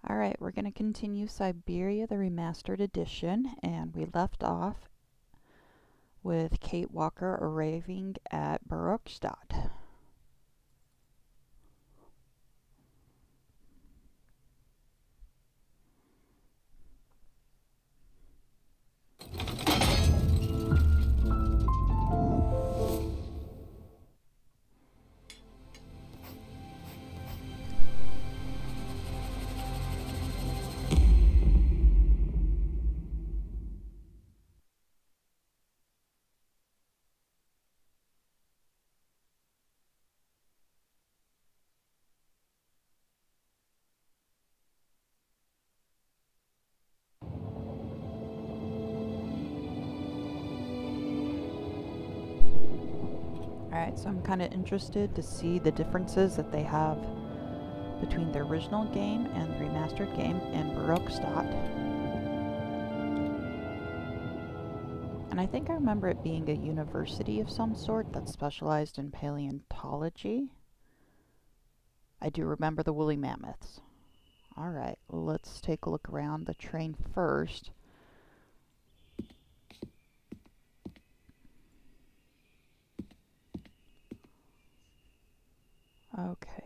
Alright, we're going to continue Syberia the Remastered Edition, and we left off with Kate Walker arriving at Barrokstadt. Alright, so I'm kind of interested to see the differences that they have between the original game and the remastered game in Barrokstadt. And I think I remember it being a university of some sort that specialized in paleontology. I do remember the woolly mammoths. Alright, let's take a look around the train first. Okay,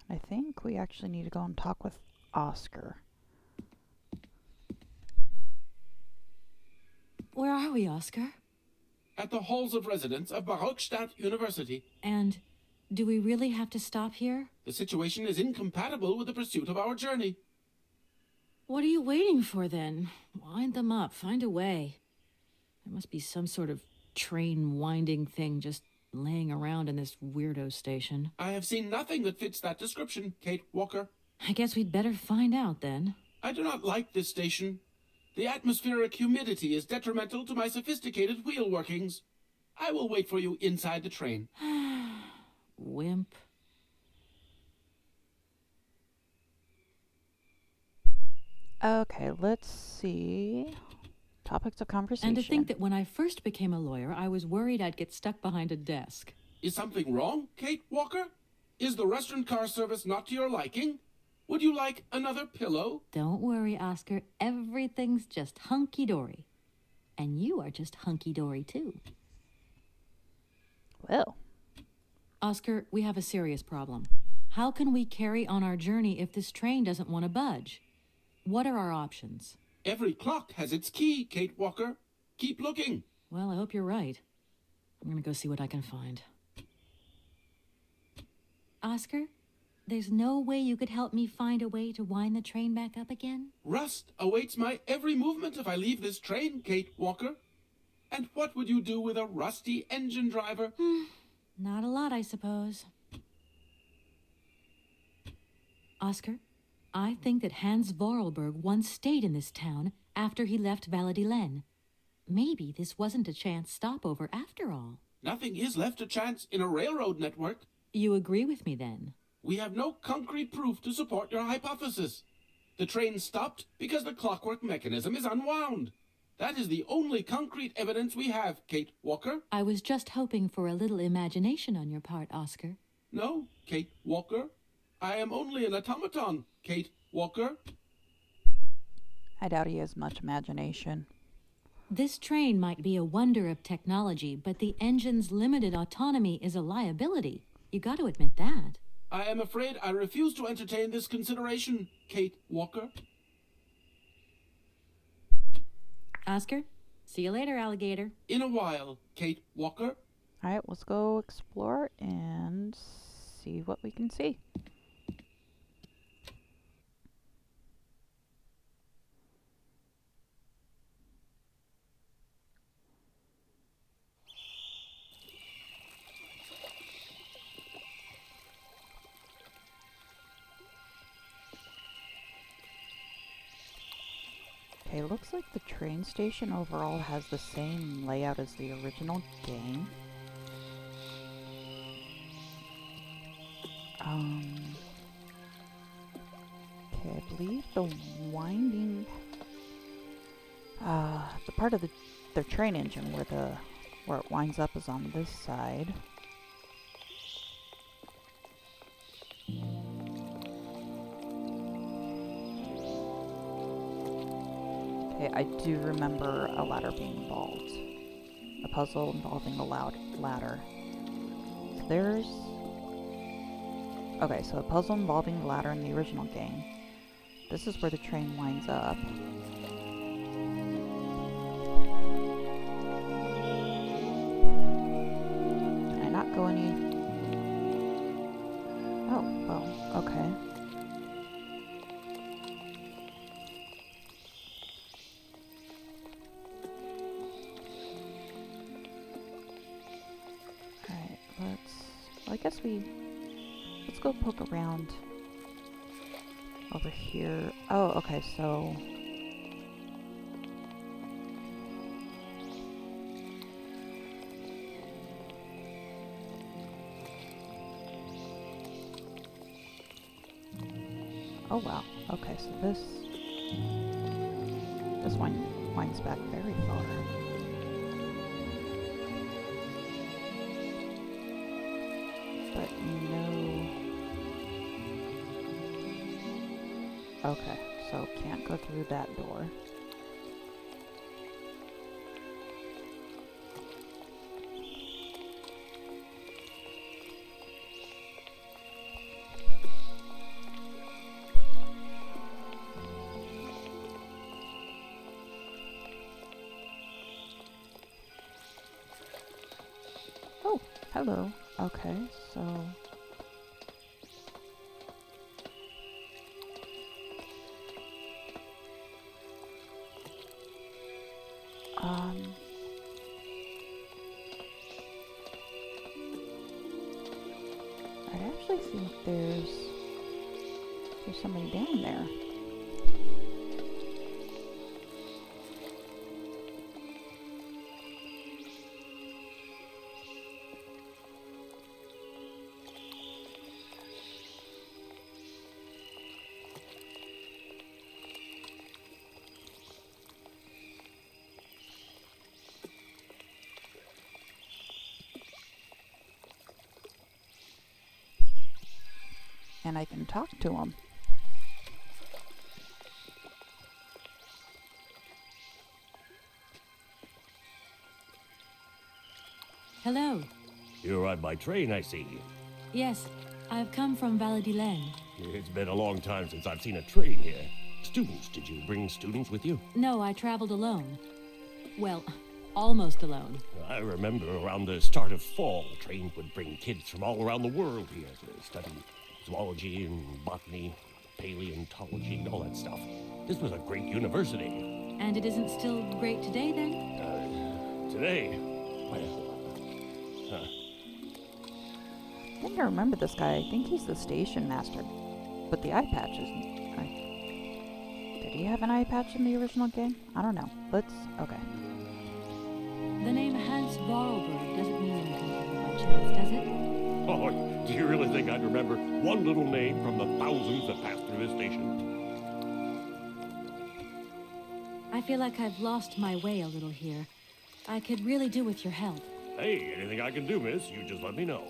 I think we actually need to go and talk with Oscar. Where are we, Oscar? At the halls of residence of Barrokstadt University. And do we really have to stop here? The situation is incompatible with the pursuit of our journey. What are you waiting for, then? Wind them up. Find a way. There must be some sort of train winding thing just laying around in this weirdo station. I have seen nothing that fits that description, Kate Walker. I guess we'd better find out, then. I do not like this station. The atmospheric humidity is detrimental to my sophisticated wheel workings. I will wait for you inside the train. Wimp. Okay, let's see. Topics of conversation. And to think that when I first became a lawyer, I was worried I'd get stuck behind a desk. Is something wrong, Kate Walker? Is the restaurant car service not to your liking? Would you like another pillow? Don't worry, Oscar. Everything's just hunky-dory. And you are just hunky-dory, too. Well, Oscar, we have a serious problem. How can we carry on our journey if this train doesn't want to budge? What are our options? Every clock has its key, Kate Walker. Keep looking. Well, I hope you're right. I'm gonna go see what I can find. Oscar, there's no way you could help me find a way to wind the train back up again? Rust awaits my every movement if I leave this train, Kate Walker. And what would you do with a rusty engine driver? Not a lot, I suppose. Oscar, I think that Hans Vorarlberg once stayed in this town after he left Valladolid. Maybe this wasn't a chance stopover after all. Nothing is left to chance in a railroad network. You agree with me, then? We have no concrete proof to support your hypothesis. The train stopped because the clockwork mechanism is unwound. That is the only concrete evidence we have, Kate Walker. I was just hoping for a little imagination on your part, Oscar. No, Kate Walker. I am only an automaton, Kate Walker. I doubt he has much imagination. This train might be a wonder of technology, but the engine's limited autonomy is a liability. You got to admit that. I am afraid I refuse to entertain this consideration, Kate Walker. Oscar, see you later, alligator. In a while, Kate Walker. Alright, let's go explore and see what we can see. Okay, looks like the train station overall has the same layout as the original game. Okay, I believe the winding, the part of the train engine where it winds up is on this side. Okay, I do remember a ladder being involved. A puzzle involving a ladder. So there's... Okay, so a puzzle involving the ladder in the original game. This is where the train winds up. Can I not go any... Oh, well, okay. Alright, I guess let's go poke around over here. Oh, okay, so... Oh, wow. Okay, so this winds back very far. But no... Okay, so can't go through that door. Oh, hello. Okay, so... I actually think there's somebody down there. And I can talk to him. Hello. You arrived by train, I see. Yes, I've come from Valadilen. It's been a long time since I've seen a train here. Students, did you bring students with you? No, I traveled alone. Well, almost alone. I remember around the start of fall, trains would bring kids from all around the world here to study zoology and botany, paleontology, and all that stuff. This was a great university. And it isn't still great today, then? Today? Well, I think I remember this guy. I think he's the station master. But the eye patch isn't... Did he have an eye patch in the original game? I don't know. Okay. The name Hans Vorarlberg doesn't mean anything to you by chance, does it? oh, do you really think I'd remember one little name from the thousands that passed through this station? I feel like I've lost my way a little here. I could really do with your help. Hey, anything I can do, miss, you just let me know.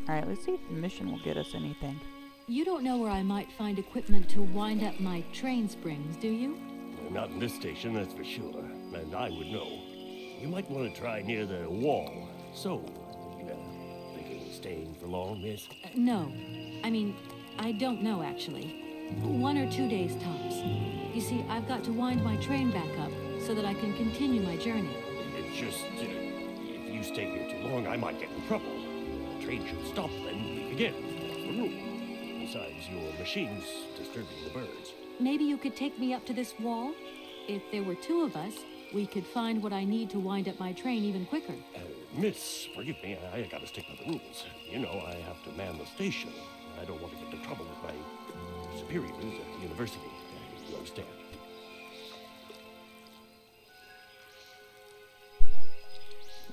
Alright, let's see if the mission will get us anything. You don't know where I might find equipment to wind up my train springs, do you? Not in this station, that's for sure. And I would know. You might want to try near the wall. So, thinking of staying for long, miss? No. I mean, I don't know, actually. 1 or 2 days tops. You see, I've got to wind my train back up so that I can continue my journey. It's just, if you stay here too long, I might get in trouble. The train should stop, then leave again. That's the rule. Besides, your machine's disturbing the birds. Maybe you could take me up to this wall? If there were 2 of us, we could find what I need to wind up my train even quicker. Miss, forgive me, I gotta stick by the rules. You know, I have to man the station. I don't want to get into trouble with my superiors at the university. You understand?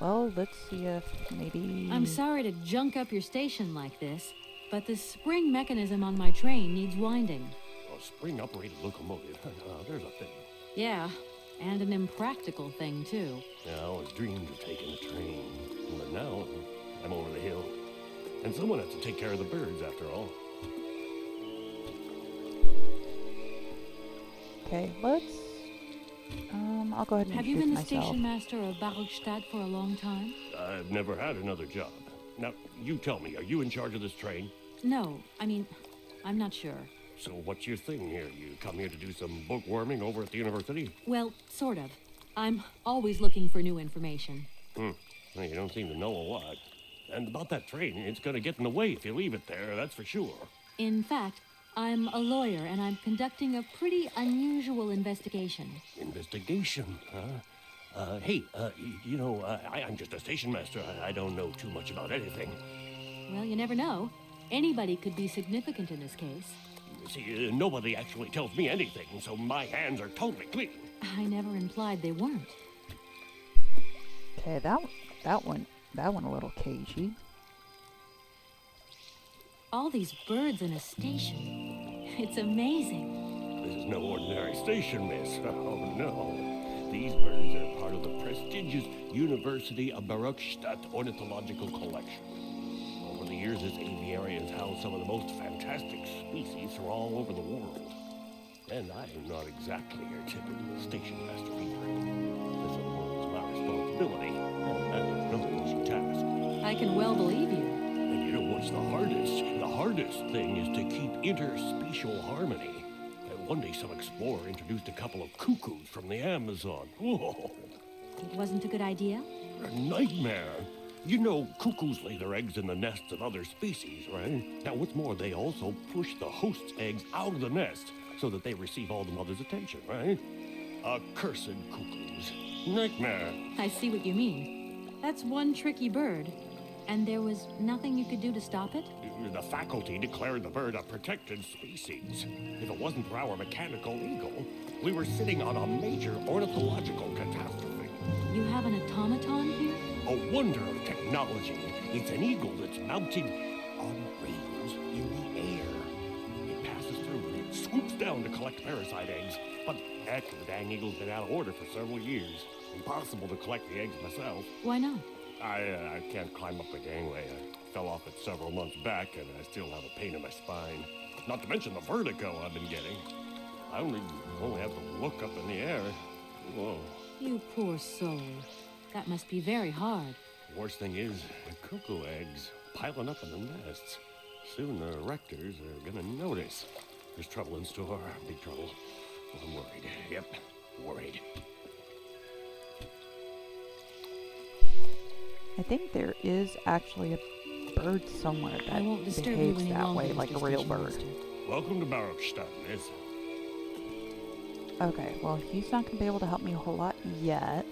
Well, let's see if maybe... I'm sorry to junk up your station like this, but the spring mechanism on my train needs winding. A spring-operated locomotive. There's a thing. Yeah, and an impractical thing, too. Yeah, I always dreamed of taking a train. But now, I'm over the hill. And someone has to take care of the birds, after all. Okay, let's... I'll go ahead and Have you introduce been the myself. station master of Barrokstadt for a long time? I've never had another job. Now, you tell me, are you in charge of this train? No, I mean, I'm not sure. So what's your thing here? You come here to do some bookworming over at the university? Well, sort of. I'm always looking for new information. Well, you don't seem to know a lot. And about that train, it's gonna get in the way if you leave it there, that's for sure. In fact, I'm a lawyer and I'm conducting a pretty unusual investigation. Investigation, huh? I'm just a station master. I don't know too much about anything. Well, you never know. Anybody could be significant in this case. See, nobody actually tells me anything, so my hands are totally clean. I never implied they weren't. Okay, that one a little cagey. All these birds in a station. It's amazing. This is no ordinary station, miss. Oh, no. These birds are part of the prestigious University of Barrokstadt Ornithological Collection. Over the years, this aviary has housed some of the most fantastic species from all over the world. And I am not exactly your typical station master either. This is my responsibility, and that is no easy task. I can well believe you. And you know what's the hardest? The hardest thing is to keep interspecial harmony. And one day some explorer introduced a couple of cuckoos from the Amazon. Whoa! It wasn't a good idea? A nightmare. You know, cuckoos lay their eggs in the nests of other species, right? Now, what's more, they also push the host's eggs out of the nest so that they receive all the mother's attention, right? Accursed cuckoos. Nightmare. I see what you mean. That's one tricky bird. And there was nothing you could do to stop it? The faculty declared the bird a protected species. If it wasn't for our mechanical eagle, we were sitting on a major ornithological catastrophe. You have an automaton here? A wonder of technology. It's an eagle that's mounted on wings in the air. It passes through and it swoops down to collect parasite eggs. But heck, the dang eagle's been out of order for several years. Impossible to collect the eggs myself. Why not? I can't climb up the gangway. I fell off it several months back, and I still have a pain in my spine. Not to mention the vertigo I've been getting. I only have to look up in the air. Whoa. You poor soul. That must be very hard. The worst thing is, the cuckoo eggs piling up in the nests. Soon the rectors are gonna notice. There's trouble in store, big trouble. I'm worried. Yep, worried. I think there is actually a bird somewhere I that won't disturb you behaves any that longer, way, like a Mr. real Station bird. Master. Welcome to Barrokstadt, miss. Okay, well, he's not going to be able to help me a whole lot yet.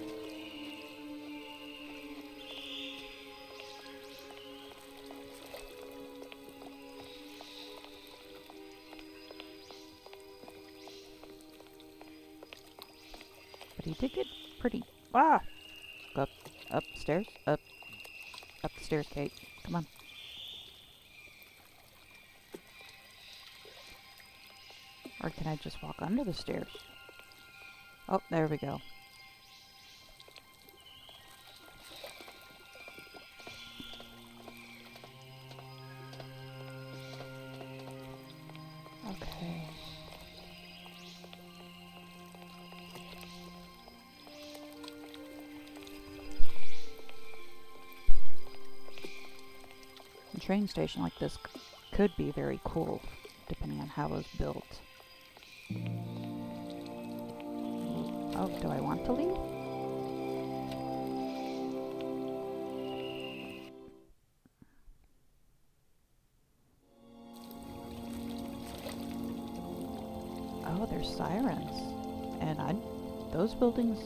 But he did get pretty... Ah! Go upstairs. Up the stairs, Kate. Come on. Or can I just walk under the stairs? Oh, there we go. Okay. A train station like this could be very cool, depending on how it was built. Oh, do I want to leave? Oh, there's sirens. And those buildings...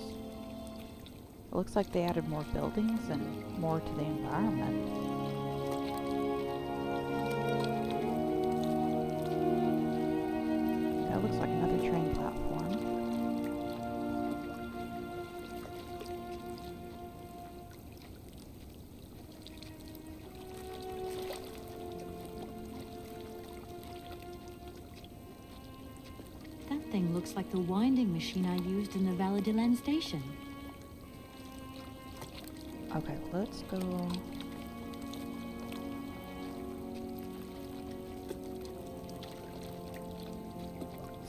It looks like they added more buildings and more to the environment. That looks like another train platform. That thing looks like the winding machine I used in the Valley de Lens station. Okay, let's go...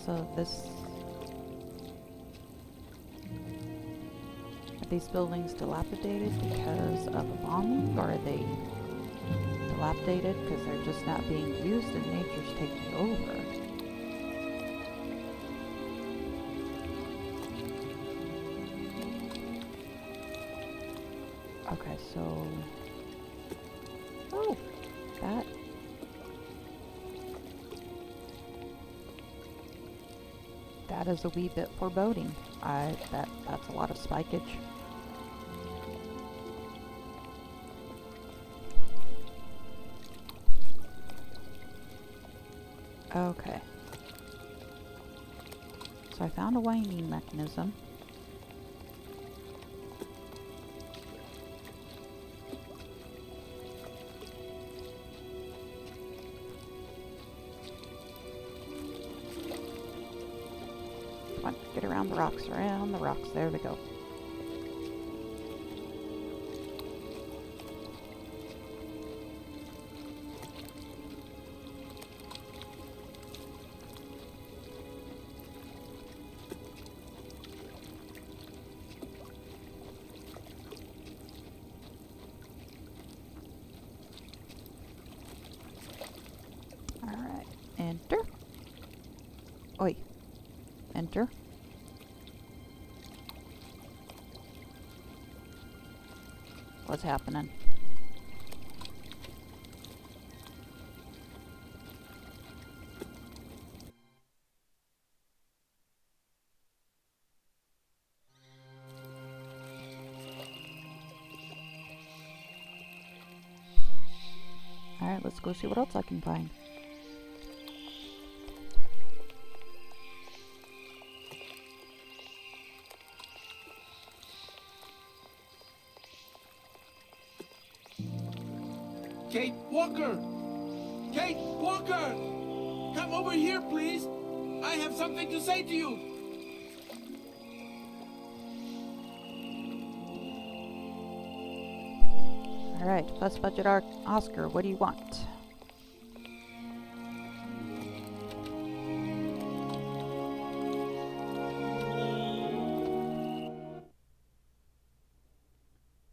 So this these buildings dilapidated because of a bombing, or are they dilapidated because they're just not being used and nature's taking over? Okay, so... Oh! That is a wee bit foreboding. That's a lot of spikage. Okay. So I found a winding mechanism. Come on, get around the rocks, around the rocks. There we go. Alright, enter. Oi. Enter. What's happening? Alright, let's go see what else I can find. Kate Walker! Kate Walker! Come over here, please! I have something to say to you! Alright, Fuss Budget Oscar, what do you want?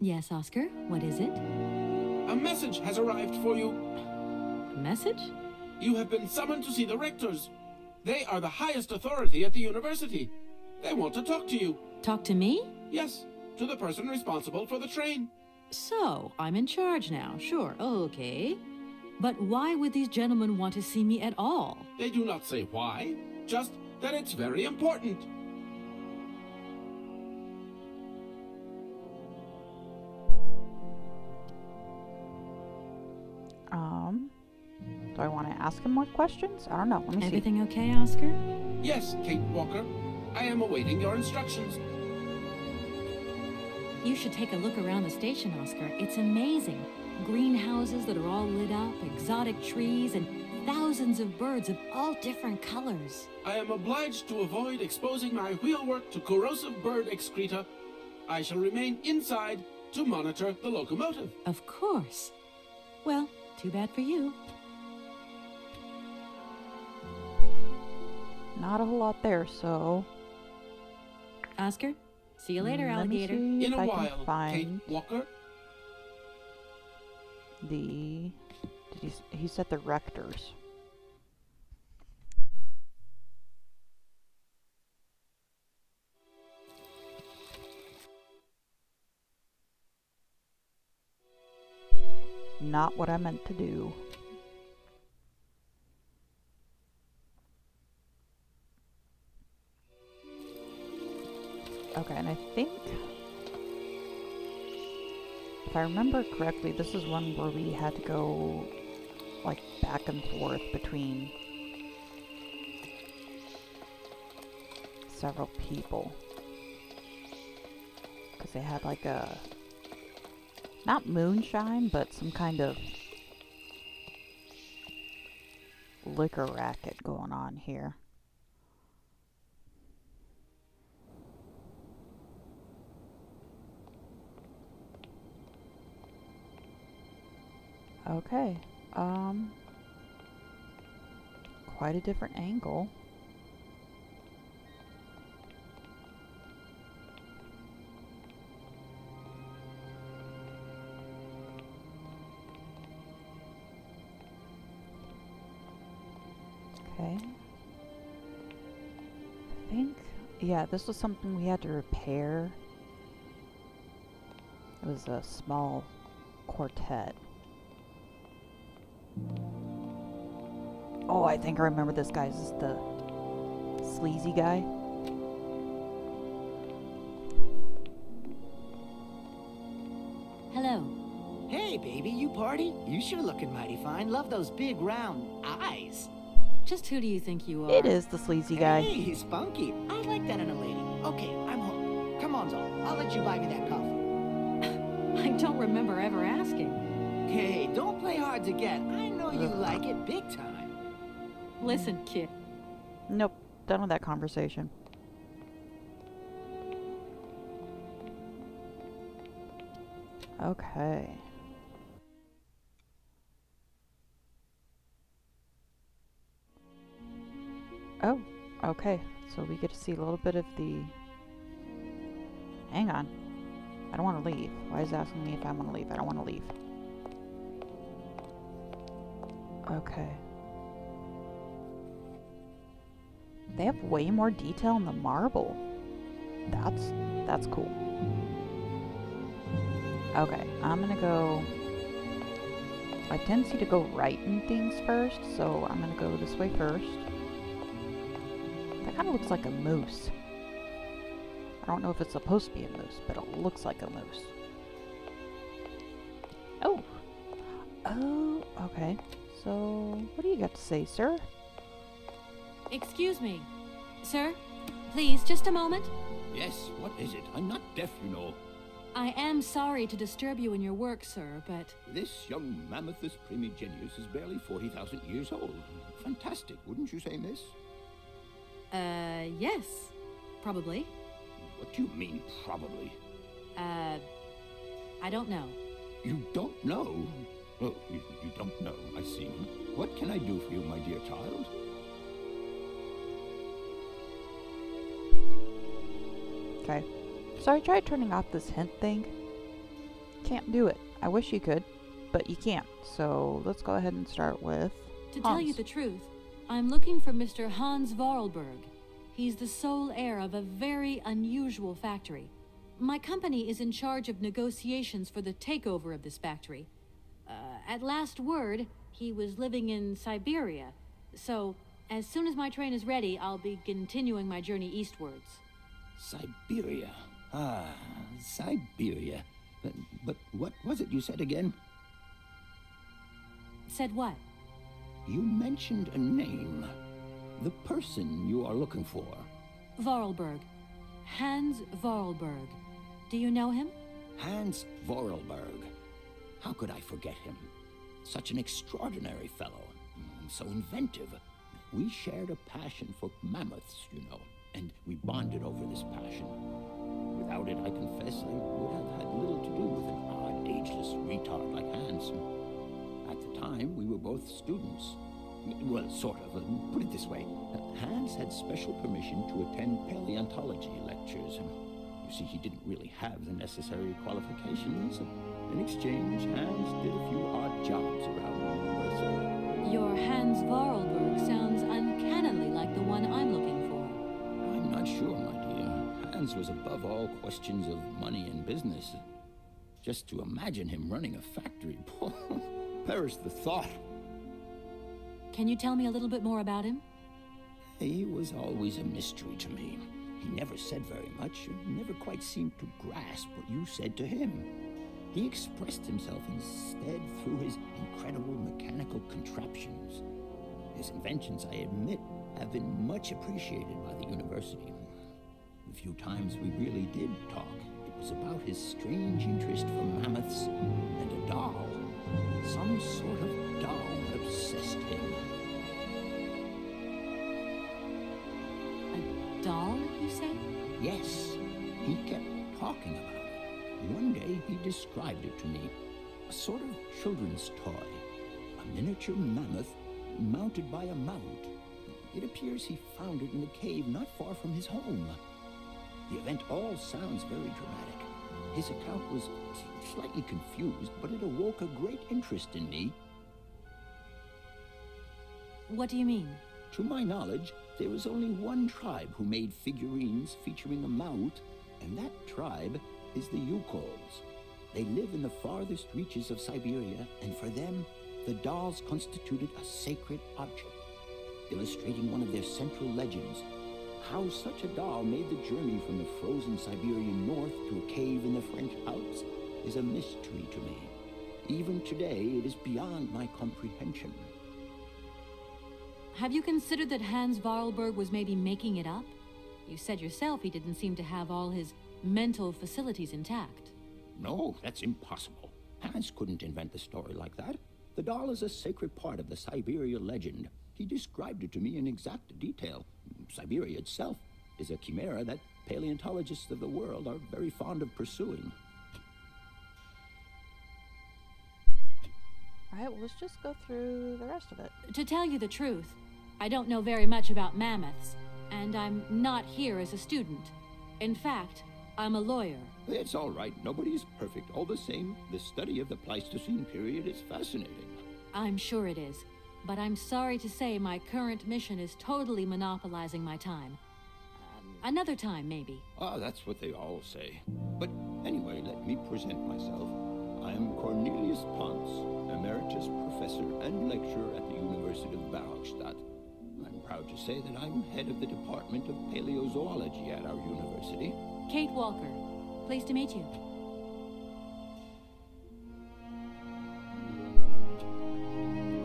Yes, Oscar, what is it? A message has arrived for you. A message? You have been summoned to see the rectors. They are the highest authority at the university. They want to talk to you. Talk to me? Yes, to the person responsible for the train. So, I'm in charge now, sure, okay. But why would these gentlemen want to see me at all? They do not say why, just that it's very important. Do I want to ask him more questions? I don't know. Let me see. Everything okay, Oscar? Yes, Kate Walker. I am awaiting your instructions. You should take a look around the station, Oscar. It's amazing. Greenhouses that are all lit up, exotic trees, and thousands of birds of all different colors. I am obliged to avoid exposing my wheelwork to corrosive bird excreta. I shall remain inside to monitor the locomotive. Of course. Well, too bad for you. Not a whole lot there, so... Oscar, see you later, Let me alligator. see In if a I while, can find Kate Walker. the... he said the rectors. Not what I meant to do. Okay, and I think, if I remember correctly, this is one where we had to go, like, back and forth between several people. Because they had, like, a, not moonshine, but some kind of liquor racket going on here. Okay, quite a different angle. Okay. I think, yeah, this was something we had to repair. It was a small quartet. Oh, I think I remember this guy. This is the sleazy guy. Hello. Hey, baby, you party? You sure looking mighty fine. Love those big round eyes. Just who do you think you are? It is the sleazy guy. Hey, spunky. I like that in a lady. Okay, I'm home. Come on, Zoll. I'll let you buy me that coffee. I don't remember ever asking. Hey, don't play hard to get. I know you like it big time. Listen, kid. Nope, done with that conversation. Okay. Oh, okay. So we get to see a little bit of the... Hang on. I don't want to leave. Why is it asking me if I want to leave? I don't want to leave. Okay. They have way more detail in the marble. That's cool. Okay, I'm gonna go... I have a tendency to go right in things first, so I'm gonna go this way first. That kind of looks like a moose. I don't know if it's supposed to be a moose, but it looks like a moose. Oh! Oh, okay. So, what do you got to say, sir? Excuse me. Sir? Please, just a moment. Yes, what is it? I'm not deaf, you know. I am sorry to disturb you in your work, sir, but... This young Mammothus primigenius is barely 40,000 years old. Fantastic, wouldn't you say, miss? Yes. Probably. What do you mean, probably? I don't know. You don't know? Oh, you don't know, I see. What can I do for you, my dear child? Okay. So I tried turning off this hint thing. Can't do it. I wish you could, but you can't. So let's go ahead and start with To Hans. tell you the truth, I'm looking for Mr. Hans Vorarlberg. He's the sole heir of a very unusual factory. My company is in charge of negotiations for the takeover of this factory. At last word, he was living in Syberia. So, as soon as my train is ready, I'll be continuing my journey eastwards. Syberia. Ah, Syberia. But what was it you said again? Said what? You mentioned a name. The person you are looking for. Vorarlberg. Hans Vorarlberg. Do you know him? Hans Vorarlberg. How could I forget him? Such an extraordinary fellow. So inventive. We shared a passion for mammoths, you know, and we bonded over this passion. Without it, I confess, I would have had little to do with an odd, ageless retard like Hans. At the time, we were both students. Well, sort of. Put it this way. Hans had special permission to attend paleontology lectures. You see, he didn't really have the necessary qualifications. In exchange, Hans did a few odd jobs around the university. Your Hans Vorarlberg sounds uncannily like the one I'm looking for. I'm not sure, my dear. Hans was above all questions of money and business. Just to imagine him running a factory, perish the thought. Can you tell me a little bit more about him? He was always a mystery to me. He never said very much, and never quite seemed to grasp what you said to him. He expressed himself instead through his incredible mechanical contraptions. His inventions, I admit, have been much appreciated by the university. The few times we really did talk, it was about his strange interest for mammoths and a doll. Some sort of doll that obsessed him. A doll, you say? Yes, he kept talking about it. One day he described it to me. A sort of children's toy. A miniature mammoth mounted by a mount. It appears he found it in a cave not far from his home. The event all sounds very dramatic. His account was slightly confused, but it awoke a great interest in me. What do you mean? To my knowledge, there is only one tribe who made figurines featuring a Maut, and that tribe is the Yukols. They live in the farthest reaches of Syberia, and for them, the dolls constituted a sacred object, illustrating one of their central legends. How such a doll made the journey from the frozen Siberian north to a cave in the French Alps is a mystery to me. Even today, it is beyond my comprehension. Have you considered that Hans Varlberg was maybe making it up? You said yourself he didn't seem to have all his mental facilities intact. No, that's impossible. Hans couldn't invent the story like that. The doll is a sacred part of the Syberia legend. He described it to me in exact detail. Syberia itself is a chimera that paleontologists of the world are very fond of pursuing. Alright, well, let's just go through the rest of it. To tell you the truth, I don't know very much about mammoths, and I'm not here as a student. In fact, I'm a lawyer. It's all right. Nobody is perfect. All the same, the study of the Pleistocene period is fascinating. I'm sure it is, but I'm sorry to say my current mission is totally monopolizing my time. Another time, maybe. Ah, that's what they all say. But anyway, let me present myself. I am Cornelius Ponce, Emeritus Professor and Lecturer at the University of Barrokstadt. I'm proud to say that I'm head of the Department of Paleozoology at our university. Kate Walker. Pleased to meet you.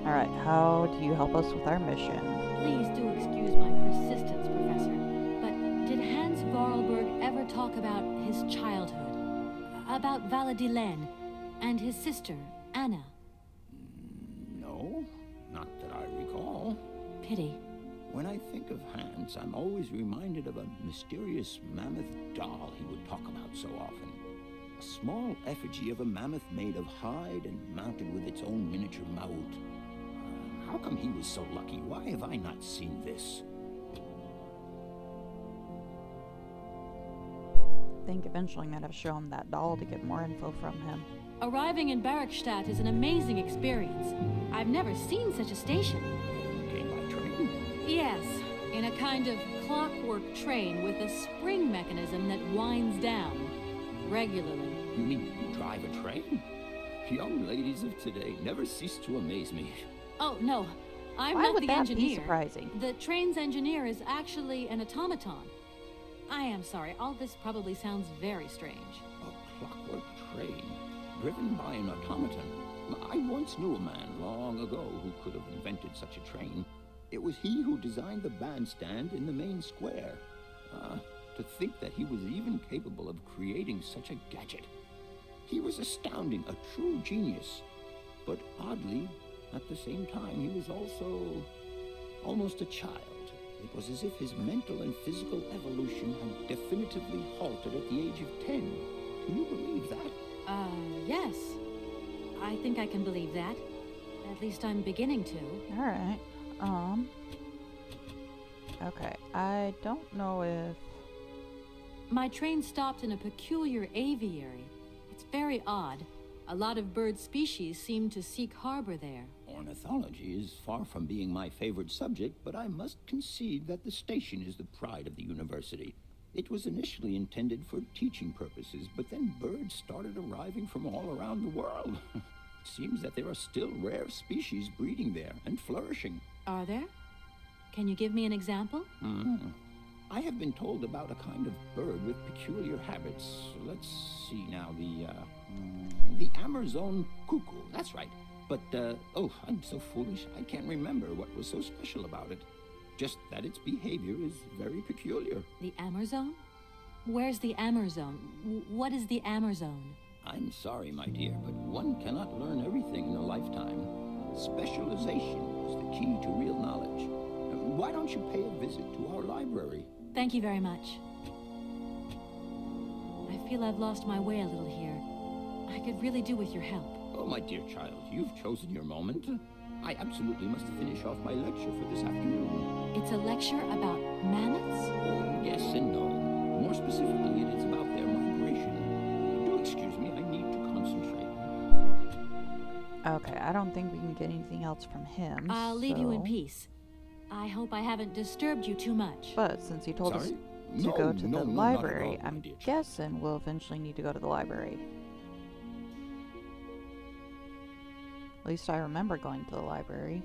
Alright, how do you help us with our mission? Please do excuse my persistence, Professor, but did Hans Vorarlberg ever talk about his childhood? About Valadilene and his sister, Anna? No, not that I recall. Pity. When I think of Hans, I'm always reminded of a mysterious mammoth doll he would talk about so often. A small effigy of a mammoth made of hide and mounted with its own miniature Maut. How come he was so lucky? Why have I not seen this? I think eventually I'm going to have to show him that doll to get more info from him. Arriving in Barrokstadt is an amazing experience. I've never seen such a station. Came by train? Yes, in a kind of clockwork train with a spring mechanism that winds down regularly. You mean you drive a train? Young ladies of today never cease to amaze me. Oh, no, I'm Why not would the that engineer. be surprising? The train's engineer is actually an automaton. I am sorry, all this probably sounds very strange. A clockwork train, driven by an automaton. I once knew a man long ago who could have invented such a train. It was he who designed the bandstand in the main square. To think that he was even capable of creating such a gadget. He was astounding, a true genius. But oddly, at the same time, he was also almost a child. It was as if his mental and physical evolution had definitively halted at the age of 10. Can you believe that? Yes. I think I can believe that. At least I'm beginning to. Alright, okay, I don't know if... My train stopped in a peculiar aviary. It's very odd. A lot of bird species seem to seek harbor there. Ornithology is far from being my favorite subject, but I must concede that the station is the pride of the university. It was initially intended for teaching purposes, but then birds started arriving from all around the world. It seems that there are still rare species breeding there and flourishing. Are there? Can you give me an example? I have been told about a kind of bird with peculiar habits. Let's see now, the Amazon cuckoo, that's right. But, oh, I'm so foolish, I can't remember what was so special about it. Just that its behavior is very peculiar. The Amazon? Where's the Amazon? What is the Amazon? I'm sorry, my dear, but one cannot learn everything in a lifetime. Specialization is the key to real knowledge. Why don't you pay a visit to our library? Thank you very much. I feel I've lost my way a little here. I could really do with your help. Oh, my dear child, you've chosen your moment. I absolutely must finish off my lecture for this afternoon. It's a lecture about mammoths? Oh, yes and no. More specifically, it is about their migration. Do excuse me, I need to concentrate. Okay, I don't think we can get anything else from him. I'll leave you in peace. I hope I haven't disturbed you too much. But since he told us Sorry? to No, go to no, the no, not at library, all, my I'm dear child. guessing we'll eventually need to go to the library. At least I remember going to the library.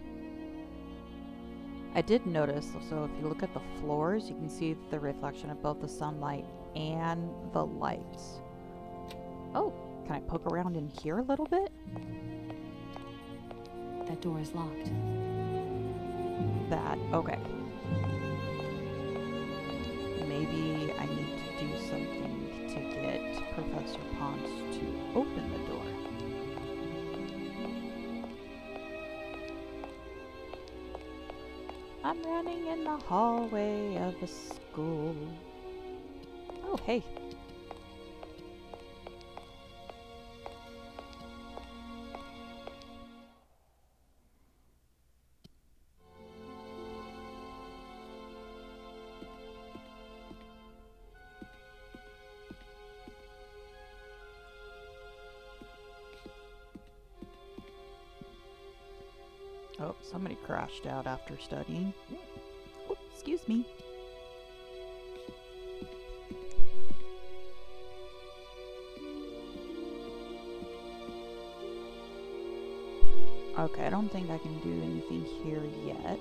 I did notice, so if you look at the floors, you can see the reflection of both the sunlight and the lights. Oh, can I poke around in here a little bit? That door is locked. That, okay. Maybe I need to do something to get Professor Pons to open the door. I'm running in the hallway of a school. Oh, hey. Oh, somebody crashed out after studying. Oh, excuse me. Okay, I don't think I can do anything here yet.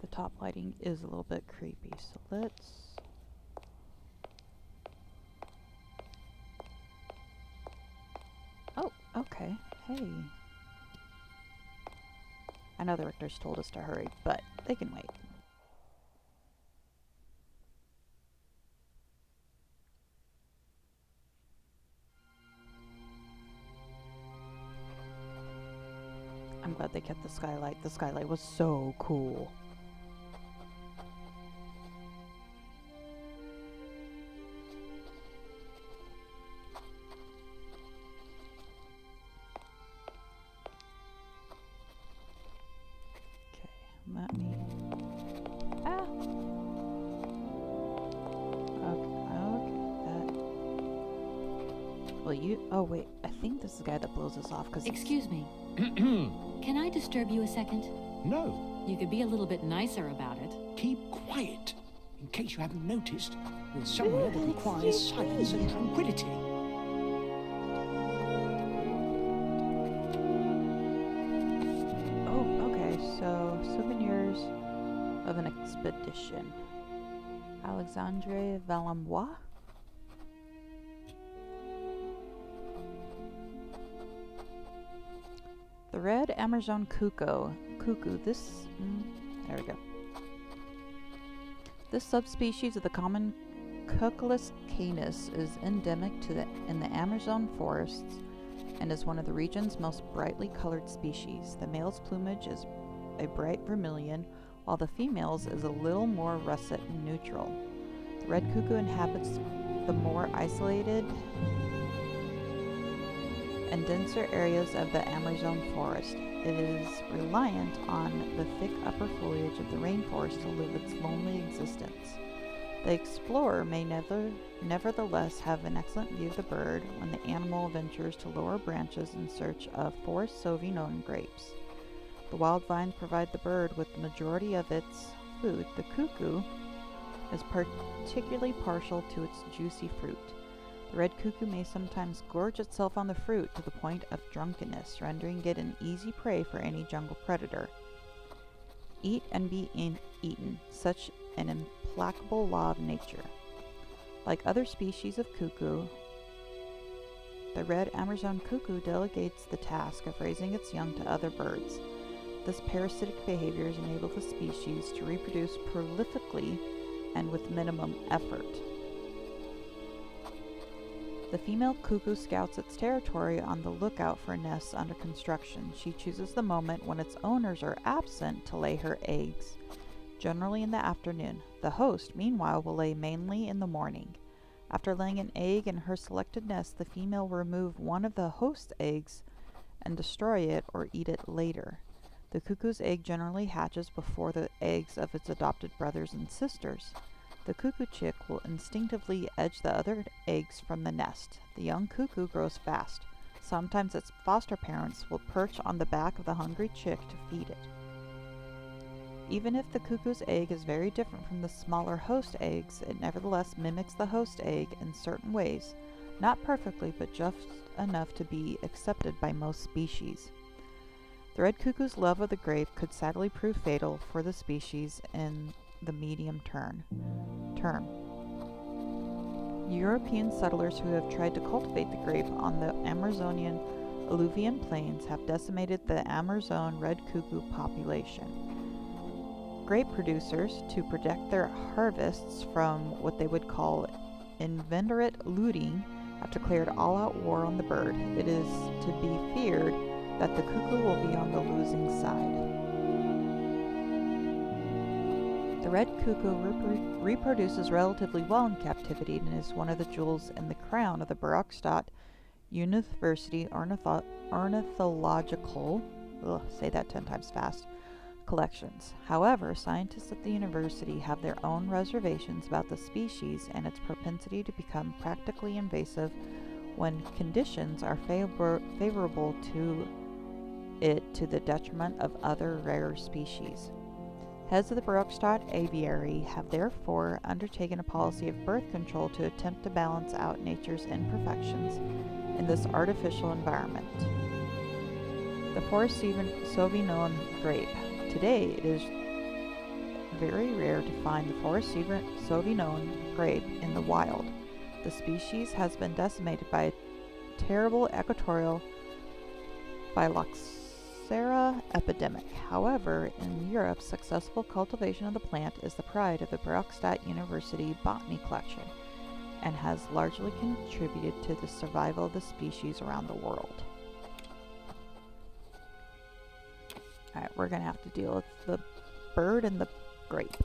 The top lighting is a little bit creepy, so let's... Oh, okay. Hey. I know the Richters told us to hurry, but they can wait. I'm glad they kept the skylight. The skylight was so cool. Okay, let me... Ah! Okay, that... Well, you... Oh, wait. I think this is the guy that blows us off, because... Excuse me. Can I disturb you a second? No, You could be a little bit nicer about it. Keep quiet. In case you haven't noticed, we're somewhere that requires silence and tranquility. Oh, okay, so souvenirs of an expedition. Alexandre Valamois? The red Amazon cuckoo. There we go. This subspecies of the common Cuculus canis is endemic in the Amazon forests and is one of the region's most brightly colored species. The male's plumage is a bright vermilion, while the female's is a little more russet and neutral. The red cuckoo inhabits the more isolated and denser areas of the Amazon forest. It is reliant on the thick upper foliage of the rainforest to live its lonely existence. The explorer may nevertheless have an excellent view of the bird when the animal ventures to lower branches in search of forest Sauvignon grapes. The wild vines provide the bird with the majority of its food. The cuckoo is particularly partial to its juicy fruit. The red cuckoo may sometimes gorge itself on the fruit to the point of drunkenness, rendering it an easy prey for any jungle predator. Eat and be eaten, such an implacable law of nature. Like other species of cuckoo, the red Amazon cuckoo delegates the task of raising its young to other birds. This parasitic behavior enables the species to reproduce prolifically and with minimum effort. The female cuckoo scouts its territory on the lookout for nests under construction. She chooses the moment when its owners are absent to lay her eggs, generally in the afternoon. The host, meanwhile, will lay mainly in the morning. After laying an egg in her selected nest, the female will remove one of the host eggs and destroy it or eat it later. The cuckoo's egg generally hatches before the eggs of its adopted brothers and sisters. The cuckoo chick will instinctively edge the other eggs from the nest. The young cuckoo grows fast. Sometimes its foster parents will perch on the back of the hungry chick to feed it. Even if the cuckoo's egg is very different from the smaller host eggs, it nevertheless mimics the host egg in certain ways, not perfectly, but just enough to be accepted by most species. The red cuckoo's love of the grape could sadly prove fatal for the species in the medium term. European settlers who have tried to cultivate the grape on the Amazonian alluvial plains have decimated the Amazon red cuckoo population. Grape producers, to protect their harvests from what they would call inveterate looting, have declared all-out war on the bird. It is to be feared that the cuckoo will be on the losing side. The red cuckoo reproduces relatively well in captivity and is one of the jewels in the crown of the Barrokstadt University ornithological, say that 10 times fast, collections. However, scientists at the university have their own reservations about the species and its propensity to become practically invasive when conditions are favorable to it to the detriment of other rare species. Heads of the Barrokstadt Aviary have therefore undertaken a policy of birth control to attempt to balance out nature's imperfections in this artificial environment. The Forest Sauvignon grape. Today, it is very rare to find the Forest Sauvignon grape in the wild. The species has been decimated by a terrible equatorial phylloxera epidemic. However, in Europe, successful cultivation of the plant is the pride of the Barrokstadt University botany collection and has largely contributed to the survival of the species around the world. Alright, we're going to have to deal with the bird and the grape.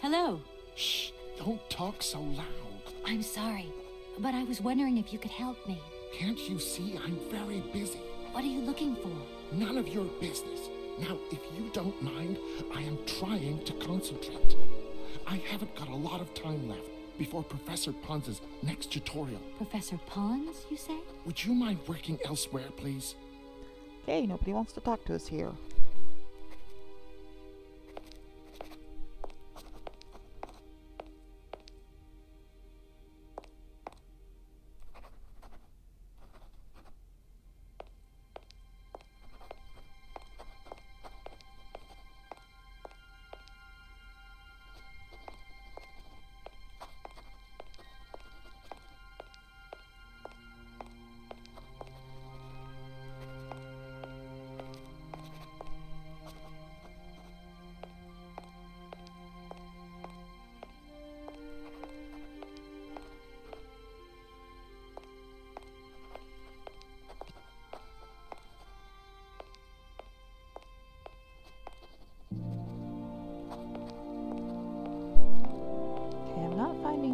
Hello. Shh! Don't talk so loud. I'm sorry, but I was wondering if you could help me. Can't you see I'm very busy? What are you looking for? None of your business. Now, if you don't mind, I am trying to concentrate. I haven't got a lot of time left before Professor Pons's next tutorial. Professor Pons, you say? Would you mind working elsewhere, please? Okay, nobody wants to talk to us here.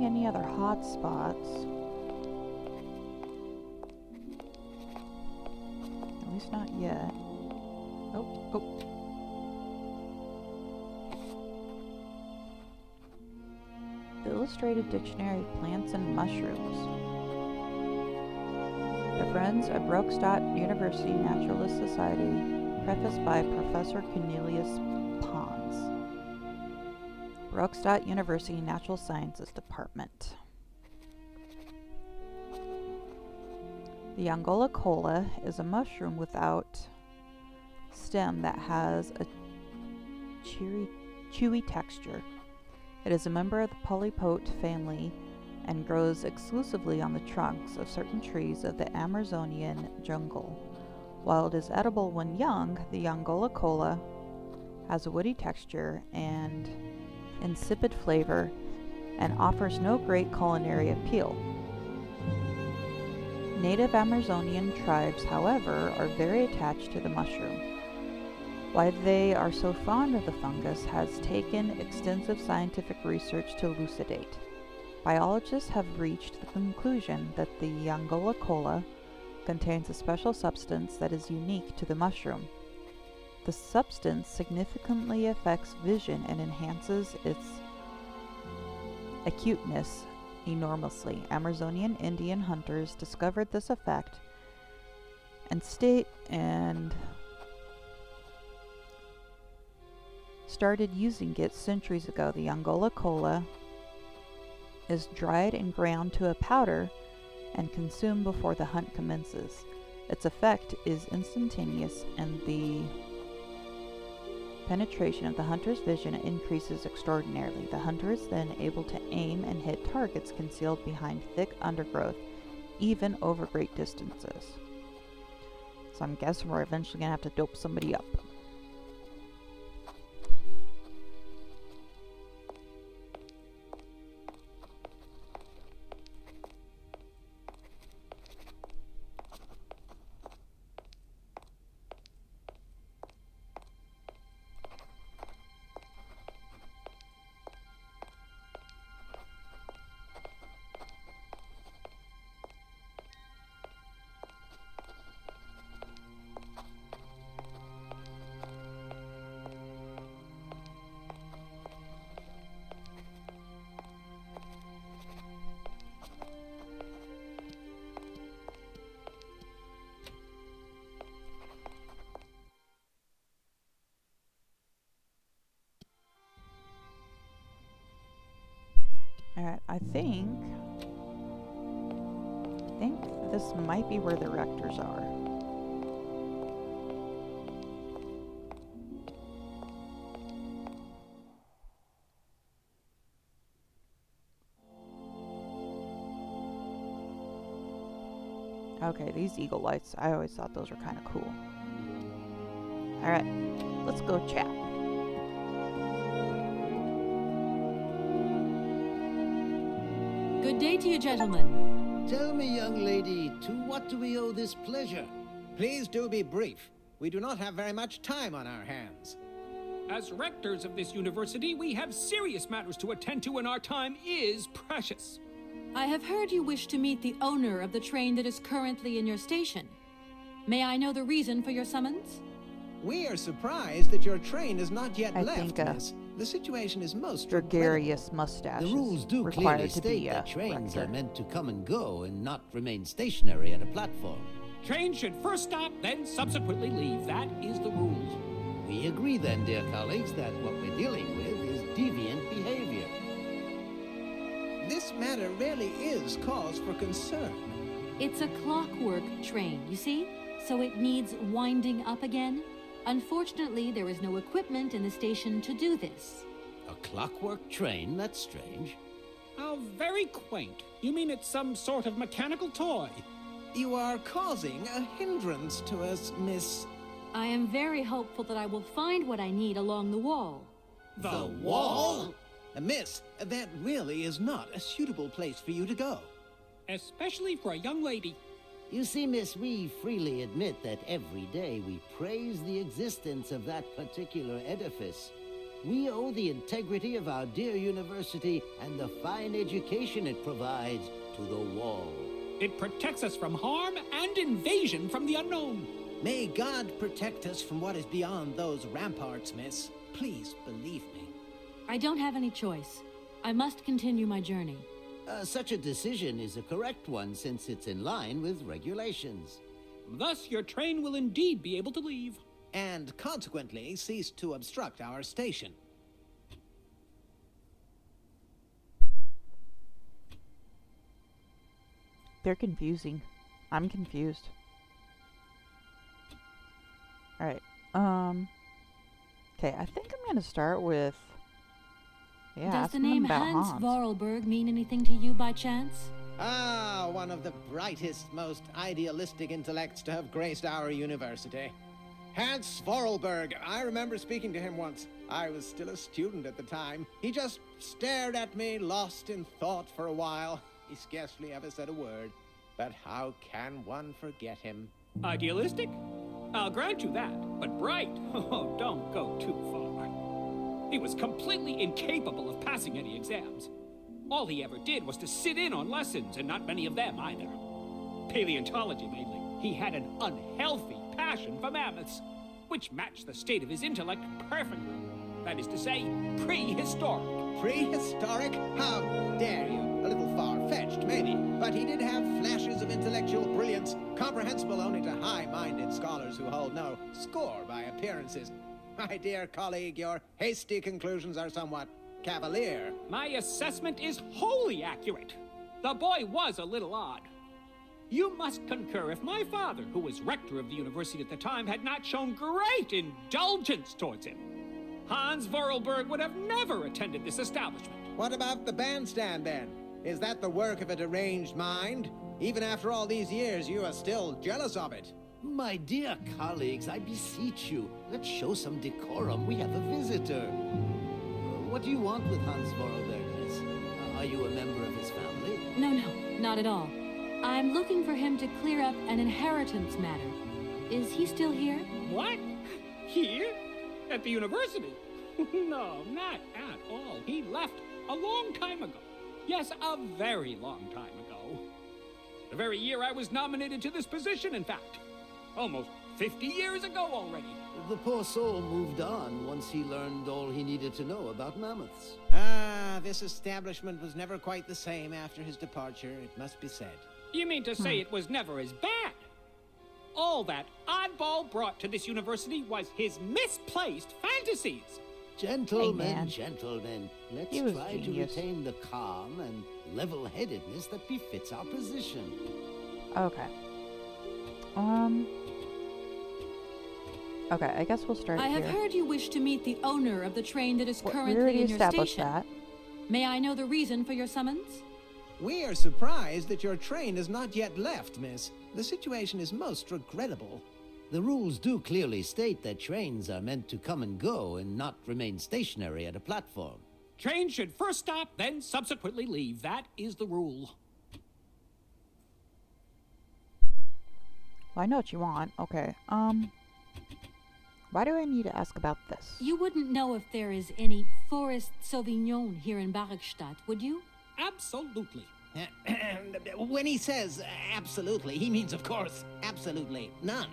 Any other hot spots? At least not yet. Oh. The Illustrated Dictionary of Plants and Mushrooms. The Friends of Barrokstadt University Naturalist Society, prefaced by Professor Cornelius Pons. Barrokstadt University Natural Sciences Department. The Angola cola is a mushroom without stem that has a chewy texture. It is a member of the polypote family and grows exclusively on the trunks of certain trees of the Amazonian jungle. While it is edible when young, the Angola cola has a woody texture and insipid flavor and offers no great culinary appeal. Native Amazonian tribes, however, are very attached to the mushroom. Why they are so fond of the fungus has taken extensive scientific research to elucidate. Biologists have reached the conclusion that the Angola cola contains a special substance that is unique to the mushroom. The substance significantly affects vision and enhances its acuteness enormously. Amazonian Indian hunters discovered this effect and started using it centuries ago. The Angola cola is dried and ground to a powder and consumed before the hunt commences. Its effect is instantaneous, and the penetration of the hunter's vision increases extraordinarily. The hunter is then able to aim and hit targets concealed behind thick undergrowth, even over great distances. So I'm guessing we're eventually going to have to dope somebody up. Alright, I think this might be where the rectors are. Okay, these eagle lights, I always thought those were kind of cool. Alright, let's go chat. Good day to you, gentlemen. Tell me, young lady, to what do we owe this pleasure? Please do be brief. We do not have very much time on our hands. As rectors of this university, we have serious matters to attend to, and our time is precious. I have heard you wish to meet the owner of the train that is currently in your station. May I know the reason for your summons? We are surprised that your train has not yet I left, think, miss. The situation is most gregarious mustaches The rules do required clearly to state be that a trains rector. are meant to come and go and not remain stationary at a platform. Trains should first stop, then subsequently leave. That is the rules. We agree then, dear colleagues, that what we're dealing with is deviant behavior. This matter really is cause for concern. It's a clockwork train, you see? So it needs winding up again. Unfortunately, there is no equipment in the station to do this. A clockwork train? That's strange. How very quaint. You mean it's some sort of mechanical toy? You are causing a hindrance to us, Miss... I am very hopeful that I will find what I need along the wall. The wall? Miss, that really is not a suitable place for you to go. Especially for a young lady. You see, miss, we freely admit that every day we praise the existence of that particular edifice. We owe the integrity of our dear university and the fine education it provides to the wall. It protects us from harm and invasion from the unknown. May God protect us from what is beyond those ramparts, miss. Please believe me. I don't have any choice. I must continue my journey. Such a decision is a correct one since it's in line with regulations. Thus, your train will indeed be able to leave. And consequently cease to obstruct our station. They're confusing. I'm confused. Alright, okay, I think I'm gonna start with... Yeah, Does the asking name them about Hans Hans. Vorarlberg mean anything to you by chance? Ah, one of the brightest, most idealistic intellects to have graced our university. Hans Vorarlberg. I remember speaking to him once. I was still a student at the time. He just stared at me, lost in thought for a while. He scarcely ever said a word. But how can one forget him? Idealistic? I'll grant you that, but bright? Oh, don't go too far. He was completely incapable of passing any exams. All he ever did was to sit in on lessons, and not many of them either. Paleontology, mainly. He had an unhealthy passion for mammoths, which matched the state of his intellect perfectly. That is to say, prehistoric. Prehistoric? How dare you? A little far-fetched, maybe, but he did have flashes of intellectual brilliance, comprehensible only to high-minded scholars who hold no score by appearances. My dear colleague, your hasty conclusions are somewhat cavalier. My assessment is wholly accurate. The boy was a little odd. You must concur if my father, who was rector of the university at the time, had not shown great indulgence towards him. Hans Vorarlberg would have never attended this establishment. What about the bandstand, then? Is that the work of a deranged mind? Even after all these years, you are still jealous of it. My dear colleagues, I beseech you, let's show some decorum. We have a visitor. What do you want with Hans Vorarlberg, Miss? Are you a member of his family? No, not at all. I'm looking for him to clear up an inheritance matter. Is he still here? What? Here? At the university? No, not at all. He left a long time ago. Yes, a very long time ago. The very year I was nominated to this position, in fact. Almost 50 years ago already. The poor soul moved on once he learned all he needed to know about mammoths. Ah, this establishment was never quite the same after his departure, it must be said. You mean to say it was never as bad? All that oddball brought to this university was his misplaced fantasies. Gentlemen, gentlemen, let's He was try to genius. retain the calm and level-headedness that befits our position. Okay. Okay, I guess we'll start I here. have heard you wish to meet the owner of the train that is We currently already in your established station. that. May I know the reason for your summons? We are surprised that your train has not yet left, miss. The situation is most regrettable. The rules do clearly state that trains are meant to come and go and not remain stationary at a platform. Trains should first stop, then subsequently leave. That is the rule. Well, I know what you want. Okay. Why do I need to ask about this? You wouldn't know if there is any Forest Sauvignon here in Barrokstadt, would you? Absolutely. When he says absolutely, he means, of course, absolutely none.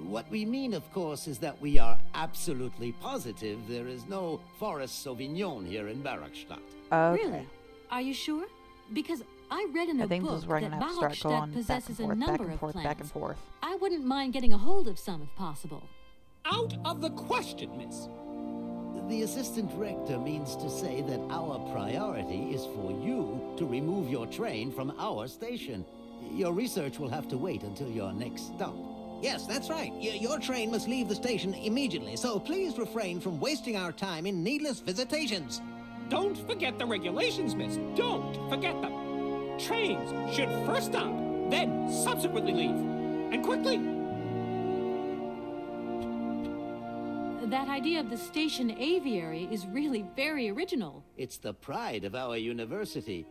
What we mean, of course, is that we are absolutely positive there is no Forest Sauvignon here in Barrokstadt. Okay. Really? Are you sure? Because I read in a I think book this is where I'm that gonna have to start Barrokstadt going back and possesses a forth, back number and of forth, plants. back and forth. I wouldn't mind getting a hold of some if possible. Out of the question, miss. The assistant rector means to say that our priority is for you to remove your train from our station. Your research will have to wait until your next stop. Yes, that's right. Your train must leave the station immediately, so please refrain from wasting our time in needless visitations. Don't forget the regulations, miss. Don't forget them. Trains should first stop, then subsequently leave. And quickly. That idea of the station aviary is really very original. It's the pride of our university.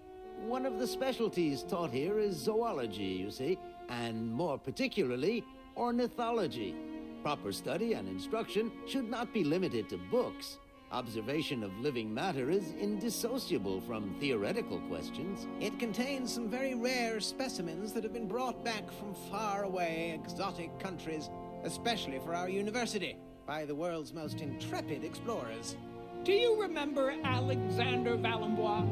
One of the specialties taught here is zoology, you see, and more particularly, ornithology. Proper study and instruction should not be limited to books. Observation of living matter is indissociable from theoretical questions. It contains some very rare specimens that have been brought back from far away exotic countries, especially for our university, by the world's most intrepid explorers. Do you remember Alexander Valenbois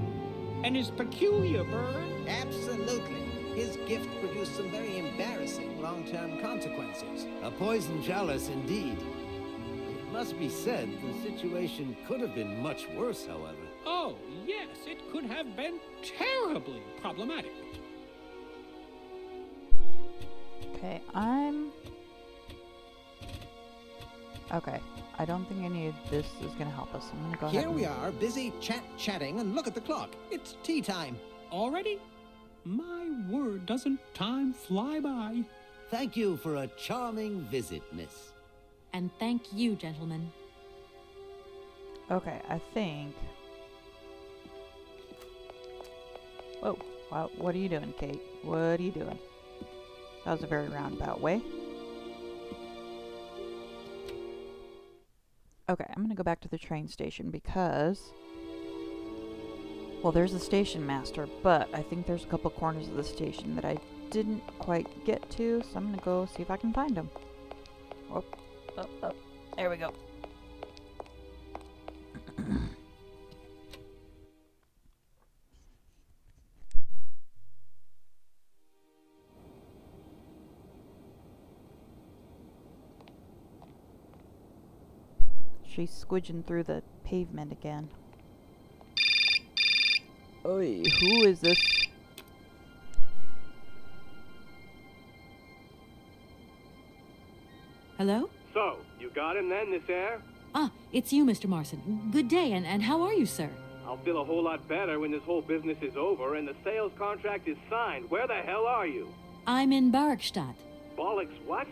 and his peculiar bird? Absolutely. His gift produced some very embarrassing long-term consequences. A poison chalice indeed. It must be said the situation could have been much worse, however. Oh, yes, it could have been terribly problematic. Okay, Okay, I don't think any of this is gonna help us. I'm gonna go ahead Here we are, busy chatting, and look at the clock. It's tea time. Already? My word, doesn't time fly by? Thank you for a charming visit, miss. And thank you, gentlemen. Okay, I think... Whoa, wow, what are you doing, Kate? What are you doing? That was a very roundabout way. Okay, I'm gonna go back to the train station because... Well, there's the station master, but I think there's a couple corners of the station that I didn't quite get to, so I'm gonna go see if I can find them. Oh, oh, oh. There we go. She's squidging through the pavement again. Oi, who is this? Hello? So, you got him then, this air? Ah, it's you, Mr. Marson. Good day, and how are you, sir? I'll feel a whole lot better when this whole business is over and the sales contract is signed. Where the hell are you? I'm in Barrokstadt. Bollocks, what?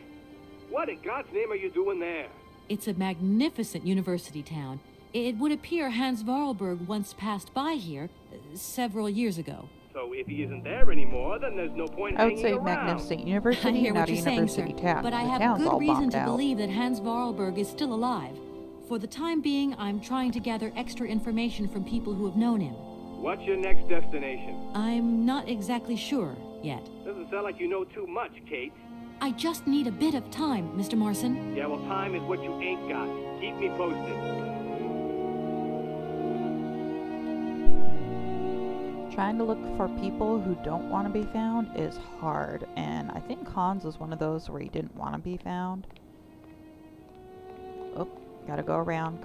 What in God's name are you doing there? It's a magnificent university town. It would appear Hans Vorarlberg once passed by here several years ago. So if he isn't there anymore, then there's no point I would hanging say around. magnificent I university, hear not what a you're saying, university sir, town. but I The have town's good all reason bombed to out. believe that Hans Vorarlberg is still alive. For the time being, I'm trying to gather extra information from people who have known him. What's your next destination? I'm not exactly sure yet. Doesn't sound like you know too much, Kate. I just need a bit of time, Mr. Marson. Yeah, well, time is what you ain't got. Keep me posted. Trying to look for people who don't want to be found is hard, and I think Hans was one of those where he didn't want to be found. Oh, gotta go around,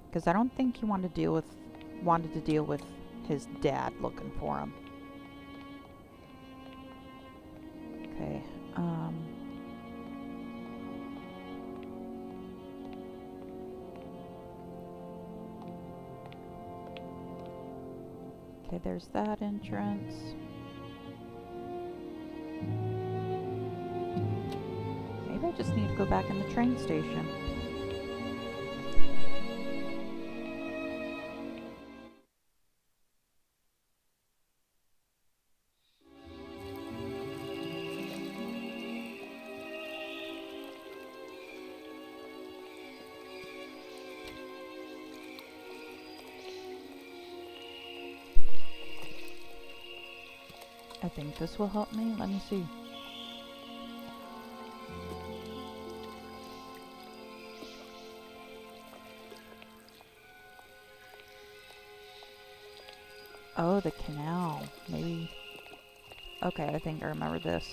because I don't think he wanted to deal with his dad looking for him. Okay, okay, there's that entrance. Maybe I just need to go back in the train station. I think this will help me. Let me see. Oh, the canal. Maybe. Okay, I think I remember this.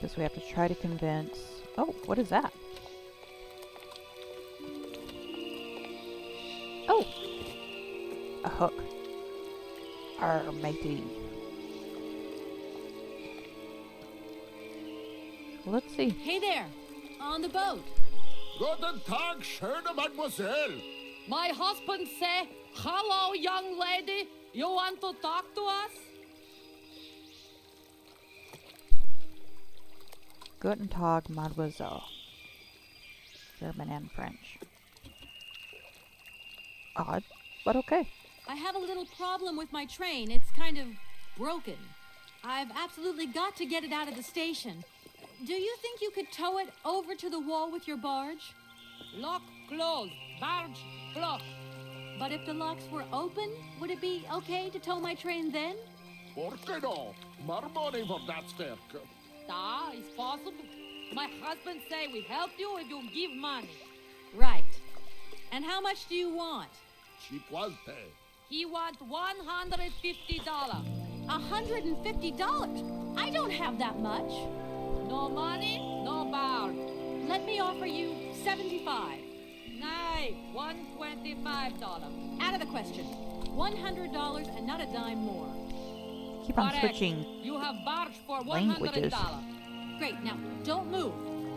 Guess we have to try to convince... Oh, what is that? Oh! A hook. Arr, matey. Let's see. Hey there! On the boat! Guten Tag, schöne Mademoiselle. My husband say, hello, young lady. You want to talk to us? Guten Tag, mademoiselle. German and French. Odd, but okay. I have a little problem with my train. It's kind of broken. I've absolutely got to get it out of the station. Do you think you could tow it over to the wall with your barge? Lock closed. Barge closed. But if the locks were open, would it be okay to tow my train then? Por qué no? More money for that step. Da, it's possible. My husband say we help you if you give money. Right. And how much do you want? She was pay. He want $150. $150? I don't have that much. No money, no barge. Let me offer you $75. Nay, $125. Out of the question. $100 and not a dime more. Keep on Correct. switching You have barge for languages. $100. Great, now don't move.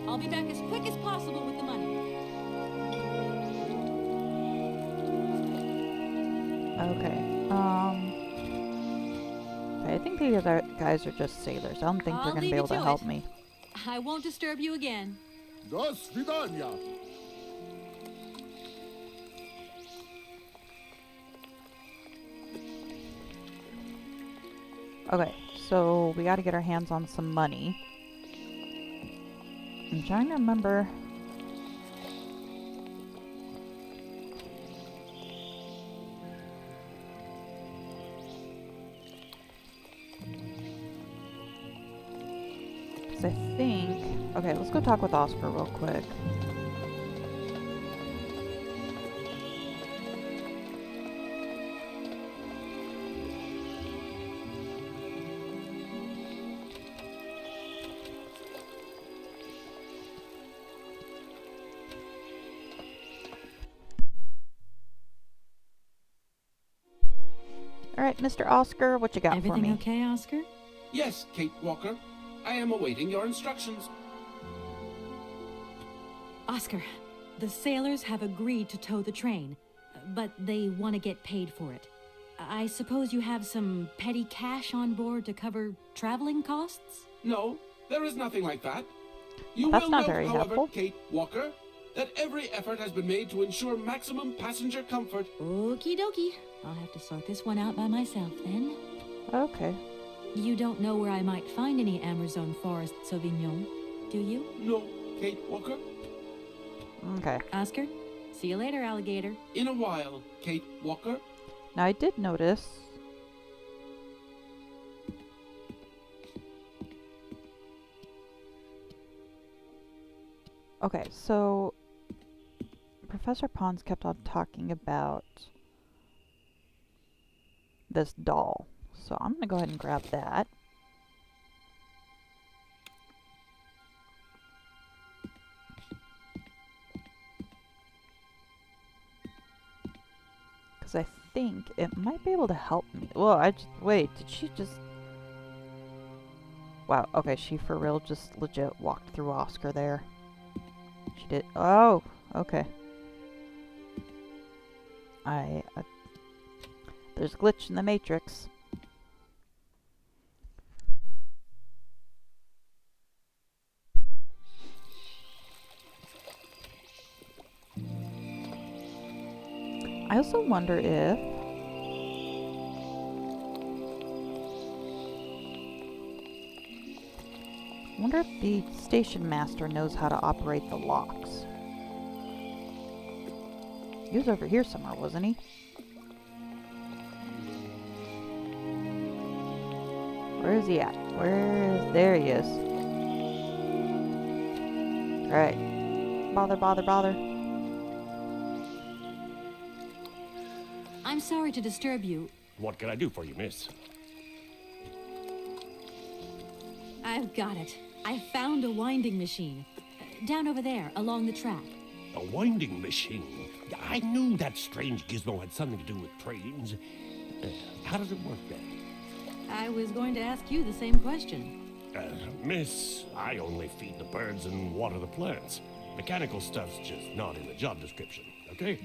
I'll be back as quick as possible with the money. Okay, okay, I think the other guys are just sailors. I don't think I'll they're gonna leave be you able to to help it. me. I won't disturb you again. До свидания. Okay, So we got to get our hands on some money. I'm trying to remember. Because I think... Okay, let's go talk with Oscar real quick. Alright, Mr. Oscar, what you got for me? Everything okay, Oscar? Yes, Kate Walker. I am awaiting your instructions. Oscar, the sailors have agreed to tow the train, but they want to get paid for it. I suppose you have some petty cash on board to cover traveling costs? No, there is nothing like that. You That's will not note, very however, helpful. Kate Walker, that every effort has been made to ensure maximum passenger comfort. Okie dokie. I'll have to sort this one out by myself then. Okay. You don't know where I might find any Amazon Forest Sauvignon, do you? No, Kate Walker. Okay. Oscar, see you later, alligator. In a while, Kate Walker. Now I did notice... Okay, so Professor Pons kept on talking about this doll. So I'm gonna go ahead and grab that. Because I think it might be able to help me. Well, wait, did she just... Wow, okay, she for real just legit walked through Oscar there. She did... Oh, okay. There's a glitch in the Matrix. I also wonder if... I wonder if the station master knows how to operate the locks. He was over here somewhere, wasn't he? Where is he at? There he is. Right. Bother. I'm sorry to disturb you. What can I do for you, miss? I've got it. I found a winding machine. Down over there, along the track. A winding machine? I knew that strange gizmo had something to do with trains. How does it work then? I was going to ask you the same question. Miss, I only feed the birds and water the plants. Mechanical stuff's just not in the job description, okay?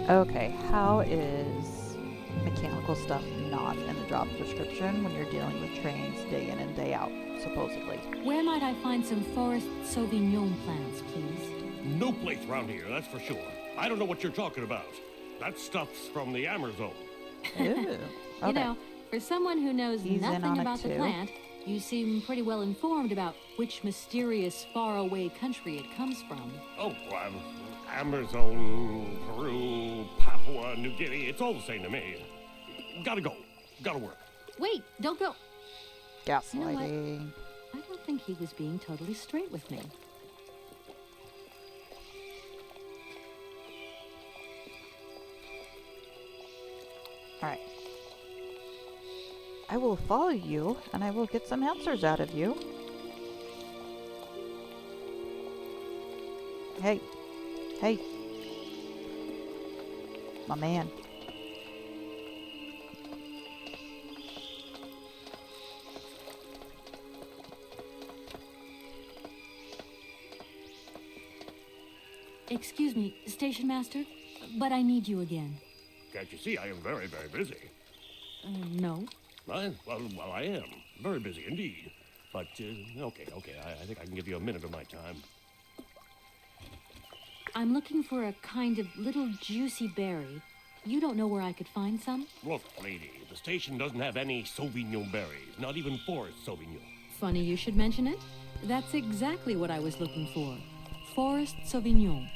Okay, how is mechanical stuff not in the job description when you're dealing with trains day in and day out, supposedly? Where might I find some Forest Sauvignon plants, please? No place around here, that's for sure. I don't know what you're talking about. That stuff's from the Amazon. Ooh, okay. You know, for someone who knows He's in on nothing it about the too. plant, you seem pretty well informed about which mysterious faraway country it comes from. Oh, Amazon, Peru, Papua New Guinea, it's all the same to me. Gotta go. Gotta work. Wait, don't go. Gaslighting. You know what? I don't think he was being totally straight with me. Alright. I will follow you, and I will get some answers out of you. Hey. Hey. My man. Excuse me, Station Master, but I need you again. Can't you see I am very, very busy? No. Well, I am. Very busy indeed. But, okay, I think I can give you a minute of my time. I'm looking for a kind of little juicy berry. You don't know where I could find some? Look, lady, the station doesn't have any Sauvignon berries, not even Forest Sauvignon. Funny you should mention it. That's exactly what I was looking for. Forest Sauvignon.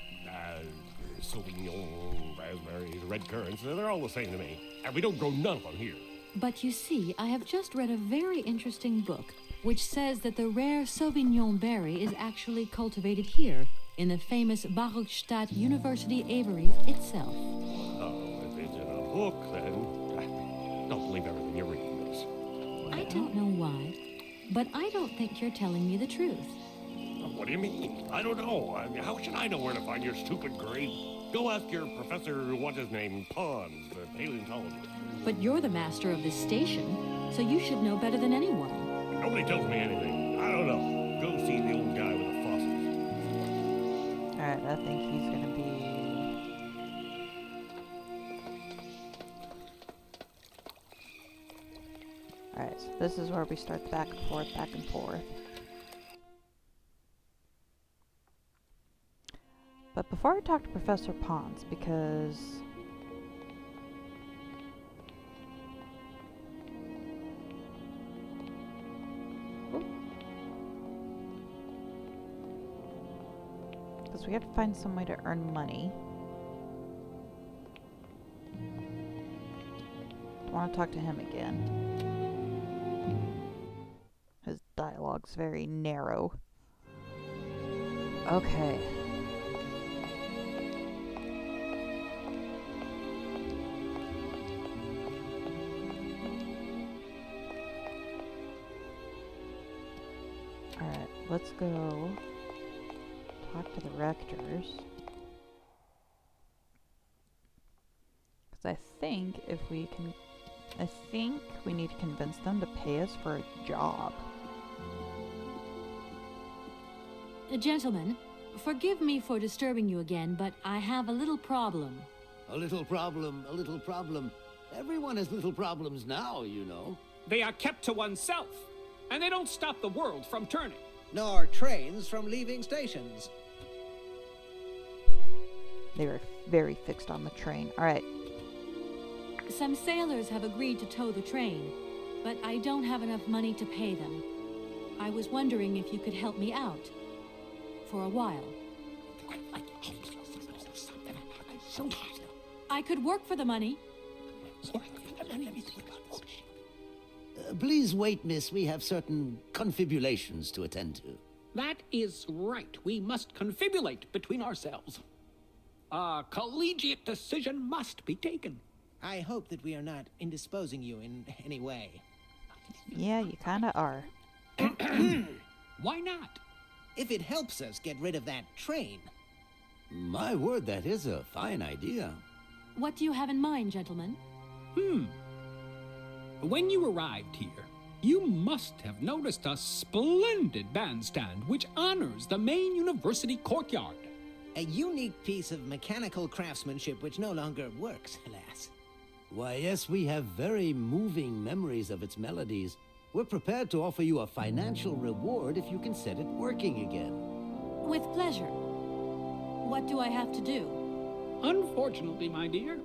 Sauvignon, raspberries, red currants, they're all the same to me. And we don't grow none of them here. But you see, I have just read a very interesting book which says that the rare Sauvignon berry is actually cultivated here, in the famous Barrokstadt University aviary itself. Oh, if it's in a book, then don't believe everything you read, miss. I don't know why, but I don't think you're telling me the truth. What do you mean? I don't know. I mean, how should I know where to find your stupid grave? Go ask your professor, what's his name, Pons, the paleontologist. But you're the master of this station, so you should know better than anyone. Nobody tells me anything. I don't know. Go see the old guy with the fossils. Alright, I think he's gonna be... Alright, so this is where we start the back and forth, back and forth. But before I talk to Professor Pons, because... Because we have to find some way to earn money. I want to talk to him again. His dialogue's very narrow. Okay. Alright, let's go talk to the rectors. Because I think if we can... I think we need to convince them to pay us for a job. Gentlemen, forgive me for disturbing you again, but I have a little problem. A little problem, a little problem. Everyone has little problems now, you know. They are kept to oneself, and they don't stop the world from turning. Nor trains from leaving stations. They were very fixed on the train. Alright. Some sailors have agreed to tow the train, but I don't have enough money to pay them. I was wondering if you could help me out. For a while. I could work for the money. Please wait, miss. We have certain confibulations to attend to. That is right. We must confibulate between ourselves. A collegiate decision must be taken. I hope that we are not indisposing you in any way. Yeah, you kinda are. Why not? If it helps us get rid of that train. My word, that is a fine idea. What do you have in mind, gentlemen? When you arrived here, you must have noticed a splendid bandstand which honors the main university courtyard. A unique piece of mechanical craftsmanship which no longer works, alas. Why, yes, we have very moving memories of its melodies. We're prepared to offer you a financial reward if you can set it working again. With pleasure. What do I have to do? Unfortunately, my dear,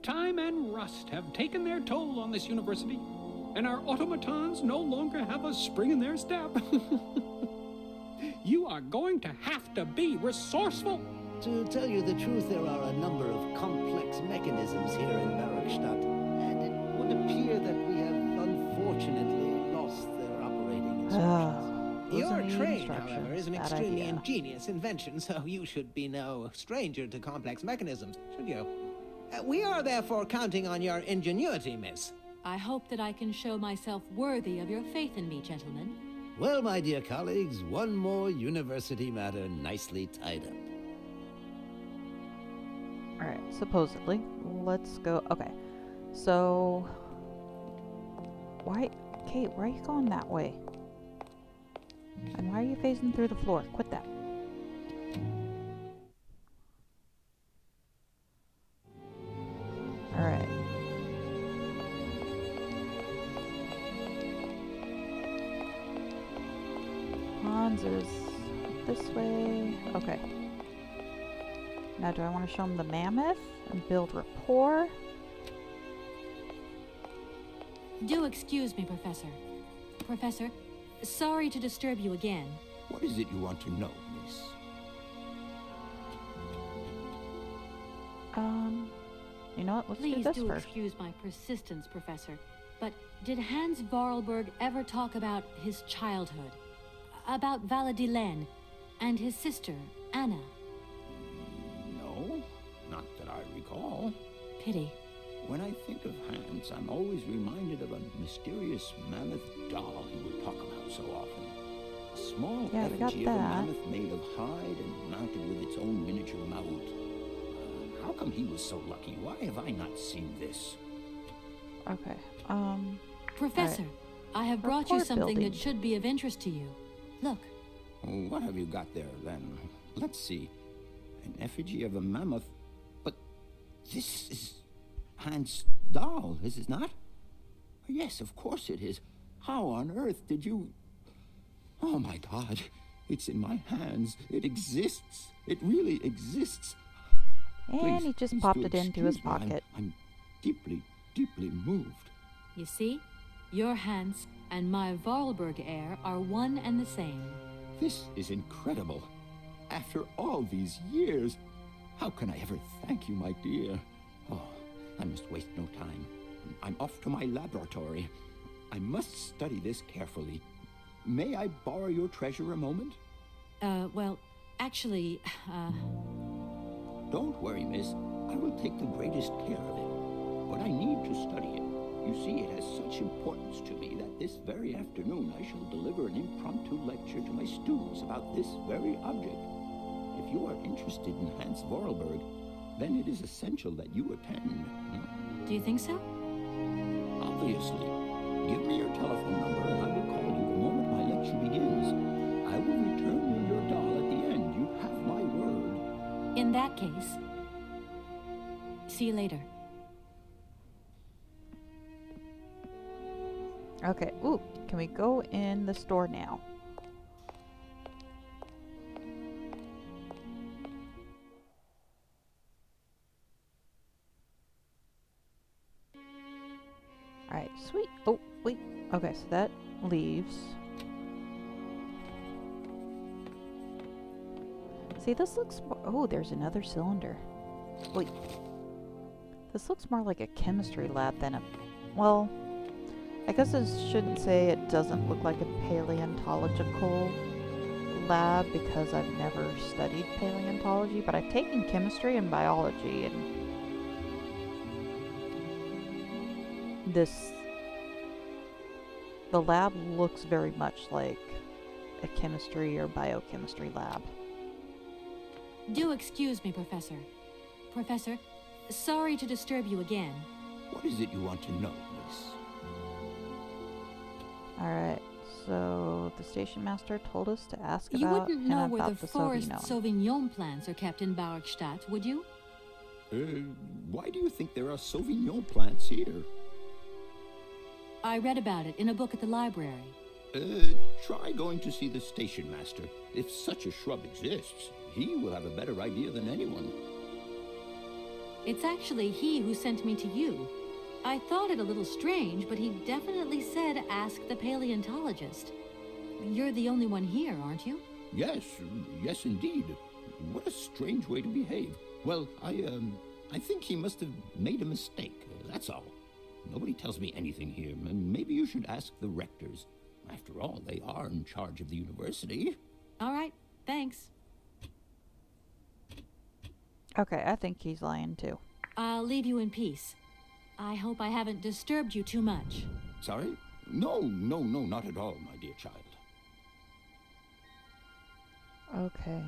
time and rust have taken their toll on this university, and our automatons no longer have a spring in their step. You are going to have to be resourceful. To tell you the truth, there are a number of complex mechanisms here in Barrokstadt, and it would appear that we have unfortunately lost their operating instructions. Your train, however, is an extremely ingenious invention, so you should be no stranger to complex mechanisms, should you? We are therefore counting on your ingenuity, miss. I hope that I can show myself worthy of your faith in me, gentlemen. Well, my dear colleagues, one more university matter nicely tied up. Alright, supposedly. Let's go. Okay. So... Why... Kate, why are you going that way? And why are you phasing through the floor? Quit that. Alright. Hans is this way. Okay. Now, do I want to show him the mammoth and build rapport? Do excuse me, Professor. Professor, sorry to disturb you again. What is it you want to know, miss? You know what? Let's do Please this do first. excuse my persistence, Professor. But did Hans Vorarlberg ever talk about his childhood? About Valadilene and his sister, Anna? No, not that I recall. Pity. When I think of Hans, I'm always reminded of a mysterious mammoth doll he would talk about so often. A small Yeah, we got effigy of a that. mammoth made of hide and mounted with its own miniature mouth. How come he was so lucky? Why have I not seen this? Okay. Professor, I have brought you Report something building. that should be of interest to you. Look. What have you got there, then? Let's see. An effigy of a mammoth. But this is Hans' doll, is it not? Yes, of course it is. How on earth did you... Oh, my God. It's in my hands. It exists. It really exists. And he just popped it into his excuse me. pocket. I'm deeply, deeply moved. You see? Your Hans and my Vorarlberg heir are one and the same. This is incredible. After all these years, how can I ever thank you, my dear? Oh, I must waste no time. I'm off to my laboratory. I must study this carefully. May I borrow your treasure a moment? Well, actually, Don't worry, miss. I will take the greatest care of it. But I need to study it. You see, it has such importance to me that this very afternoon I shall deliver an impromptu lecture to my students about this very object. If you are interested in Hans Vorarlberg, then it is essential that you attend. do you think so? Obviously. Give me your telephone number and I will call you the moment my lecture begins. I will return you your doll at the end. You have my word. In that case, see you later. Okay. Ooh, can we go in the store now? Alright, sweet. Oh, wait. Okay, so that leaves. See, this looks more... Oh, there's another cylinder. Wait. This looks more like a chemistry lab than a... Well, I guess I shouldn't say it doesn't look like a paleontological lab because I've never studied paleontology, but I've taken chemistry and biology, and the lab looks very much like a chemistry or biochemistry lab. Do excuse me, Professor. Professor, sorry to disturb you again. What is it you want to know, miss? Alright, so the station master told us to ask You about wouldn't him know about where the forest Sauvignon plants are kept in Barrokstadt, would you? Why do you think there are Sauvignon plants here? I read about it in a book at the library. Try going to see the station master. If such a shrub exists, he will have a better idea than anyone. It's actually he who sent me to you. I thought it a little strange, but he definitely said ask the paleontologist. You're the only one here, aren't you? Yes, yes indeed. What a strange way to behave. Well, I think he must have made a mistake, that's all. Nobody tells me anything here. Maybe you should ask the rectors. After all, they are in charge of the university. All right, thanks. Okay, I think he's lying too. I'll leave you in peace. I hope I haven't disturbed you too much. Sorry? No, not at all, my dear child. Okay.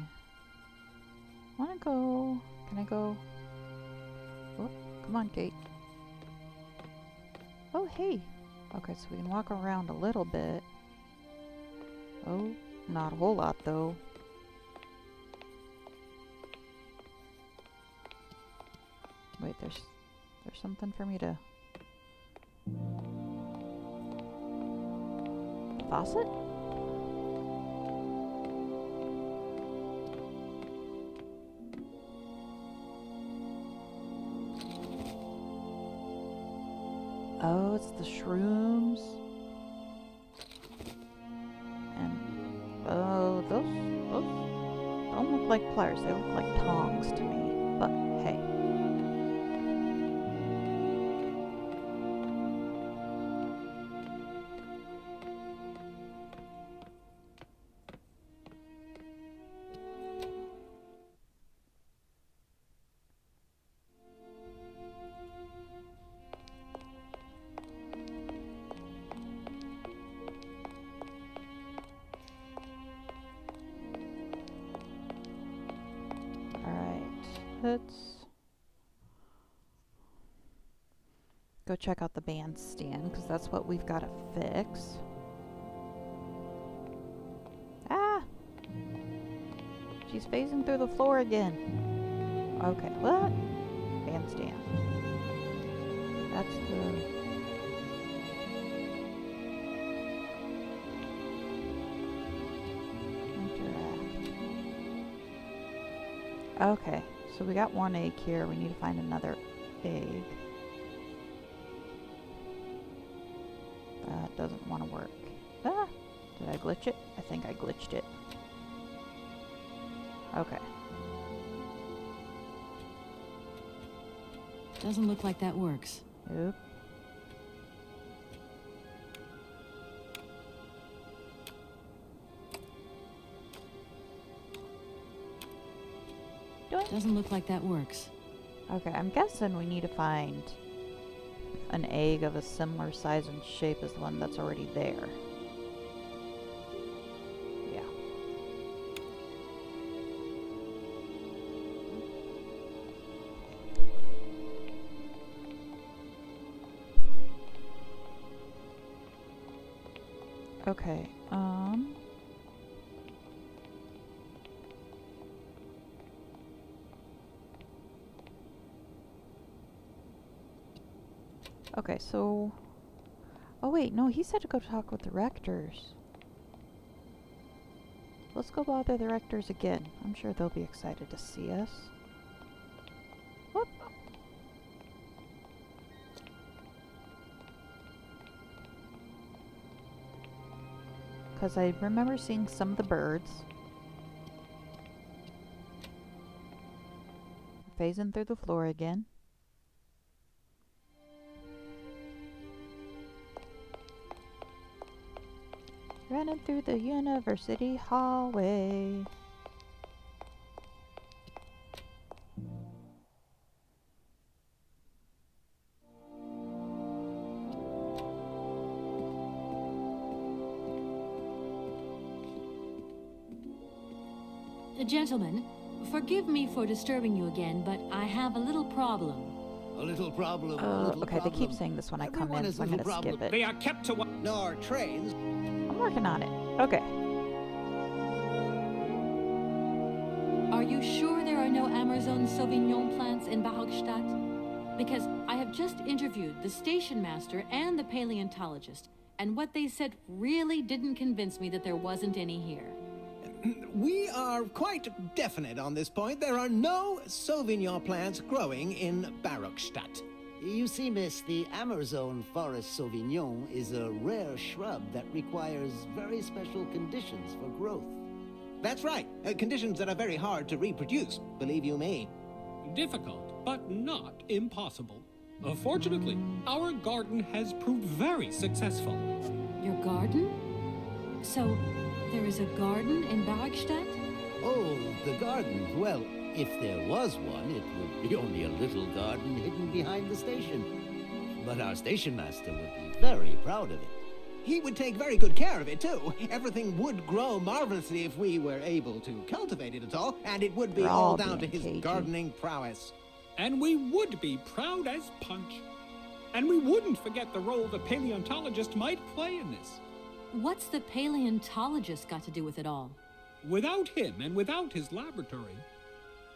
Wanna go... Can I go... Oh, come on, Kate. Oh, hey. Okay, so we can walk around a little bit. Oh, not a whole lot, though. Wait, there's something for me to... Faucet? Oh, it's the shrooms. And oh, those don't look like pliers. They look like tongs to me. But hey. Let's go check out the bandstand, because that's what we've got to fix. Ah! She's phasing through the floor again. Okay, what? Bandstand. That's the... Okay, so we got one egg here. We need to find another egg. That doesn't want to work. Ah! Did I glitch it? I think I glitched it. Okay. Doesn't look like that works. Oop. Doesn't look like that works. Okay, I'm guessing we need to find an egg of a similar size and shape as the one that's already there. Yeah. Okay, okay, so... Oh wait, no, he said to go talk with the rectors. Let's go bother the rectors again. I'm sure they'll be excited to see us. Whoop! Because I remember seeing some of the birds. Phasing through the floor again. Running through the university hallway. Gentlemen, forgive me for disturbing you again, but I have a little problem. A little problem, a little okay, problem. they keep saying this when I come Everyone in, has so I'm little gonna skip it. They are kept to what? Nor trains. I'm working on it. Okay. Are you sure there are no Amazon Sauvignon plants in Barrokstadt? Because I have just interviewed the station master and the paleontologist, and what they said really didn't convince me that there wasn't any here. We are quite definite on this point. There are no Sauvignon plants growing in Barrokstadt. You see, miss, the Amazon Forest Sauvignon is a rare shrub that requires very special conditions for growth. That's right. Conditions that are very hard to reproduce, believe you me. Difficult, but not impossible. Fortunately, our garden has proved very successful. Your garden? So, there is a garden in Barrokstadt? Oh, the garden. Well, if there was one, it would be only a little garden hidden behind the station. But our station master would be very proud of it. He would take very good care of it, too. Everything would grow marvelously if we were able to cultivate it at all, and it would be all down to his gardening prowess. And we would be proud as punch. And we wouldn't forget the role the paleontologist might play in this. What's the paleontologist got to do with it all? Without him and without his laboratory,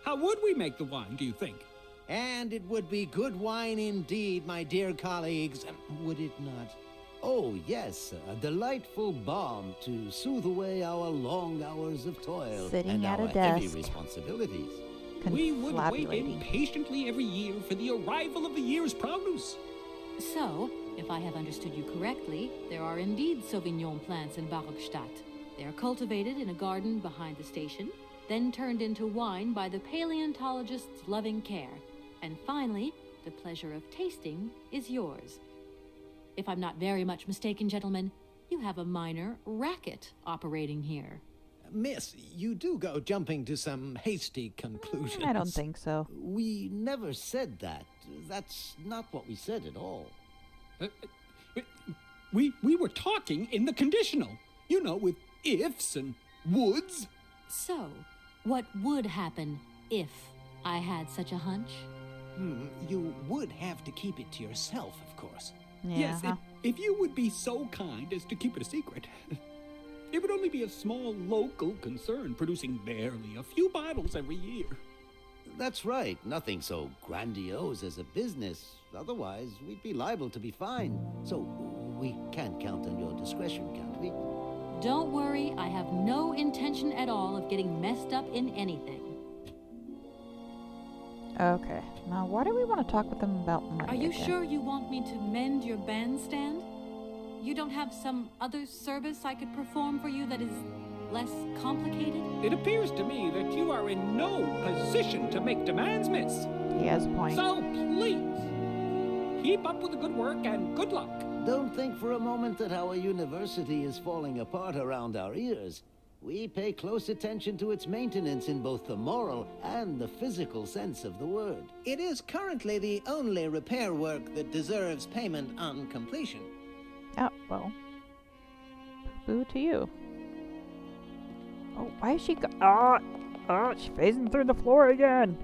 how would we make the wine, do you think? And it would be good wine indeed, my dear colleagues, would it not? Oh, yes, a delightful balm to soothe away our long hours of toil Sitting and at our a desk. heavy responsibilities. We would wait impatiently every year for the arrival of the year's produce. So, If I have understood you correctly, there are indeed Sauvignon plants in Barrokstadt. They are cultivated in a garden behind the station, then turned into wine by the paleontologist's loving care. And finally, the pleasure of tasting is yours. If I'm not very much mistaken, gentlemen, you have a minor racket operating here. Miss, you do go jumping to some hasty conclusions. I don't think so. We never said that. That's not what we said at all. We were talking in the conditional. You know, with ifs and woulds. So, what would happen if I had such a hunch? You would have to keep it to yourself, of course. Yeah. Yes, if you would be so kind as to keep it a secret. It would only be a small local concern, producing barely a few bottles every year. That's right. Nothing so grandiose as a business. Otherwise, we'd be liable to be fined. So, we can't count on your discretion, can't we? Don't worry, I have no intention at all of getting messed up in anything. Okay. Now, why do we want to talk with them about money Are you again? sure you want me to mend your bandstand? You don't have some other service I could perform for you that is less complicated? It appears to me that you are in no position to make demands, miss. He has a point. So please, keep up with the good work and good luck. Don't think for a moment that our university is falling apart around our ears. We pay close attention to its maintenance in both the moral and the physical sense of the word. It is currently the only repair work that deserves payment on completion. Oh, well. Boo to you. Oh, why is she she's phasing through the floor again.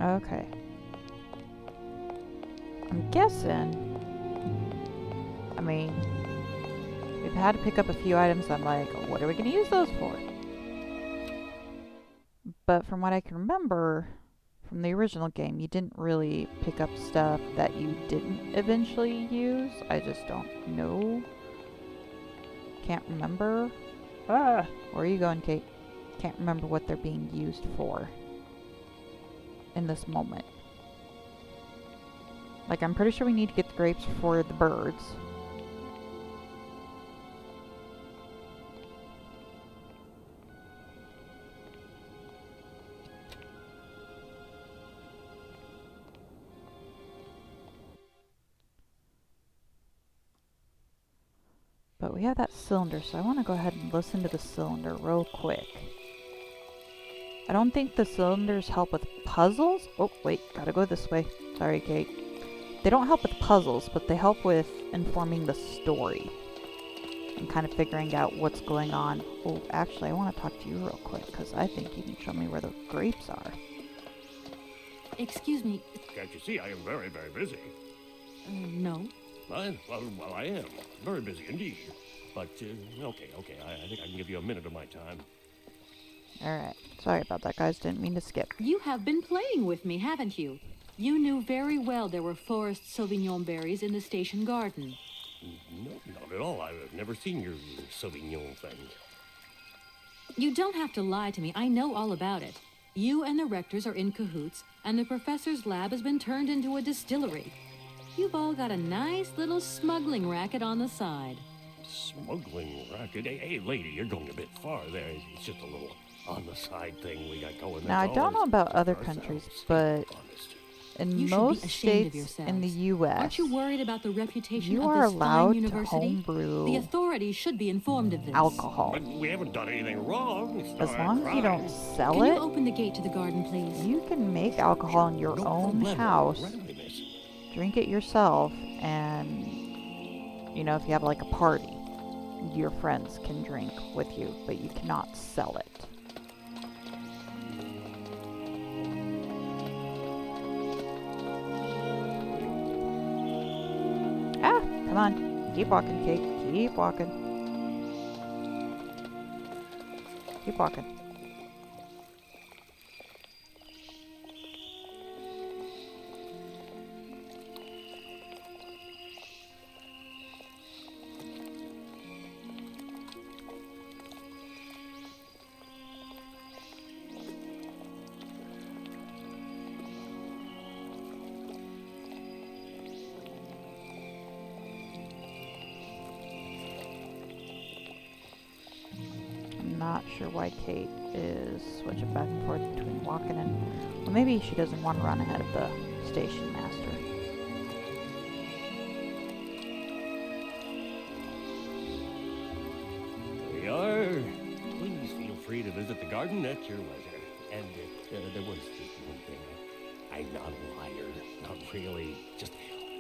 Okay. I'm guessing. I mean, we've had to pick up a few items. I'm like, what are we going to use those for? But from what I can remember from the original game, you didn't really pick up stuff that you didn't eventually use. I just don't know. Can't remember. Where are you going, Kate? Can't remember what they're being used for in this moment. Like, I'm pretty sure we need to get the grapes for the birds. But we have that cylinder, so I want to go ahead and listen to the cylinder real quick. I don't think the cylinders help with puzzles. Oh, wait, gotta go this way. Sorry, Kate. They don't help with puzzles, but they help with informing the story. And kind of figuring out what's going on. Oh, actually, I want to talk to you real quick, because I think you can show me where the grapes are. Excuse me. Can't you see I am very, very busy? No. Well, I am. Very busy indeed. But, okay, I think I can give you a minute of my time. Alright. Sorry about that, guys. Didn't mean to skip. You have been playing with me, haven't you? You knew very well there were forest Sauvignon berries in the station garden. No, not at all. I've never seen your Sauvignon thing. You don't have to lie to me. I know all about it. You and the rectors are in cahoots, and the professor's lab has been turned into a distillery. You've all got a nice little smuggling racket on the side. Smuggling racket? Hey, lady, you're going a bit far there. It's just a little on-the-side thing we got going. Now, I don't know about other countries, but in most states in the U.S., Aren't you worried about the reputation you of are this allowed fine to university? homebrew The authorities should be informed of this. alcohol. But we haven't done anything wrong. It's As not long a as you crime. don't sell Can it, you open the gate to the garden, please? you can make alcohol in your own house, drink it yourself, and, you know, if you have like a party, your friends can drink with you, but you cannot sell it. Ah, come on. Keep walking, Kate. Keep walking. Keep walking. not sure why Kate is switching back and forth between walking and... Well, maybe she doesn't want to run ahead of the station master. There you are. Please feel free to visit the garden at your leisure. And there was just one thing. I'm not a liar. Not really. Just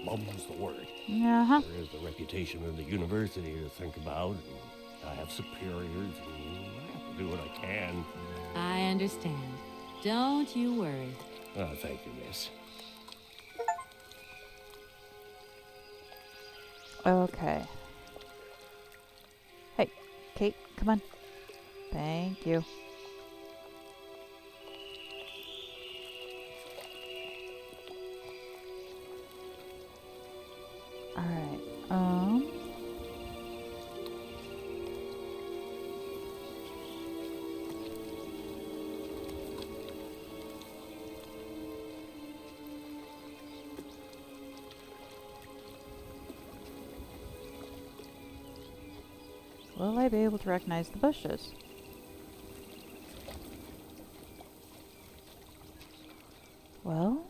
mum's the word. Uh-huh. There is the reputation of the university to think about. And I have superiors. And I have to do what I can. I understand. Don't you worry. Oh, thank you, miss. Okay. Hey, Kate, come on. Thank you. Alright, will I be able to recognize the bushes? Well...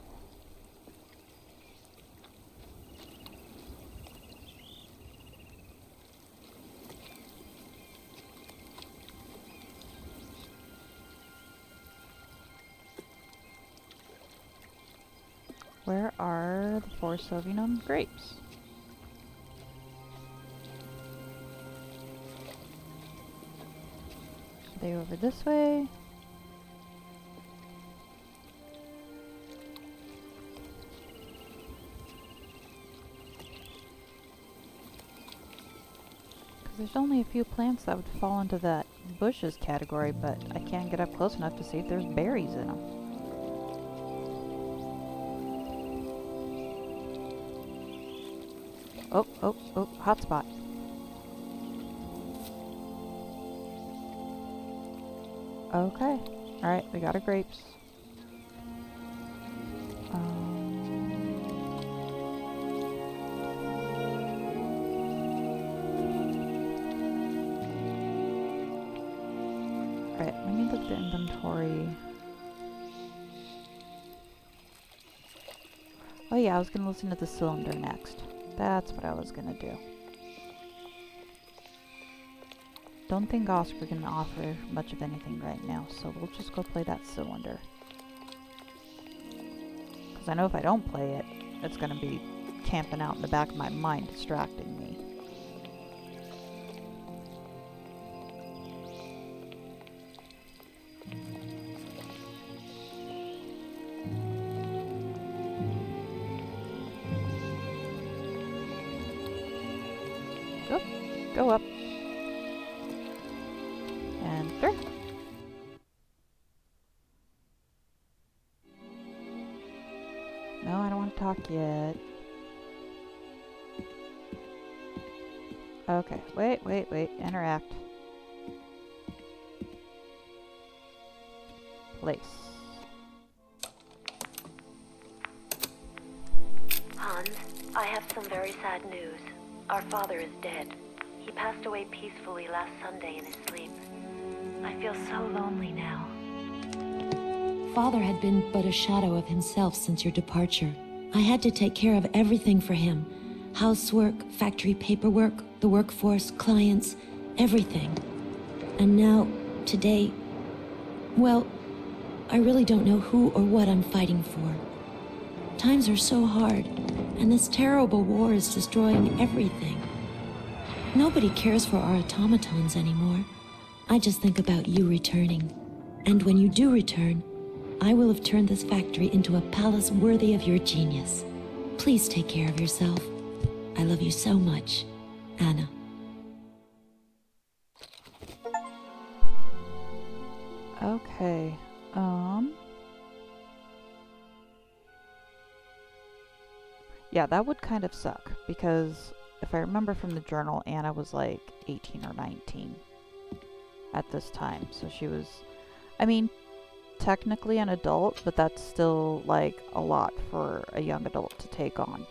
Where are the 4 Sauvignon grapes? Are they over this way? Because there's only a few plants that would fall into that bushes category, but I can't get up close enough to see if there's berries in them. Oh, hotspot. Okay. Alright, we got our grapes. Alright, let me look at the inventory. Oh yeah, I was gonna listen to the cylinder next. That's what I was gonna do. Don't think Oscar can offer much of anything right now, so we'll just go play that cylinder. Because I know if I don't play it, it's gonna be camping out in the back of my mind, distracting me. Go up. And through. No, I don't want to talk yet. Okay, wait. Interact. Place. Hans, I have some very sad news. Our father is dead. He passed away peacefully last Sunday in his sleep. I feel so lonely now. Father had been but a shadow of himself since your departure. I had to take care of everything for him. Housework, factory paperwork, the workforce, clients, everything. And now, today, well, I really don't know who or what I'm fighting for. Times are so hard, and this terrible war is destroying everything. Nobody cares for our automatons anymore. I just think about you returning. And when you do return, I will have turned this factory into a palace worthy of your genius. Please take care of yourself. I love you so much, Anna. Okay, yeah, that would kind of suck, because if I remember from the journal, Anna was like 18 or 19 at this time. So she was, I mean, technically an adult, but that's still like a lot for a young adult to take on.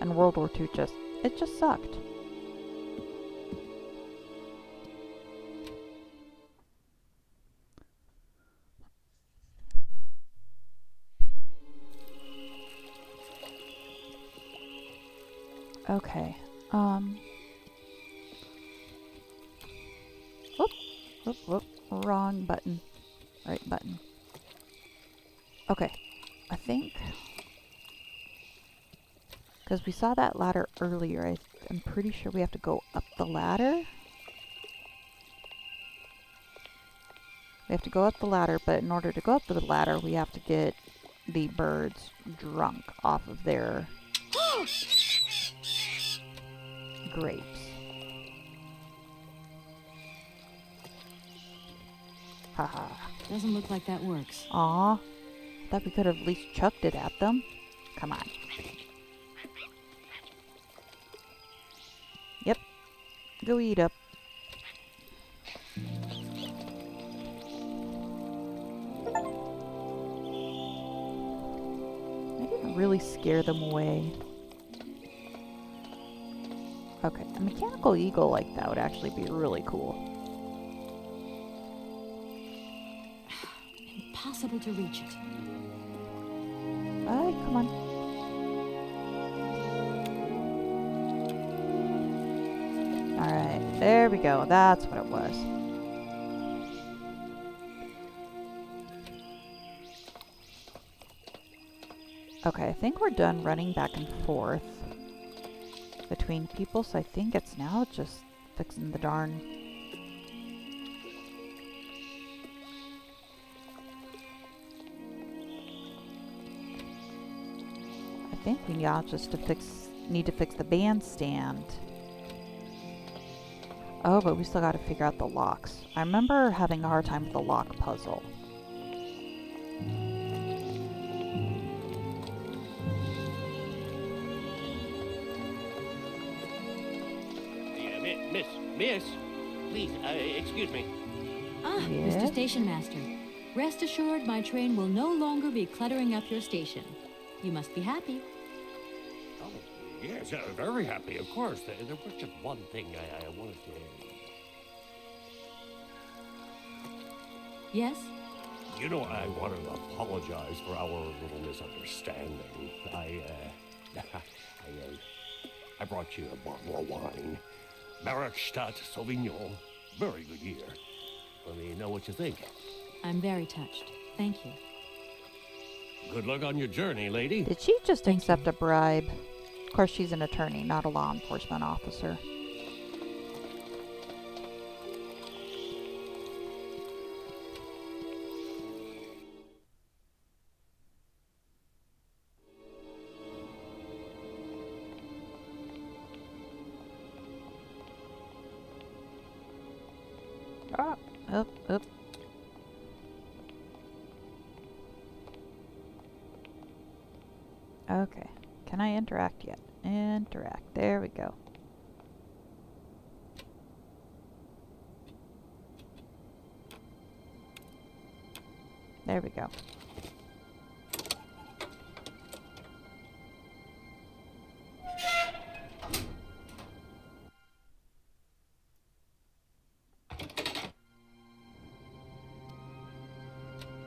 And World War II just It just sucked. Okay. Whoop, whoop, whoop. Wrong button. Right button. Okay. I think... because we saw that ladder earlier, I'm pretty sure we have to go up the ladder. We have to go up the ladder, but in order to go up the ladder, we have to get the birds drunk off of their grapes. Haha. Doesn't look like that works. Aw. Thought we could have at least chucked it at them. Come on. Yep. Go eat up. I didn't really scare them away. Okay, a mechanical eagle like that would actually be really cool. Impossible to reach it. Bye, come on. Alright, there we go. That's what it was. Okay, I think we're done running back and forth between people, so I think it's now just fixing the darn... I think we now just need to fix the bandstand. Oh, but we still got to figure out the locks. I remember having a hard time with the lock puzzle. Miss, please, excuse me. Ah, Yes? Mr. Station Master. Rest assured my train will no longer be cluttering up your station. You must be happy. Oh, yes, very happy, of course. There was just one thing I wanted to... Yes? You know, I want to apologize for our little misunderstanding. I brought you a bottle of wine. Barrokstadt Sauvignon. Very good year. Let me know what you think. I'm very touched. Thank you. Good luck on your journey, lady. Did she just accept a bribe? Of course, she's an attorney, not a law enforcement officer. Ah, up, up. Okay. Can I interact yet? Interact. There we go. There we go.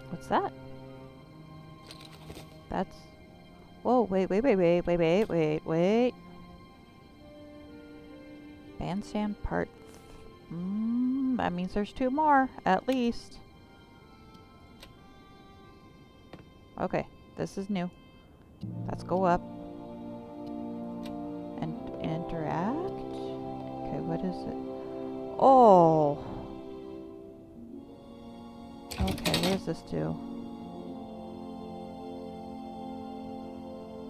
What's that? That's... Whoa, wait. Bandstand part... that means there's two more, at least. Okay, this is new. Let's go up. And interact? Okay, what is it? Oh! Okay, what does this do?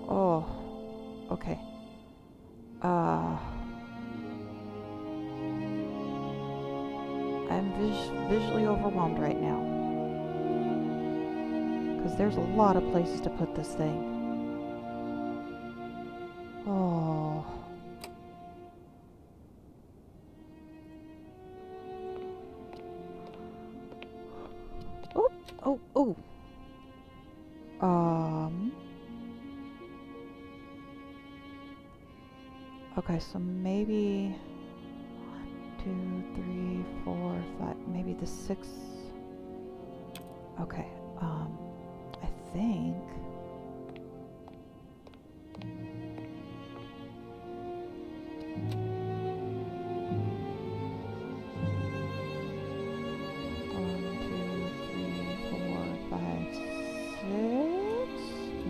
Oh, okay. I'm visually overwhelmed right now. Because there's a lot of places to put this thing. Oh. Oh. Okay, so maybe 1, 2, 3, 4, 5, maybe the 6. Okay, I think.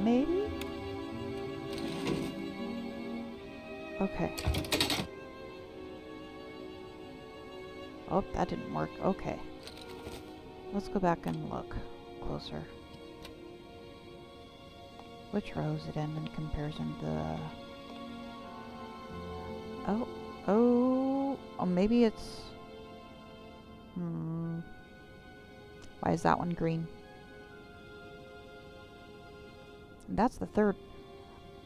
Maybe? Okay. Oh, that didn't work. Okay. Let's go back and look closer. Which row is it in comparison to the... Oh, maybe it's... Why is that one green? That's the third.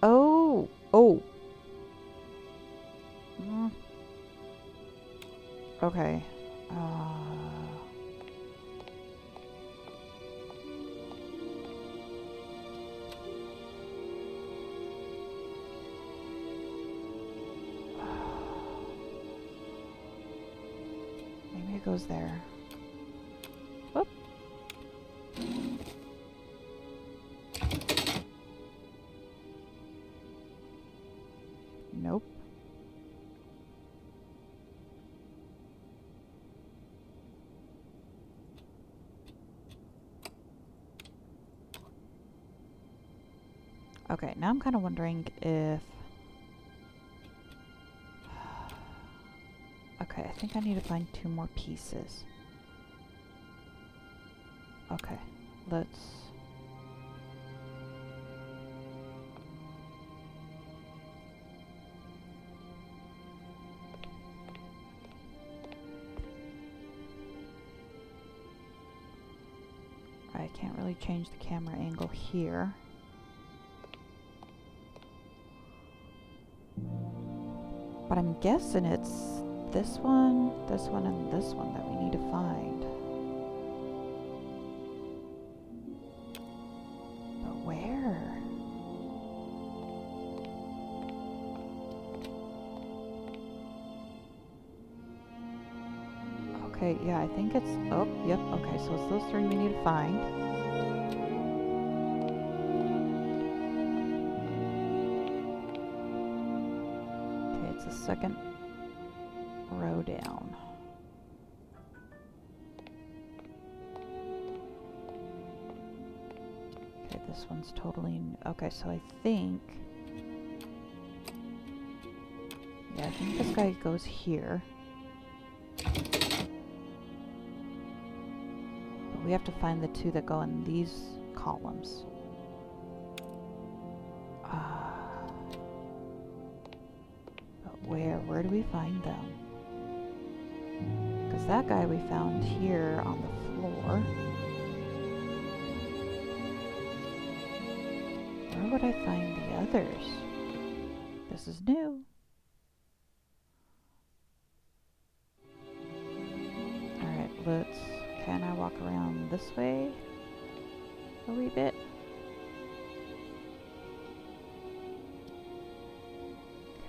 Oh! Okay. Maybe it goes there. Whoop. Nope. Okay, now I'm kind of wondering if... Okay, I think I need to find 2 more pieces. Okay, let's... I can't really change the camera angle here. But I'm guessing it's this one, and this one that we need to find. But where? Okay, yeah, I think it's... Oh, yep, okay, so it's those 3 we need to find. Okay, it's the second row down. Okay, this one's totally... Okay, so I think... Yeah, I think this guy goes here. But we have to find the 2 that go in these columns. But where do we find them? Because that guy we found here on the floor. Where would I find the others? This is new. Alright, let's... Can I walk around this way a wee bit?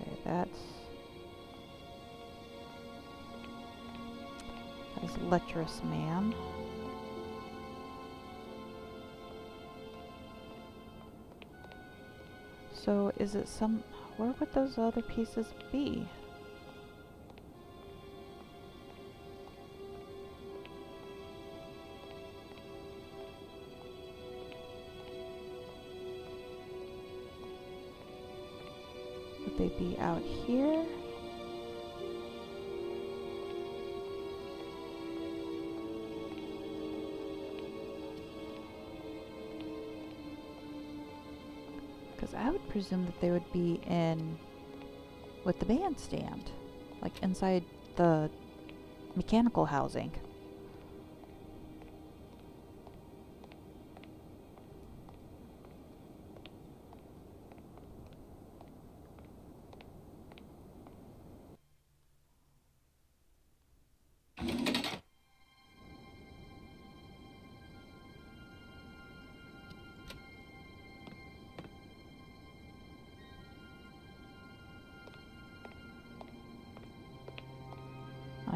Okay, that's lecherous man. So is it some... Where would those other pieces be? Would they be out here? Because I would presume that they would be in with the bandstand, like inside the mechanical housing.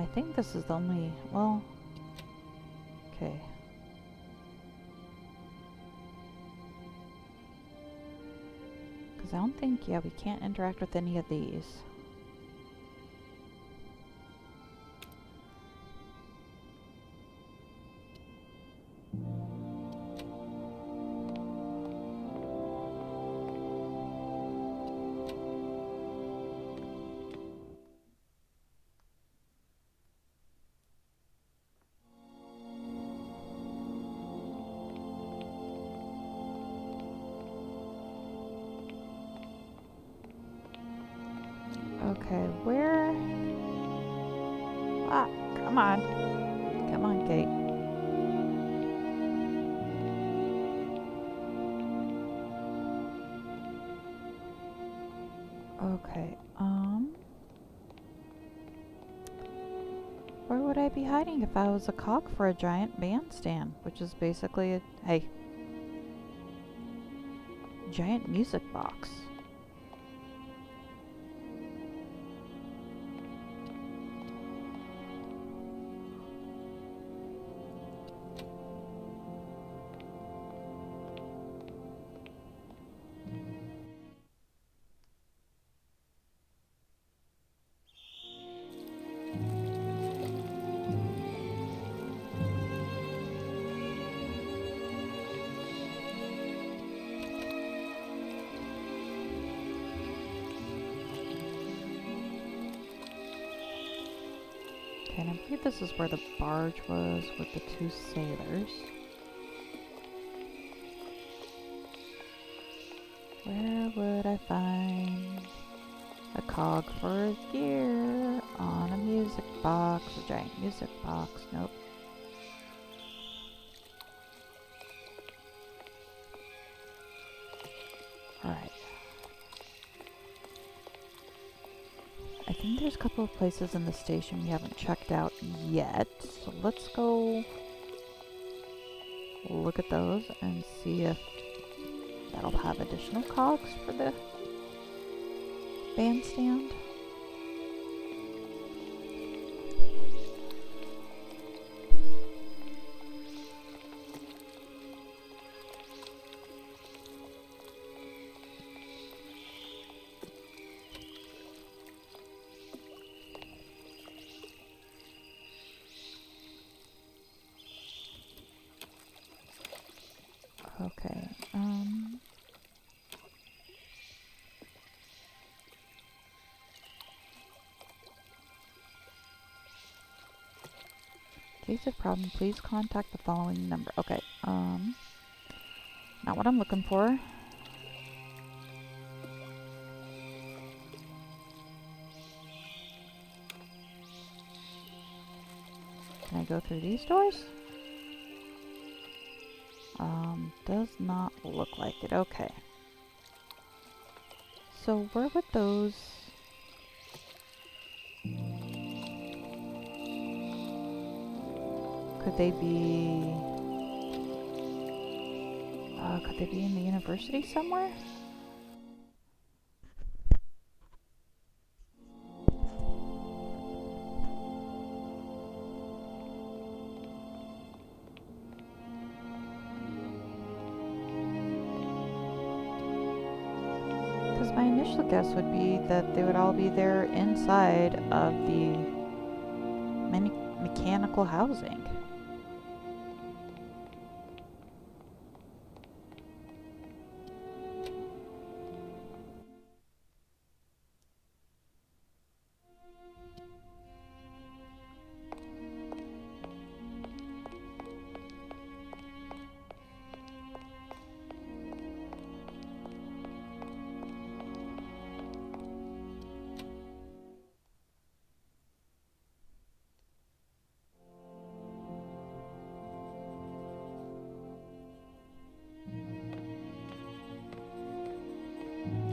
I think this is the only, well, okay. Because I don't think, yeah, we can't interact with any of these. Okay, where? Ah, come on. Come on, Kate. Okay, where would I be hiding if I was a cog for a giant bandstand? Which is basically a, hey, giant music box. Okay, and I believe this is where the barge was with the two sailors. Where would I find a cog for a gear on a music box? A giant music box. Nope. Alright. I think there's a couple of places in the station we haven't checked out yet. So let's go look at those and see if that'll have additional cogs for the bandstand. Okay, in case of problem, please contact the following number. Okay, not what I'm looking for. Can I go through these doors? Does not look like it. Okay. So where would those... Could they be... could they be in the university somewhere? Because my initial guess would be that they would all be there inside of the mechanical housing.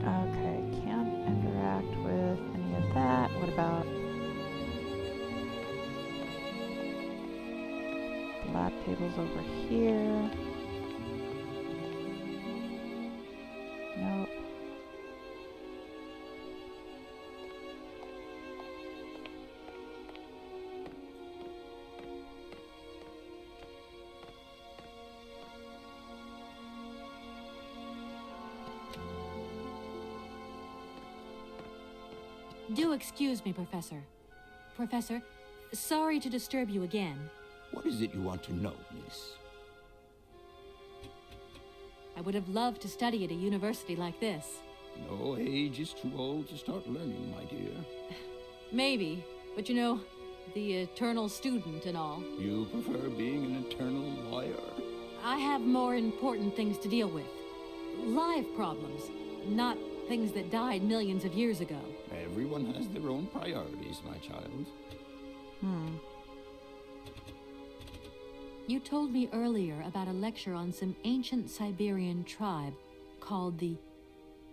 Okay, can't interact with any of that. What about the lab tables over here? Nope. Do excuse me, Professor. Professor, sorry to disturb you again. What is it you want to know, miss? I would have loved to study at a university like this. No age is too old to start learning, my dear. Maybe, but you know, the eternal student and all. You prefer being an eternal lawyer? I have more important things to deal with. Live problems, not things that died millions of years ago. Everyone has their own priorities, my child. You told me earlier about a lecture on some ancient Siberian tribe called the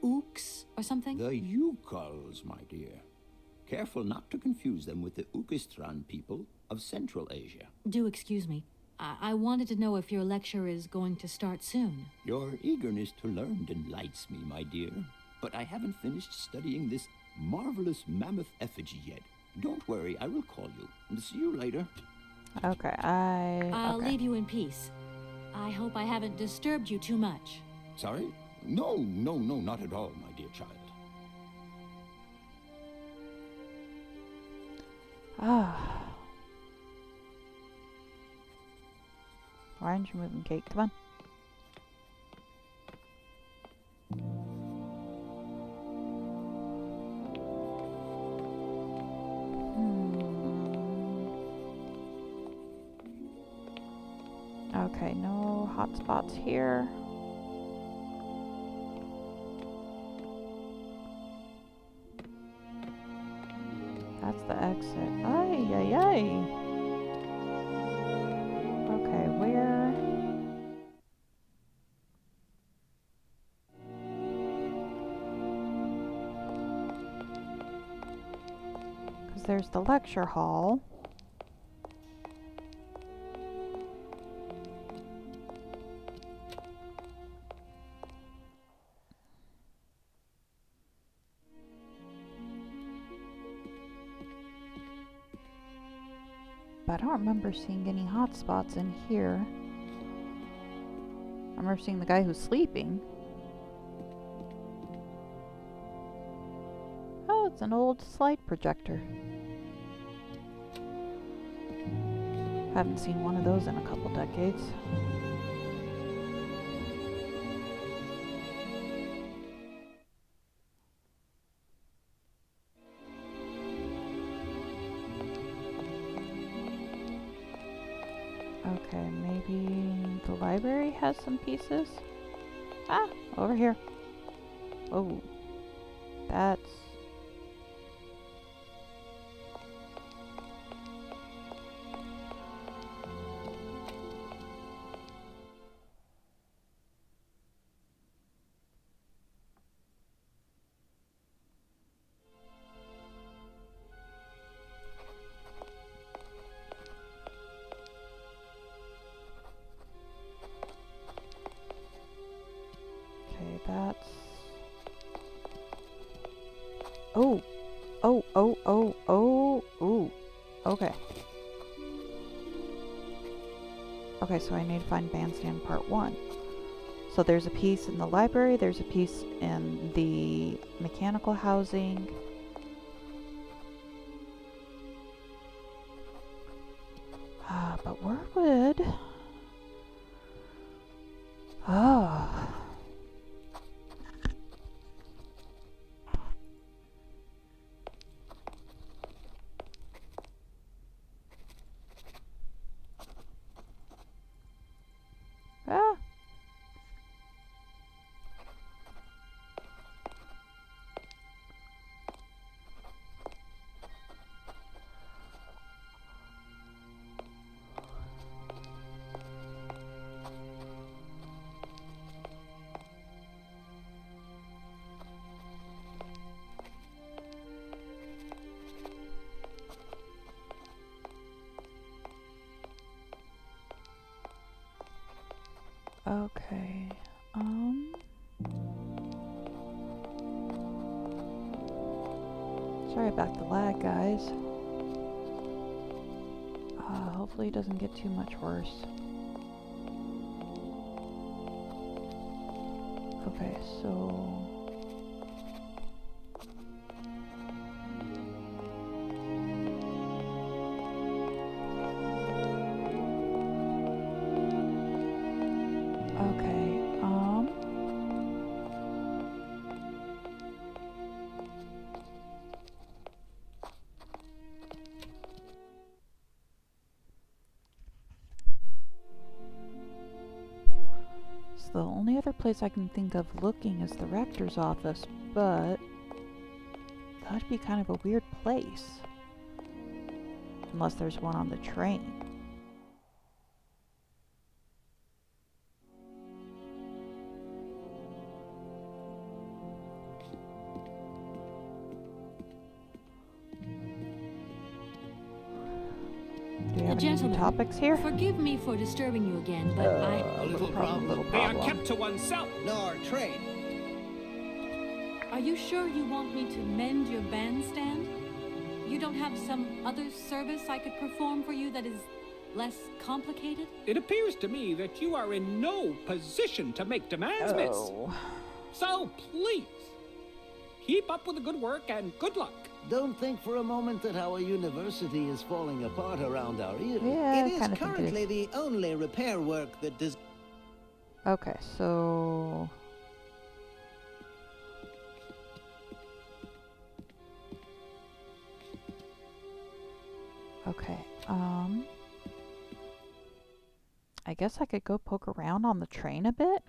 Ooks or something? The Yukals, my dear. Careful not to confuse them with the Ukistran people of Central Asia. Do excuse me. I wanted to know if your lecture is going to start soon. Your eagerness to learn delights me, my dear. But I haven't finished studying this marvelous mammoth effigy yet. Don't worry, I will call you. And see you later. Okay, I'll leave you in peace. I hope I haven't disturbed you too much. Sorry? No, not at all, my dear child. Ah. Why aren't you moving, Kate? Come on. Okay, no hot spots here. That's the exit. Ay, ay, ay. Okay, where? Because there's the lecture hall. But I don't remember seeing any hotspots in here. I remember seeing the guy who's sleeping. Oh, it's an old slide projector. Haven't seen one of those in a couple decades. Okay, maybe the library has some pieces? Ah, over here. Oh, that's... Okay, that's... Oh! Oh, oh, oh, oh, ooh. Okay. Okay, so I need to find Bandstand Part 1. So there's a piece in the library, there's a piece in the mechanical housing. But where would... Oh... Ah! Okay, sorry about the lag, guys. Hopefully it doesn't get too much worse. Okay, so... The only other place I can think of looking is the rector's office, but that'd be kind of a weird place. Unless there's one on the train. Do we have any Gentlemen, topics here? Forgive me for disturbing you again, but A little problem. They are kept to oneself. Nor trade. Are you sure you want me to mend your bandstand? You don't have some other service I could perform for you that is less complicated? It appears to me that you are in no position to make demands, miss. So please, keep up with the good work and good luck. Don't think for a moment that our university is falling apart around our ears. Yeah, It is currently the only repair work that does. Okay, so... Okay, I guess I could go poke around on the train a bit.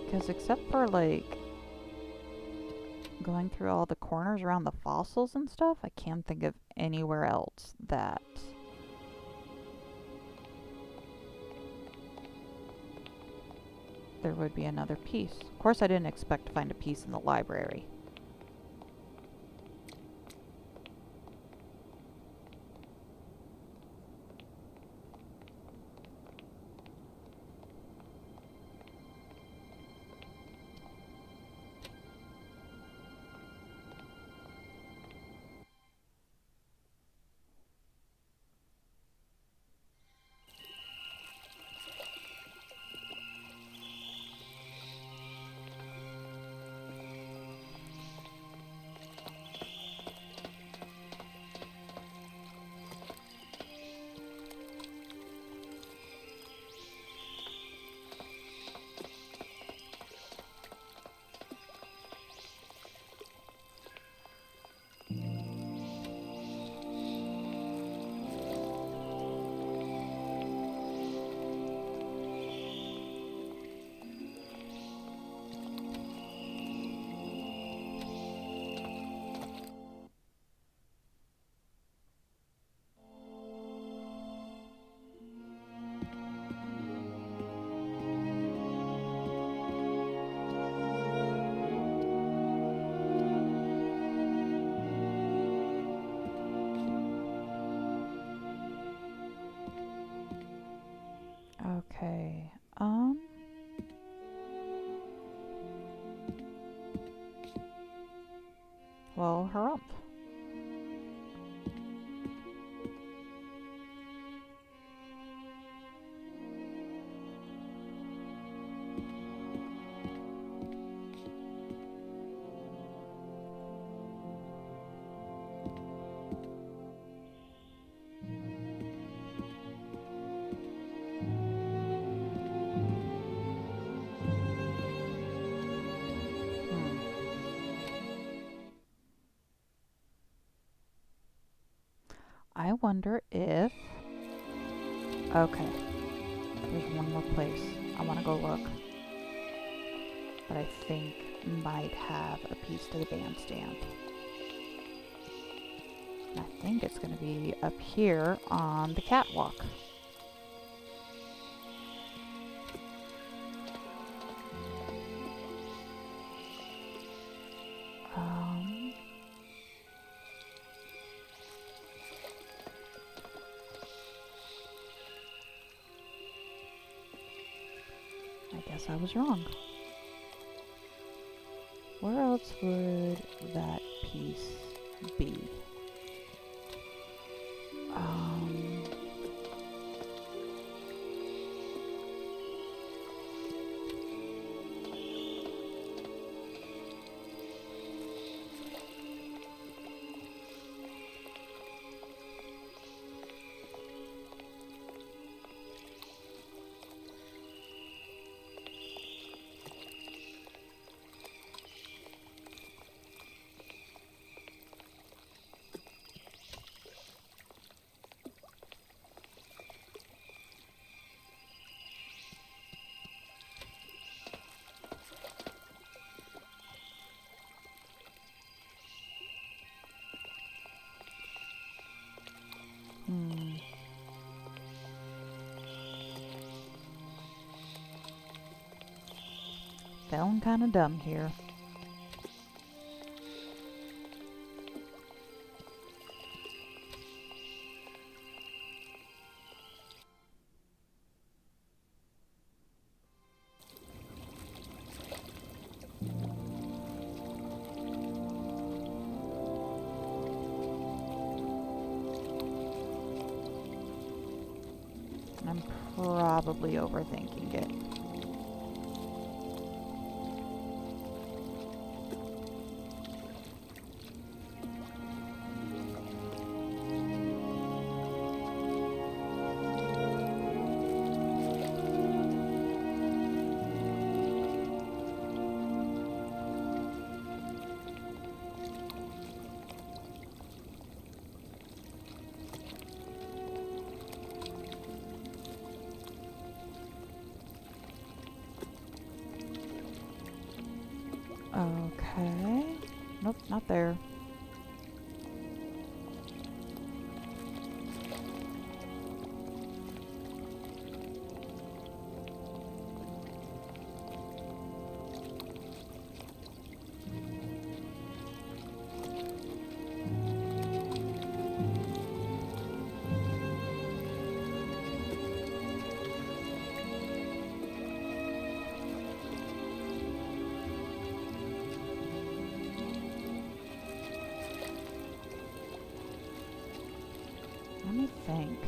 Because except for, like, going through all the corners around the fossils and stuff, I can't think of anywhere else that there would be another piece. Of course, I didn't expect to find a piece in the library. Okay, well, harumph. I wonder if... Okay. There's one more place. I want to go look. But I think might have a piece to the bandstand. And I think it's going to be up here on the catwalk. I guess I was wrong. Where else would that piece be? Feeling kind of dumb here. I'm probably overthinking it. Okay. Nope, not there. Let me think.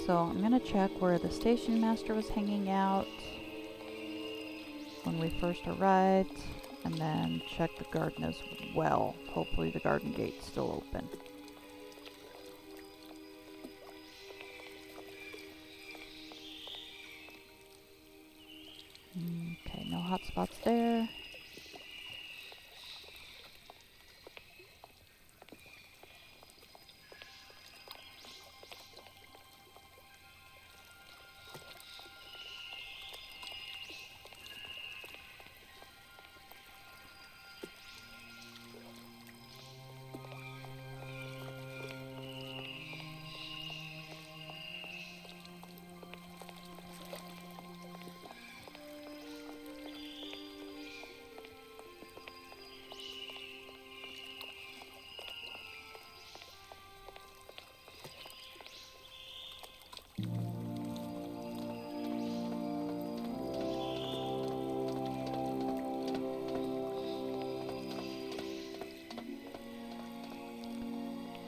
So I'm gonna check where the station master was hanging out when we first arrived, and then check the garden as well. Hopefully the garden gate's still open. Okay, no hotspots there.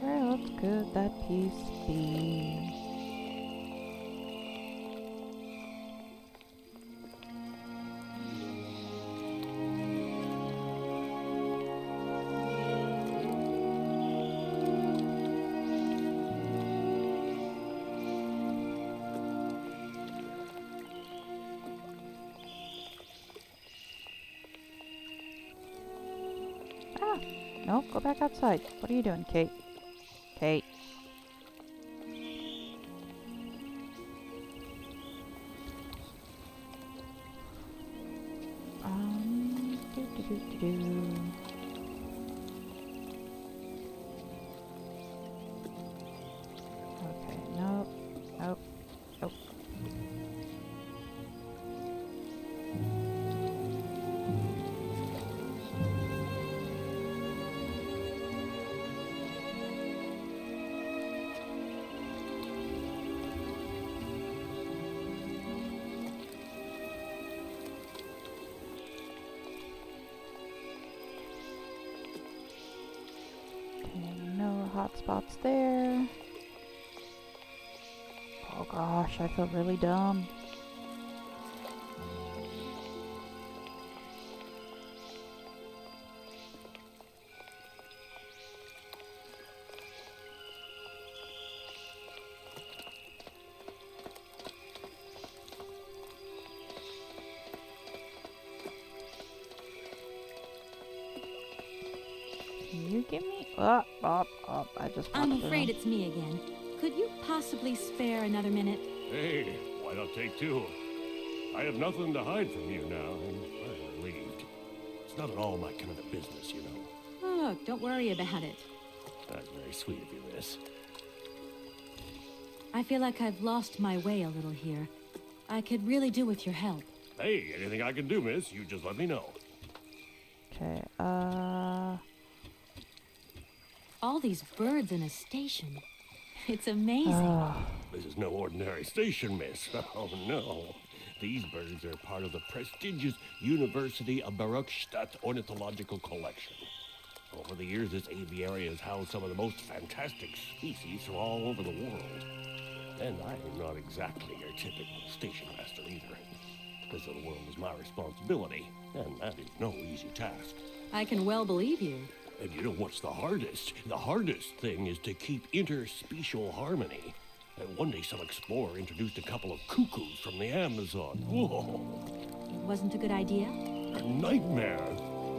Where else could that piece be? Ah, no, go back outside. What are you doing, Kate? Kate. Do. Okay, nope, nope, nope. No hotspots there. Oh gosh, I feel really dumb. I just I'm walked afraid through. it's me again. Could you possibly spare another minute? Hey, why not take two? I have nothing to hide from you now, and I'm relieved. It's not at all my kind of business, you know. Oh, look, don't worry about it. That's very sweet of you, miss. I feel like I've lost my way a little here. I could really do with your help. Hey, anything I can do, miss, you just let me know. Okay, All these birds in a station. It's amazing. This is no ordinary station, miss. Oh, no. These birds are part of the prestigious University of Barrokstadt Ornithological Collection. Over the years, this aviary has housed some of the most fantastic species from all over the world. And I am not exactly your typical station master either. This little world is my responsibility, and that is no easy task. I can well believe you. And you know what's the hardest? The hardest thing is to keep interspecial harmony. And one day some explorer introduced a couple of cuckoos from the Amazon. Whoa! It wasn't a good idea? A nightmare!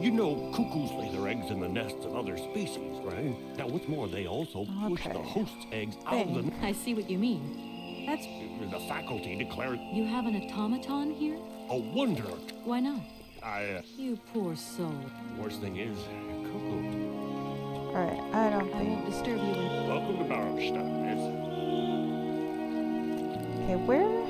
You know, cuckoos lay their eggs in the nests of other species, right? Now, what's more, they also push the host's eggs out of the nest. I see what you mean. That's... The faculty declared... You have an automaton here? A wonder! Why not? You poor soul. Worst thing is, cuckoo. alright, I don't I think... won't disturb you. Welcome to Barrokstadt, miss. Okay, where?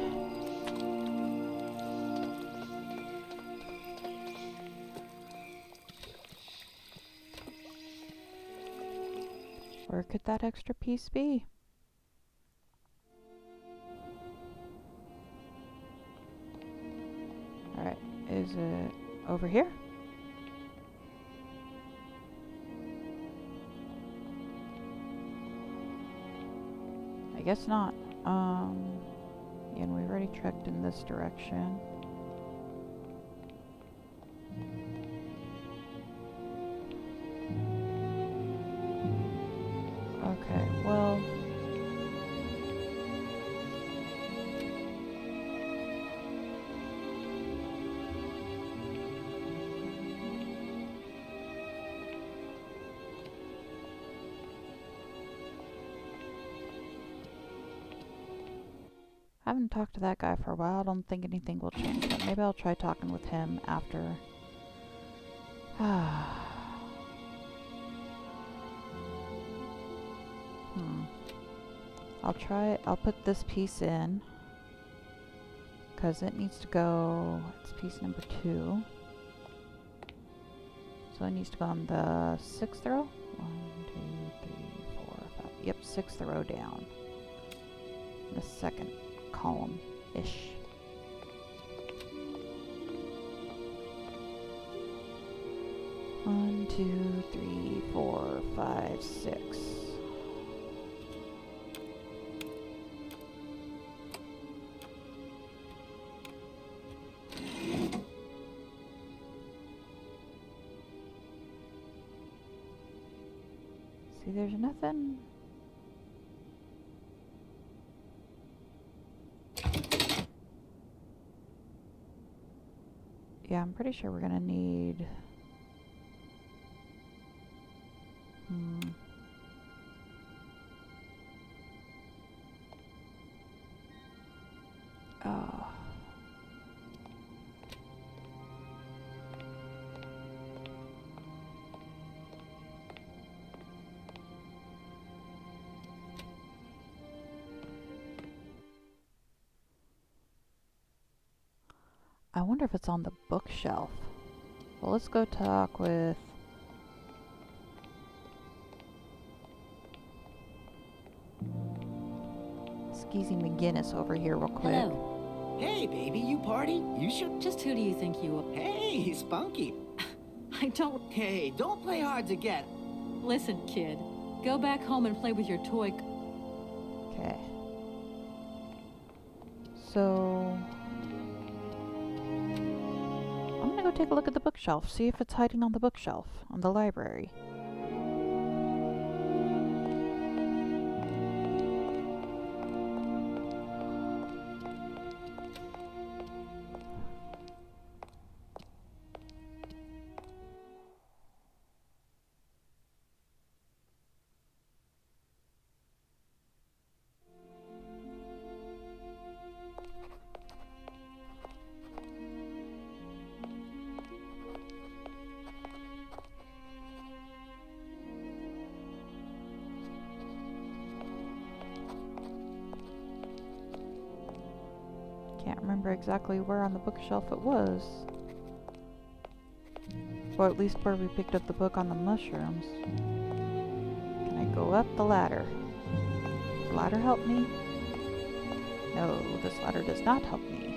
Where could that extra piece be? Alright, is it over here? I guess not. And we already trekked in this direction. Okay, well... I haven't talked to that guy for a while. I don't think anything will change, but maybe I'll try talking with him after. I'll put this piece in, because it needs to go, it's piece number 2. So it needs to go on the 6th row. 1, 2, 3, 4, 5. Yep, 6th row down. The second column-ish. One, 2, 3, 4, 5, 6. See, there's nothing. Yeah, I'm pretty sure we're gonna need... Oh. I wonder if it's on the bookshelf. Well, let's go talk with... Skeezy McGinnis over here real quick. Hello. Hey, baby, you party? You should... Just who do you think you are? Hey, Spunky. I don't... Hey, don't play hard to get. Listen, kid. Go back home and play with your toy... Okay. So... I'm gonna go take a look at the bookshelf, see if it's hiding on the bookshelf, on the library. can't remember exactly where on the bookshelf it was. Or at least where we picked up the book on the mushrooms. Can I go up the ladder? Does the ladder help me? No, this ladder does not help me.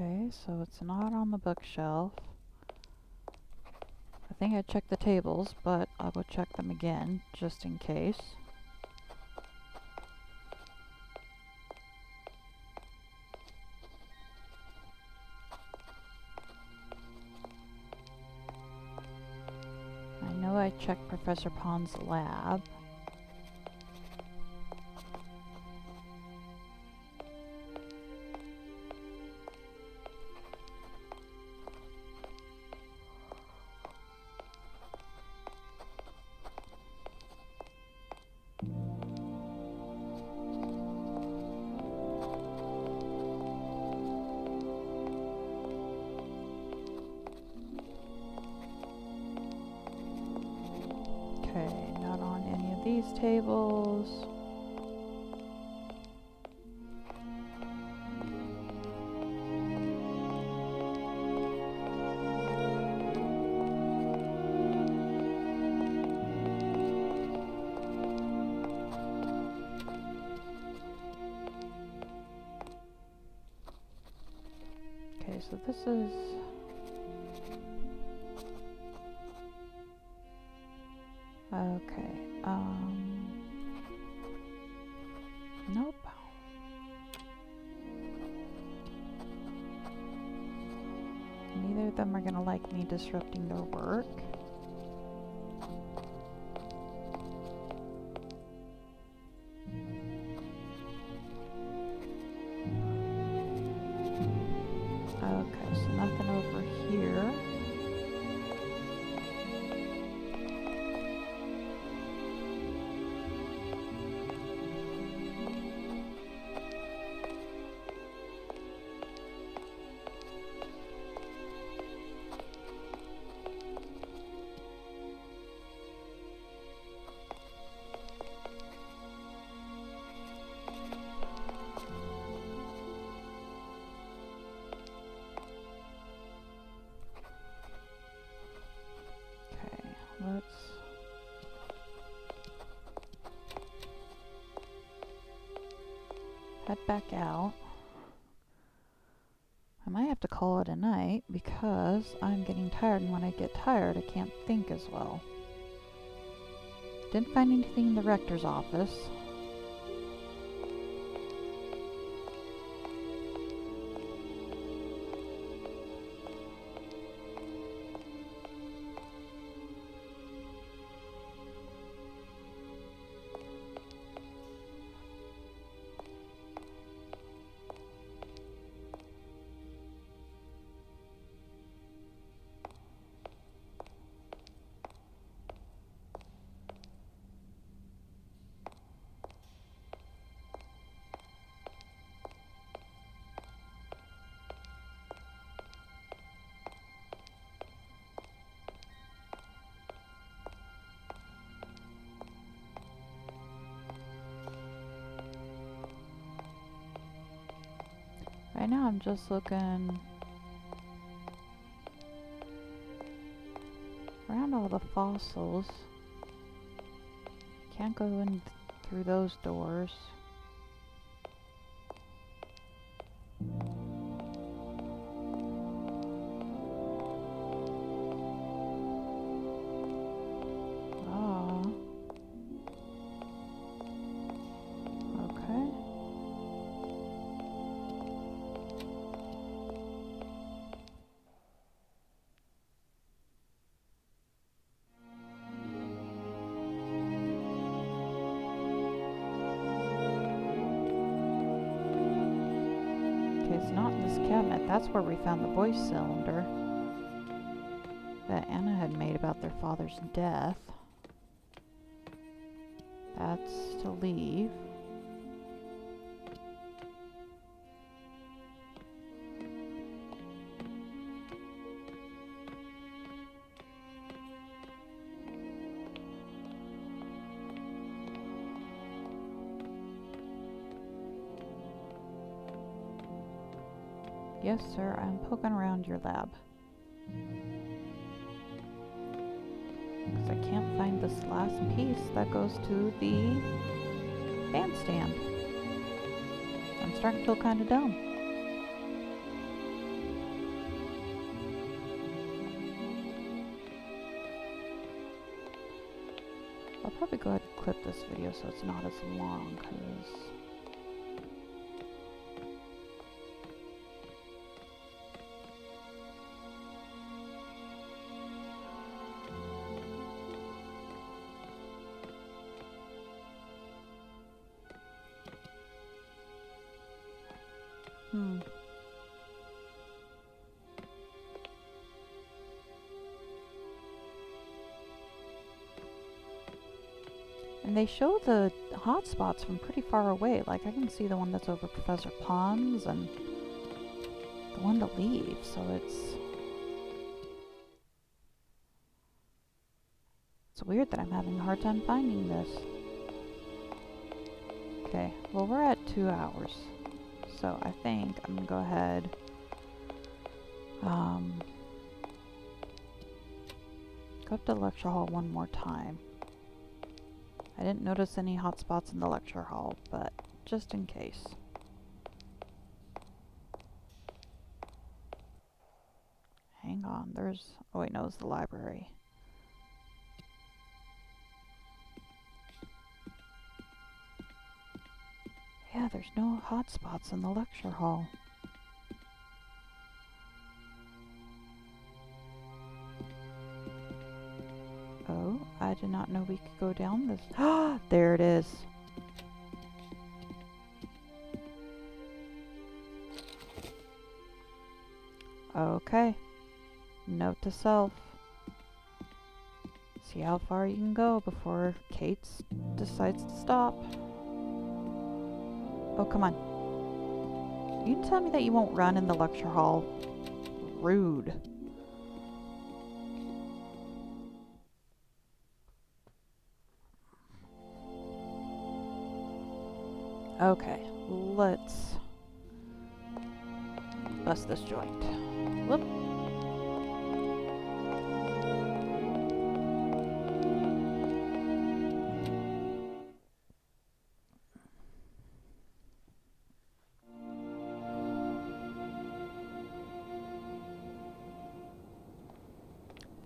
Okay, so it's not on the bookshelf. I think I checked the tables, but I'll go check them again, just in case. I know I checked Professor Pond's lab. Okay, not on any of these tables. Okay, so this is... Okay, nope. Neither of them are gonna like me disrupting their work. Okay, so nothing over here. Let's head back out. I might have to call it a night because I'm getting tired, and when I get tired I can't think as well. Didn't find anything in the rector's office. Right now I'm just looking Around all the fossils. Can't go in through those doors. Oh. Okay. It's not in this cabinet. That's where we found the voice cylinder that Anna had made about their father's death. That's to leave. Yes, sir, I'm poking around your lab. Because I can't find this last piece that goes to the bandstand. I'm starting to feel kind of dumb. I'll probably go ahead and clip this video so it's not as long, because and they show the hotspots from pretty far away. Like, I can see the one that's over Professor Pons and the one to leave, so it's weird that I'm having a hard time finding this. Okay, well, we're at 2 hours, so I think I'm gonna go ahead go up to the lecture hall one more time. I didn't notice any hotspots in the lecture hall, but just in case. Hang on, there's... oh wait, no, it's the library. Yeah, there's no hotspots in the lecture hall. Oh, I did not know we could go down this. Ah, there it is. Okay. Note to self. See how far you can go before Kate decides to stop. Oh, come on. You can tell me that you won't run in the lecture hall. Rude. Okay, let's bust this joint. Whoop.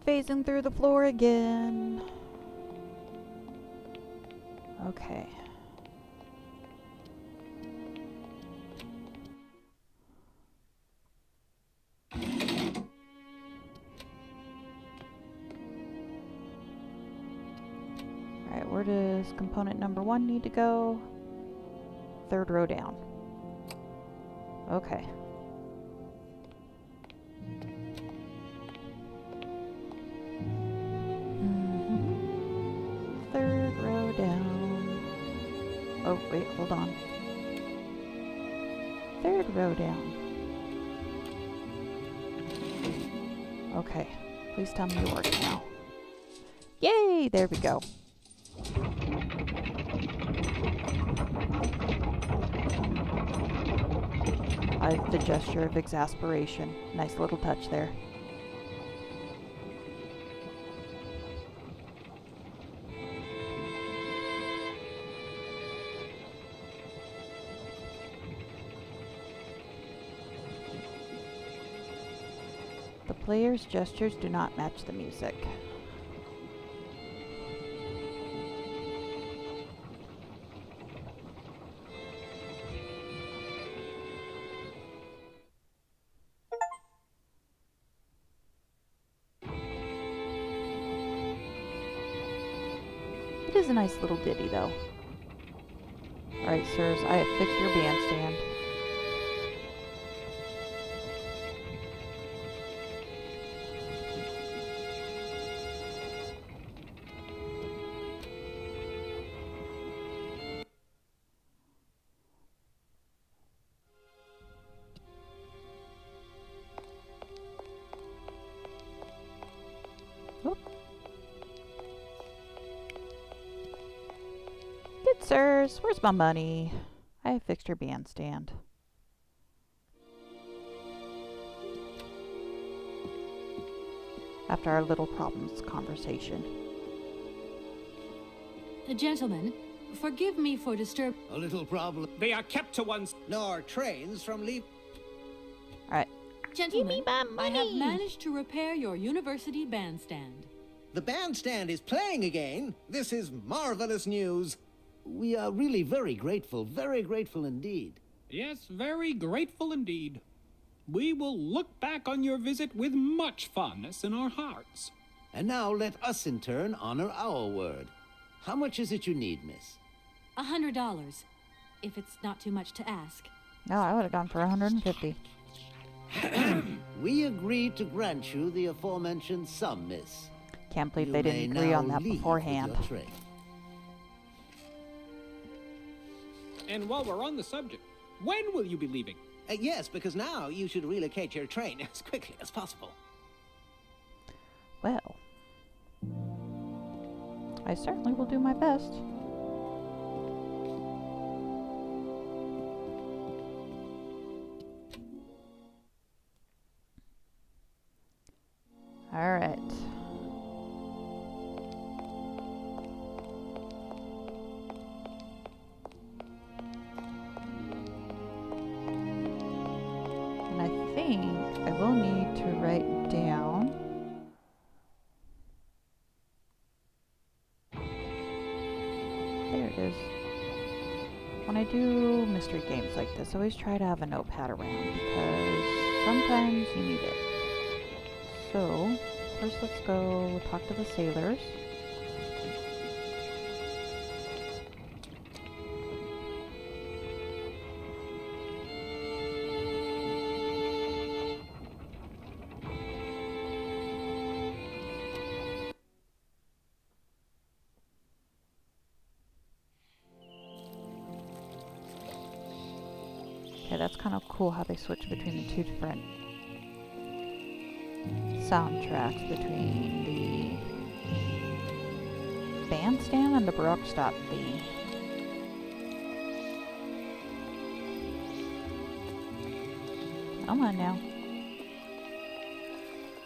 Phasing through the floor again. Okay. Alright, where does component number 1 need to go? 3rd row down. Okay. Oh, wait, hold on. 3rd row down. Okay, please tell me it works now. Yay! There we go. I like the gesture of exasperation. Nice little touch there. The player's gestures do not match the music. It is a nice little ditty, though. Alright, sirs, I have fixed your bandstand. Oop. Good sirs, where's my money? I have fixed your bandstand. After our little problems conversation. Gentlemen, forgive me for disturbing. A little problem. They are kept to one's... Nor trains from leave. Alright. Gentlemen, I have managed to repair your university bandstand. The bandstand is playing again. This is marvelous news. We are really very grateful indeed. Yes, very grateful indeed. We will look back on your visit with much fondness in our hearts. And now let us in turn honor our word. How much is it you need, miss? $100, if it's not too much to ask. No, I would have gone for 150. We agree to grant you the aforementioned sum, miss. Can't believe they didn't agree on that beforehand. And while we're on the subject, when will you be leaving? Yes, because now you should relocate your train as quickly as possible. Well, I certainly will do my best. All right. And I think I will need to write down there it is. When I do mystery games like this, I always try to have a notepad around because sometimes you need it. So, first let's go talk to the sailors. Okay, that's kind of cool how they switch between the two different soundtracks between the bandstand and the Barrokstadt theme. Come on now.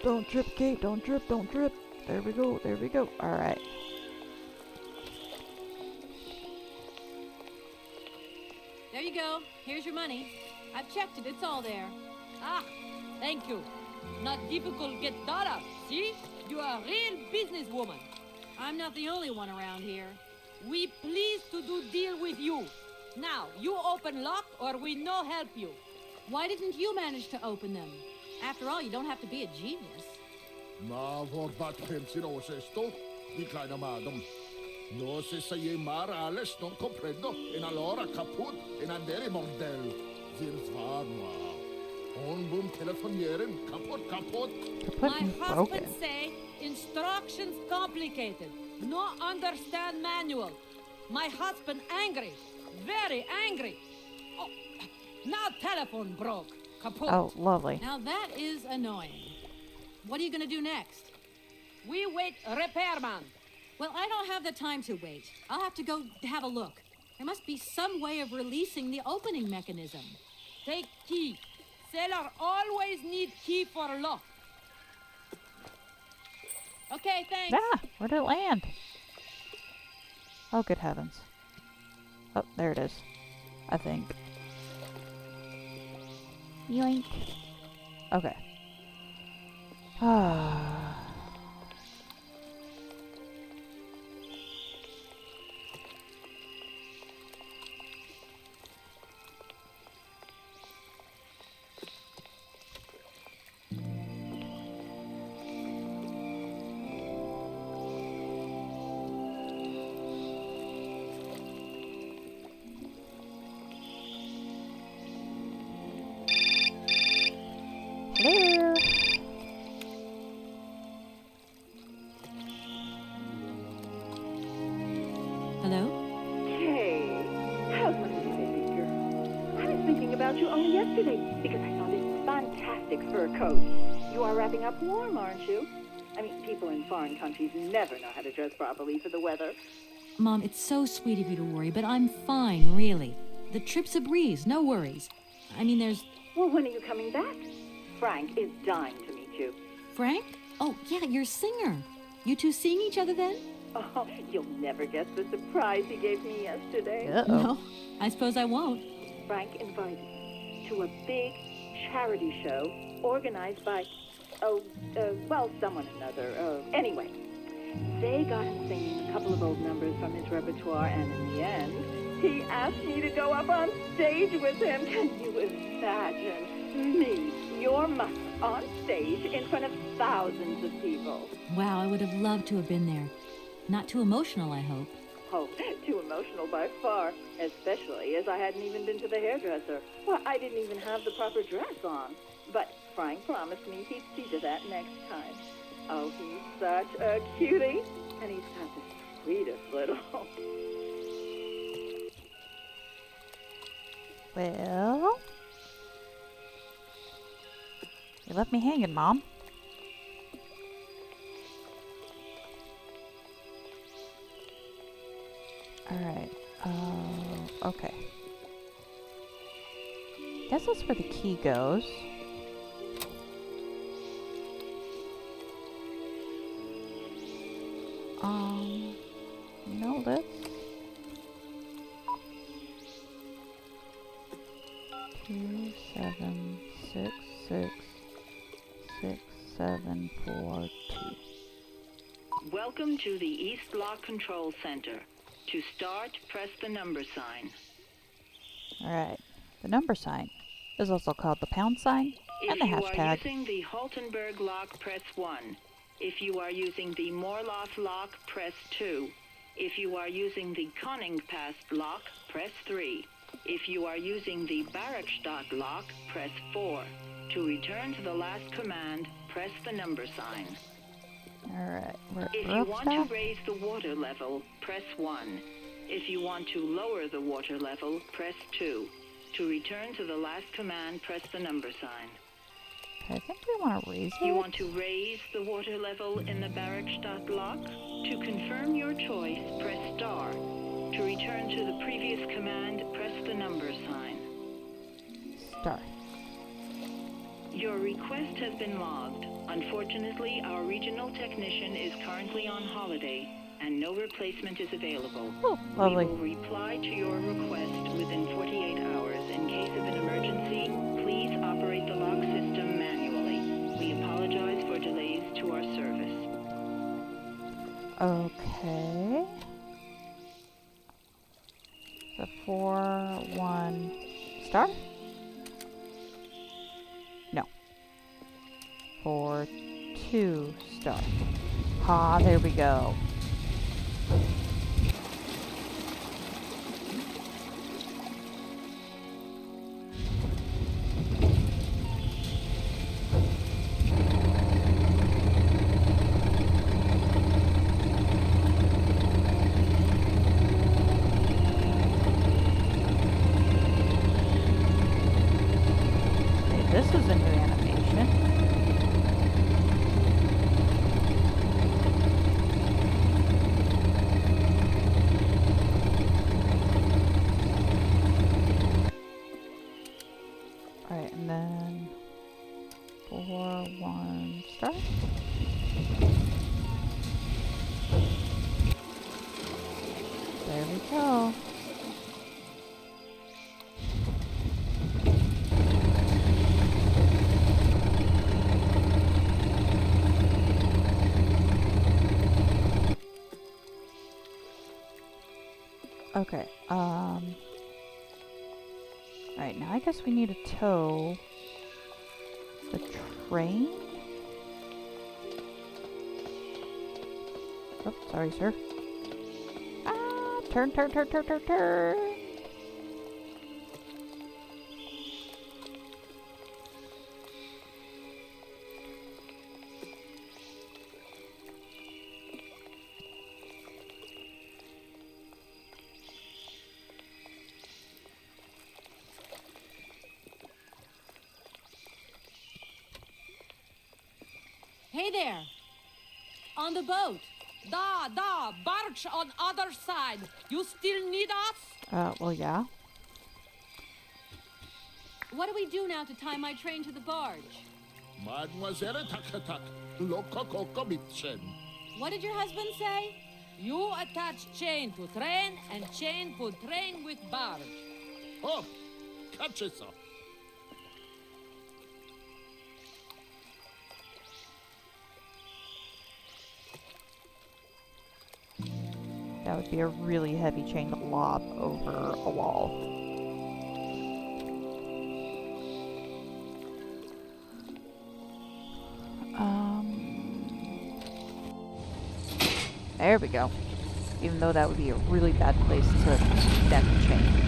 Don't drip, Kate. Don't drip, don't drip. There we go, there we go. Alright. There you go. Here's your money. I've checked it. It's all there. Ah, thank you. Not difficult get dollars, see? You are a real businesswoman. I'm not the only one around here. We pleased to do deal with you. Now, you open lock or we no help you. Why didn't you manage to open them? After all, you don't have to be a genius. Ma vorbat pensinos esto, mi kleiner madam. No se saye mar alles non comprendo, en allora kaput, en andere model. Zirs var noa. On boom telefonieren, kaput. My husband say instructions complicated. No understand manual. My husband angry. Very angry. Oh, now telephone broke. Kaput. Oh, lovely. Now that is annoying. What are you going to do next? We wait repairman. Well, I don't have the time to wait. I'll have to go have a look. There must be some way of releasing the opening mechanism. Take key. Sailor always need key for lock. Okay, thanks. Ah, where did it land? Oh, good heavens. Oh, there it is. I think. Yoink. Okay. Ah. Hello. Hello? Hey, how's my little baby girl? I was thinking about you only yesterday because I saw this fantastic fur coat. You are wrapping up warm, aren't you? I mean, people in foreign countries never know how to dress properly for the weather. Mom, it's so sweet of you to worry, but I'm fine, really. The trip's a breeze, no worries. I mean, there's... Well, when are you coming back? Frank is dying to meet you. Frank? Oh, yeah, your singer. You two seeing each other then? Oh, you'll never guess the surprise he gave me yesterday. Uh-oh. No, I suppose I won't. Frank invited me to a big charity show organized by, someone or another. Anyway, they got him singing a couple of old numbers from his repertoire, and in the end, he asked me to go up on stage with him. Can you imagine me, your mother, on stage in front of thousands of people? Wow, I would have loved to have been there. Not too emotional, I hope. Oh, too emotional by far, especially as I hadn't even been to the hairdresser. Well, I didn't even have the proper dress on. But Frank promised me he'd see to that next time. Oh, he's such a cutie, and he's got the sweetest little... Well, you left me hanging, Mom. Alright, okay. Guess that's where the key goes. Let's... 2, 7, 6, 6, 6, 7, 4, 2. Welcome to the East Block Control Center. To start, press the number sign. Alright, the number sign is also called the pound sign and the hashtag. If you are using the Haltenberg lock, press 1. If you are using the Morloff lock, press 2. If you are using the Koningpass lock, press 3. If you are using the Barrokstadt lock, press 4. To return to the last command, press the number sign. Alright, we're If you want to raise the water level, press 1. If you want to lower the water level, press 2. To return to the last command, press the number sign. I think we want to raise it. You want to raise the water level in the Barrokstadt lock? To confirm your choice, press star. To return to the previous command, press the number sign. Star. Your request has been logged. Unfortunately, our regional technician is currently on holiday, and no replacement is available. Oh, lovely. We will reply to your request within 48 hours. In case of an emergency, please operate the lock system manually. We apologize for delays to our service. Okay. The 4, 1, star? No. 4, 2, star. Ah, there we go. This is a new animation. Alright, and then 4, 1, start. There we go. Okay, alright, now I guess we need to tow the train? Oh, sorry, sir. Ah, turn, turn, turn, turn, turn, turn! Hey there! On the boat! Da, barge on other side! You still need us? Well, yeah. What do we do now to tie my train to the barge? Mademoiselle Takatak, Lokokoko Mitchen. What did your husband say? You attach chain to train and chain put train with barge. Oh, catch it, sir. That would be a really heavy chain to lob over a wall. There we go. Even though that would be a really bad place to deck the chain.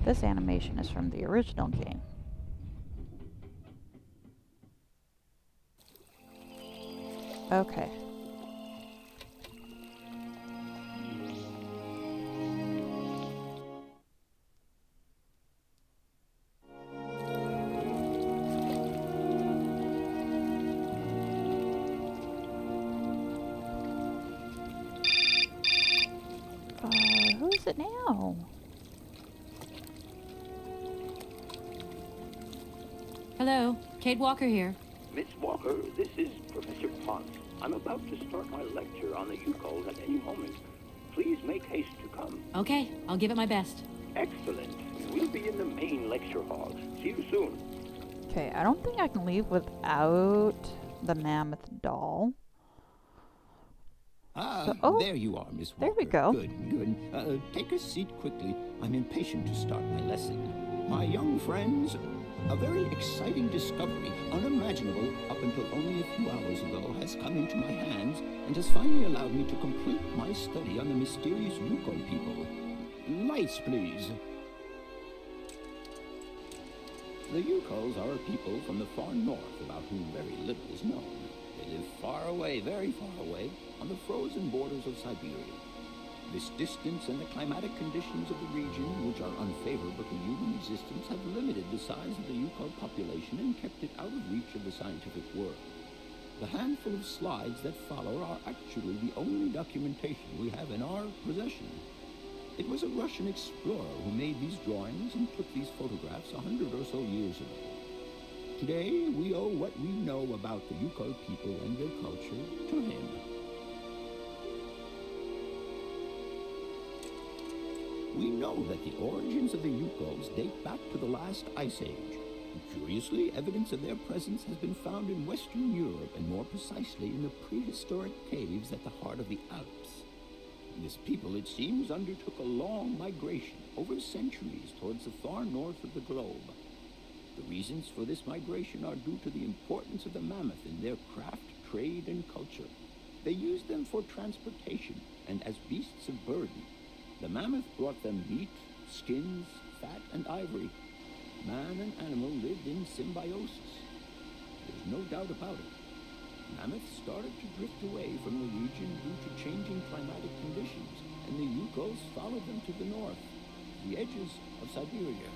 This animation is from the original game. Okay. Who is it now? Hello, Kate Walker here. Miss Walker, this is Professor Pons. I'm about to start my lecture on the Yukols at any moment. Please make haste to come. Okay, I'll give it my best. Excellent. We'll be in the main lecture hall. See you soon. Okay, I don't think I can leave without the mammoth doll. Ah, So- oh, there you are, Miss Walker. there we go. Good, good. Take a seat quickly. I'm impatient to start my lesson. My young friends, a very exciting discovery, unimaginable up until only a few hours ago, has come into my hands and has finally allowed me to complete my study on the mysterious Yukon people. Lights, please. The Yukols are a people from the far north about whom very little is known. They live far away, very far away, on the frozen borders of Syberia. This distance and the climatic conditions of the region, which are unfavorable to human existence, have limited the size of the Yukon population and kept it out of reach of the scientific world. The handful of slides that follow are actually the only documentation we have in our possession. It was a Russian explorer who made these drawings and took these photographs 100 or so years ago. Today, we owe what we know about the Yukon people and their culture to him. We know that the origins of the Yukols date back to the last ice age. Curiously, evidence of their presence has been found in Western Europe, and more precisely in the prehistoric caves at the heart of the Alps. This people, it seems, undertook a long migration over centuries towards the far north of the globe. The reasons for this migration are due to the importance of the mammoth in their craft, trade, and culture. They used them for transportation and as beasts of burden. The mammoth brought them meat, skins, fat, and ivory. Man and animal lived in symbiosis. There's no doubt about it. Mammoths started to drift away from the region due to changing climatic conditions, and the Yukos followed them to the north, the edges of Syberia.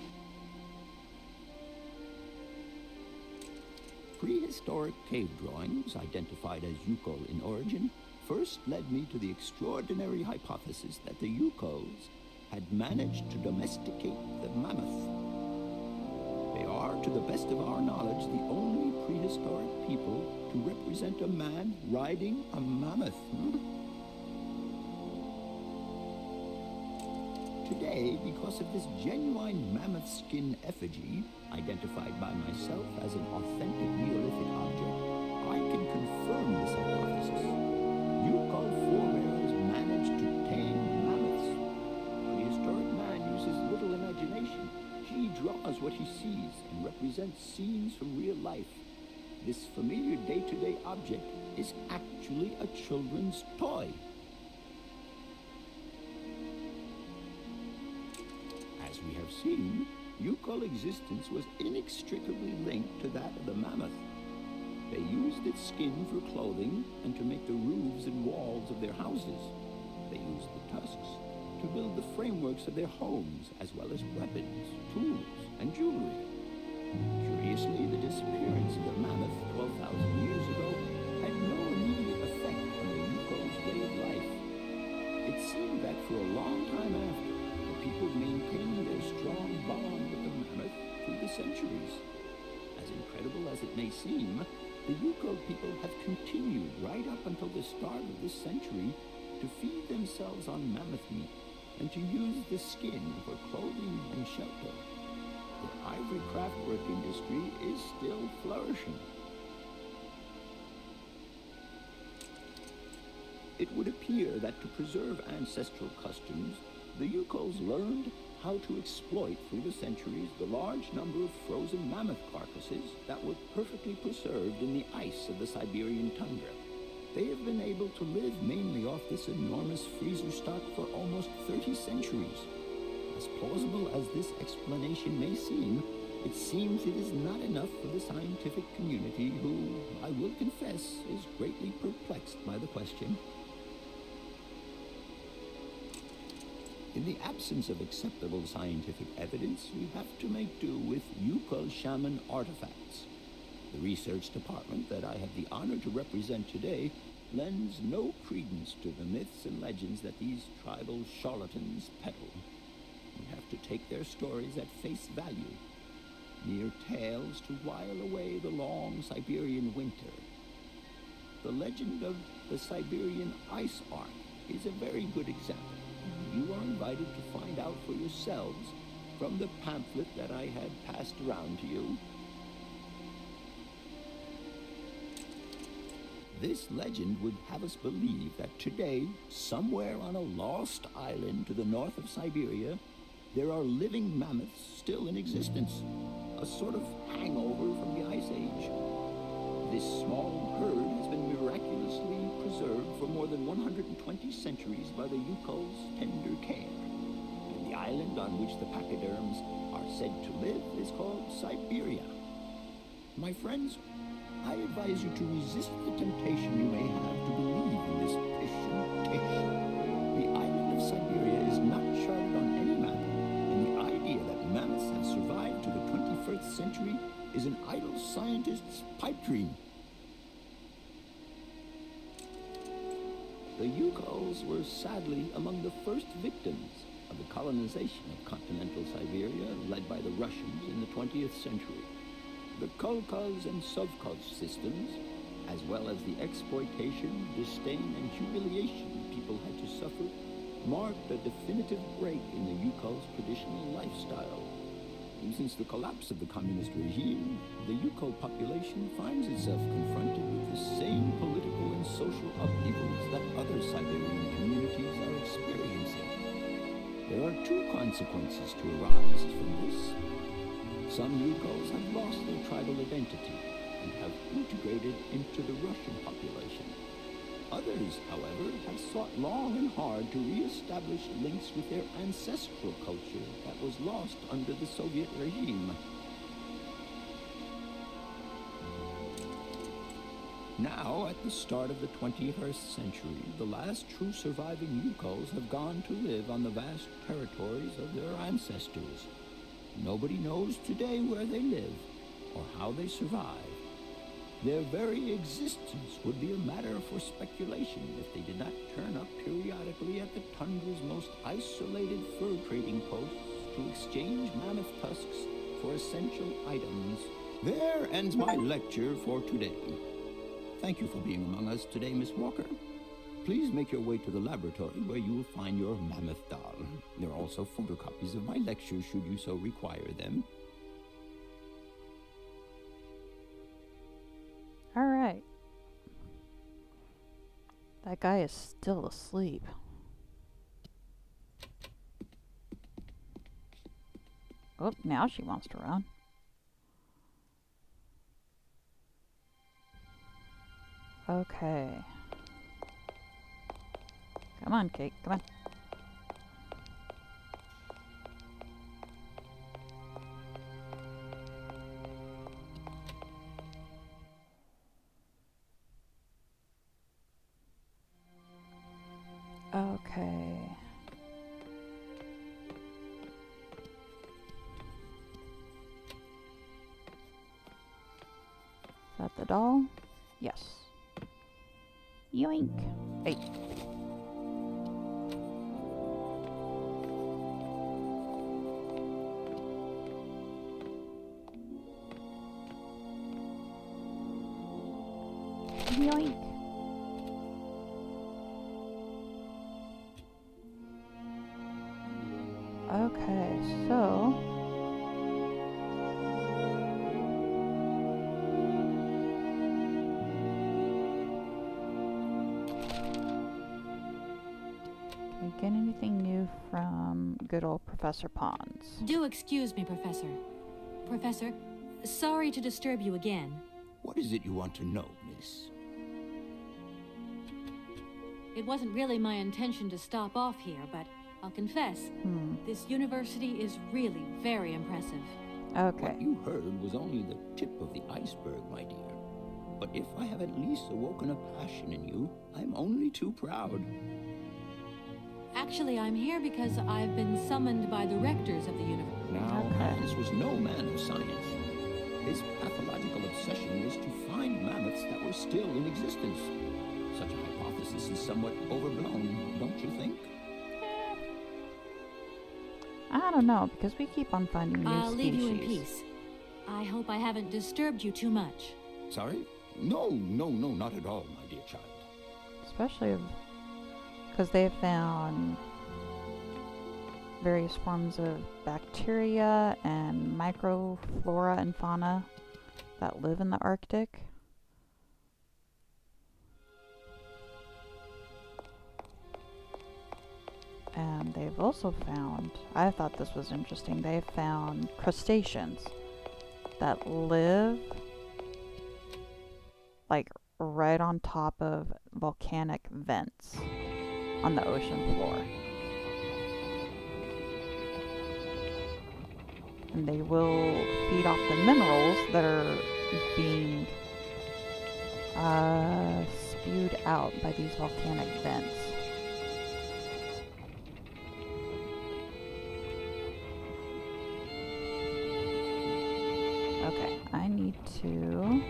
Prehistoric cave drawings, identified as Yukol in origin, first led me to the extraordinary hypothesis that the Yukos had managed to domesticate the mammoth. They are, to the best of our knowledge, the only prehistoric people to represent a man riding a mammoth. Today, today because of this genuine mammoth skin effigy, identified by myself as an authentic Neolithic object, I can confirm this hypothesis. Yukon forebears managed to tame mammoths. Prehistoric man uses little imagination. He draws what he sees and represents scenes from real life. This familiar day-to-day object is actually a children's toy. As we have seen, Yukon existence was inextricably linked to that of the mammoth. They used its skin for clothing and to make the roofs and walls of their houses. They used the tusks to build the frameworks of their homes, as well as weapons, tools, and jewelry. Curiously, the disappearance of the mammoth 12,000 years ago had no immediate effect on the Yukon's way of life. It seemed that for a long time after, the people maintained their strong bond with the mammoth through the centuries. As incredible as it may seem, the Yukon people have continued right up until the start of this century to feed themselves on mammoth meat and to use the skin for clothing and shelter. The ivory craftwork industry is still flourishing. It would appear that to preserve ancestral customs, the Yukols learned how to exploit through the centuries the large number of frozen mammoth carcasses that were perfectly preserved in the ice of the Siberian tundra. They have been able to live mainly off this enormous freezer stock for almost 30 centuries. As plausible as this explanation may seem, it seems it is not enough for the scientific community who, I will confess, is greatly perplexed by the question. In the absence of acceptable scientific evidence, we have to make do with Yukon shaman artifacts. The research department that I have the honor to represent today lends no credence to the myths and legends that these tribal charlatans peddle. We have to take their stories at face value, mere tales to while away the long Siberian winter. The legend of the Siberian Ice Ark is a very good example. You are invited to find out for yourselves from the pamphlet that I had passed around to you. This legend would have us believe that today, somewhere on a lost island to the north of Siberia, there are living mammoths still in existence, a sort of hangover from the Ice Age. This small herd has been miraculously preserved for more than 120 centuries by the Yukol's tender care. And the island on which the pachyderms are said to live is called Syberia. My friends, I advise you to resist the temptation you may have to believe in this pish and tish. The island of Syberia is not charted on any map, and the idea that mammoths have survived to the 21st century is an idle scientist's pipe dream. The Yukols were sadly among the first victims of the colonization of continental Siberia led by the Russians in the 20th century. The kolkhoz and sovkhoz systems, as well as the exploitation, disdain, and humiliation people had to suffer, marked a definitive break in the Yukol's traditional lifestyle. Since the collapse of the communist regime, the Yukol population finds itself confronted with the same political and social upheavals that other Siberian communities are experiencing. There are two consequences to arise from this. Some Yukols have lost their tribal identity and have integrated into the Russian population. Others, however, have sought long and hard to re-establish links with their ancestral culture that was lost under the Soviet regime. Now, at the start of the 21st century, the last true surviving Yukols have gone to live on the vast territories of their ancestors. Nobody knows today where they live or how they survive. Their very existence would be a matter for speculation if they did not turn up periodically at the tundra's most isolated fur trading posts to exchange mammoth tusks for essential items. There ends my lecture for today. Thank you for being among us today, Miss Walker. Please make your way to the laboratory where you will find your mammoth doll. There are also photocopies of my lectures should you so require them. Alright. That guy is still asleep. Oh, now she wants to run. Okay. Come on, Kate, come on. Okay. Is that the doll? Yes. Yoink. Hey. Yoink. Okay, so can we get anything new from good old Professor Pons? Do excuse me, Professor. Professor, sorry to disturb you again. What is it you want to know, miss? It wasn't really my intention to stop off here, but I'll confess, this university is really very impressive. Okay. What you heard was only the tip of the iceberg, my dear. But if I have at least awoken a passion in you, I'm only too proud. Actually, I'm here because I've been summoned by the rectors of the university. Now, Hans was no man of science. His pathological obsession was to find mammoths that were still in existence. Such a hypothesis is somewhat overblown, don't you think? I don't know, because we keep on finding new I'll species. leave you in peace. I hope I haven't disturbed you too much. Sorry? No, not at all, my dear child. Especially because they have found various forms of bacteria and microflora and fauna that live in the Arctic. And they've also found, I thought this was interesting, they've found crustaceans that live like right on top of volcanic vents on the ocean floor. And they will feed off the minerals that are being spewed out by these volcanic vents. Okay, I need to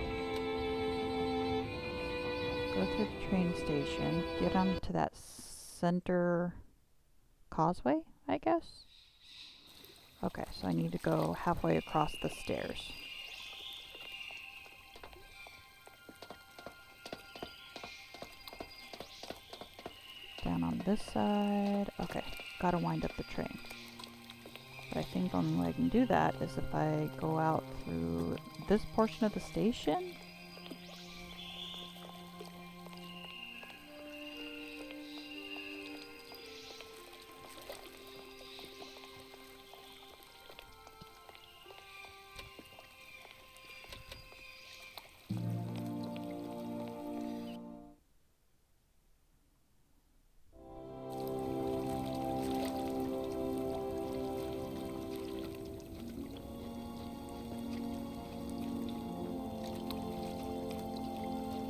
go through the train station, get onto that center causeway, I guess? Okay, so I need to go halfway across the stairs. Down on this side. Okay, gotta wind up the train. But I think the only way I can do that is if I go out through this portion of the station.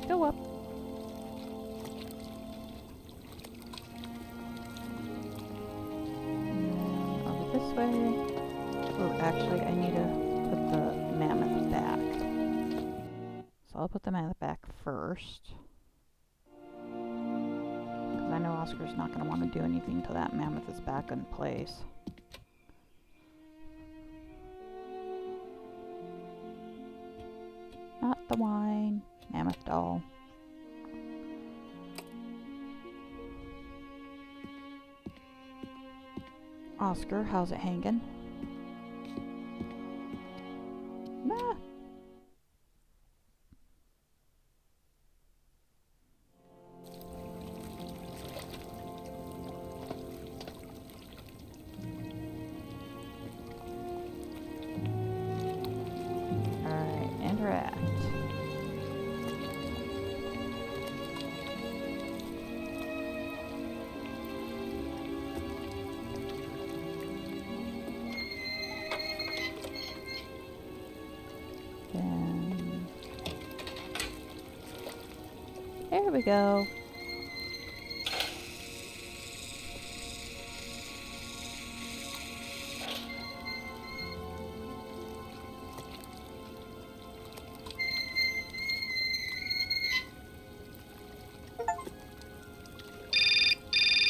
Go up. And over this way. Oh, actually, I need to put the mammoth back. So I'll put the mammoth back first. Because I know Oscar's not going to want to do anything until that mammoth is back in place. Not the wine. Mammoth doll. Oscar, how's it hanging? Nah. Alright, interact. Then there we go.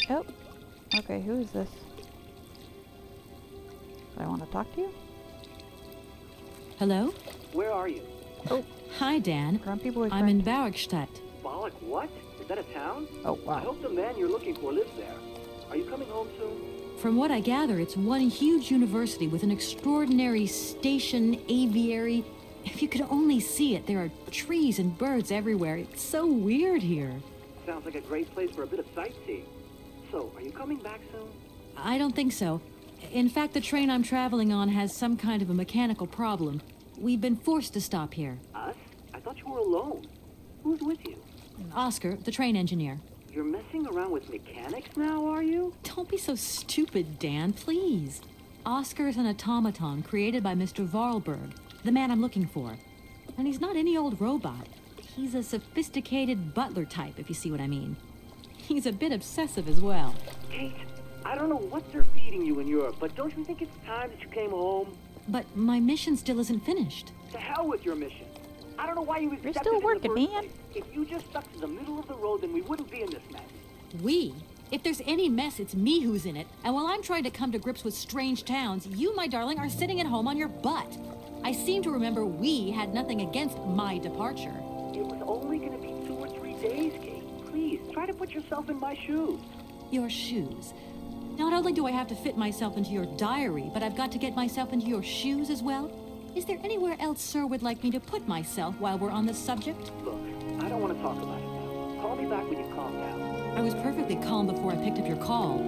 Oh, okay, who is this? Do I want to talk to you? Hello? Where are you? Oh. Hi, Dan. Grumpy boyfriend. I'm in Barrokstadt. Bollock, what? Is that a town? Oh, wow. I hope the man you're looking for lives there. Are you coming home soon? From what I gather, it's one huge university with an extraordinary station aviary. If you could only see it, there are trees and birds everywhere. It's so weird here. Sounds like a great place for a bit of sightseeing. So, are you coming back soon? I don't think so. In fact, the train I'm traveling on has some kind of a mechanical problem. We've been forced to stop here. Us? I thought you were alone. Who's with you? Oscar, the train engineer. You're messing around with mechanics now, are you? Don't be so stupid, Dan, please. Oscar is an automaton created by Mr. Vorarlberg, the man I'm looking for. And he's not any old robot. He's a sophisticated butler type, if you see what I mean. He's a bit obsessive as well. Kate, I don't know what they're feeding you in Europe, but don't you think it's time that you came home? But my mission still isn't finished. To hell with your mission. I don't know why you accepted You're still it working, in the first man. place. If you just stuck to the middle of the road, then we wouldn't be in this mess. We? If there's any mess, it's me who's in it. And while I'm trying to come to grips with strange towns, you, my darling, are sitting at home on your butt. I seem to remember we had nothing against my departure. It was only going to be 2 or 3 days, Kate. Please, try to put yourself in my shoes. Your shoes. Not only do I have to fit myself into your diary, but I've got to get myself into your shoes as well? Is there anywhere else Sir would like me to put myself while we're on this subject? Look, I don't want to talk about it now. Call me back when you calm down. I was perfectly calm before I picked up your call.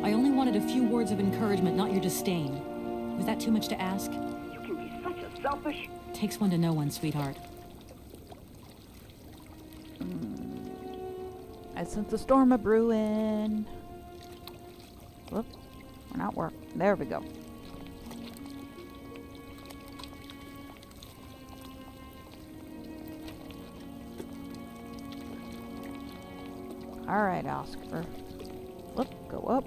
I only wanted a few words of encouragement, not your disdain. Was that too much to ask? You can be such a selfish... Takes one to know one, sweetheart. I sense a storm a-brewing. Whoop. We're not working. There we go. Alright, Oscar. Look, go up.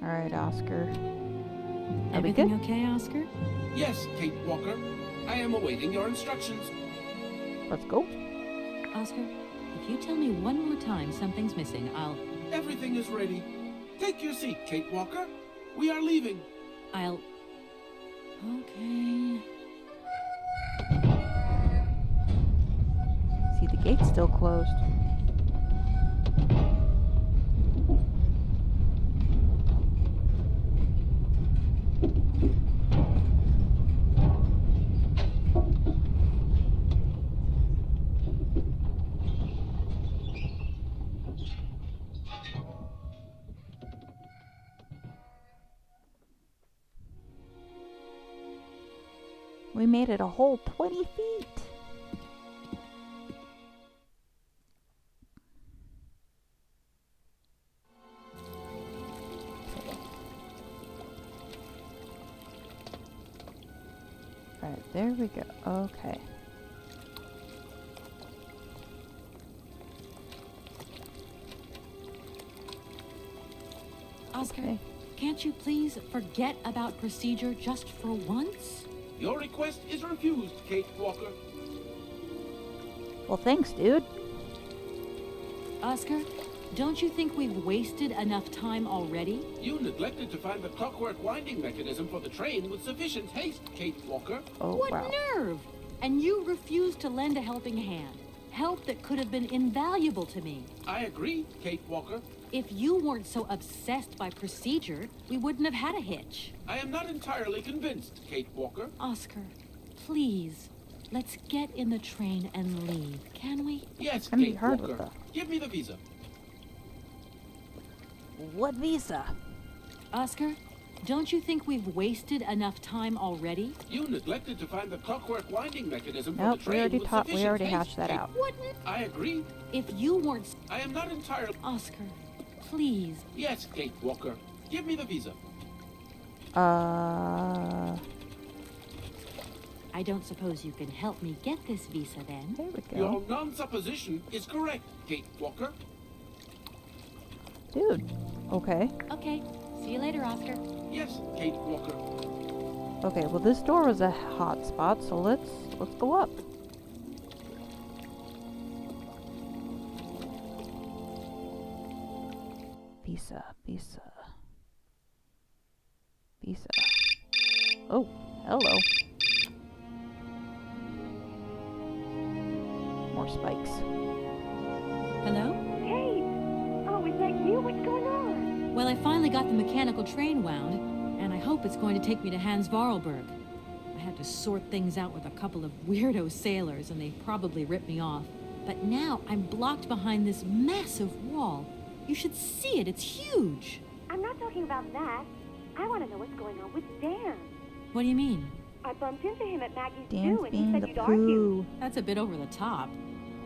Alright, Oscar. Are we good? Everything okay, Oscar? Yes, Kate Walker. I am awaiting your instructions. Let's go. Oscar, if you tell me one more time something's missing, I'll... Everything is ready. Take your seat, Kate Walker. We are leaving. I'll... Okay... See, the gate's still closed. We made it a whole 20 feet. Alright, there we go. Okay. Oscar, Okay. can't you please forget about procedure just for once? Your request is refused, Kate Walker. Well, thanks, dude. Oscar, don't you think we've wasted enough time already? You neglected to find the clockwork winding mechanism for the train with sufficient haste, Kate Walker. Oh, What wow. nerve! and you refused to lend a helping hand. Help that could have been invaluable to me. I agree, Kate Walker. If you weren't so obsessed by procedure, we wouldn't have had a hitch. I am not entirely convinced, Kate Walker. Oscar, please, let's get in the train and leave, can we? Yes, Can be Kate hard with Walker. that. Give me the visa. What visa? Oscar, don't you think we've wasted enough time already? You neglected to find the clockwork winding mechanism for Nope, the train with we sufficient already haste, hashed that Kate. out. Wouldn't? I agree. If you weren't... I am not entirely... Oscar, please. Yes, Kate Walker. Give me the visa. I don't suppose you can help me get this visa then? There we go. Your non-supposition is correct, Kate Walker. Dude. Okay. Okay. See you later, Oscar. Yes, Kate Walker. Okay, well this door was a hot spot, so let's go up. Visa. Oh, hello. More spikes. Hello? Hey! Oh, is that you? What's going on? Well, I finally got the mechanical train wound, and I hope it's going to take me to Hans Vorarlberg. I had to sort things out with a couple of weirdo sailors, and they probably ripped me off. But now I'm blocked behind this massive wall. You should see it, it's huge. I'm not talking about that. I want to know what's going on with Dan. What do you mean? I bumped into him at Maggie's Dan's too, and he being said the you'd argue. poo. That's a bit over the top.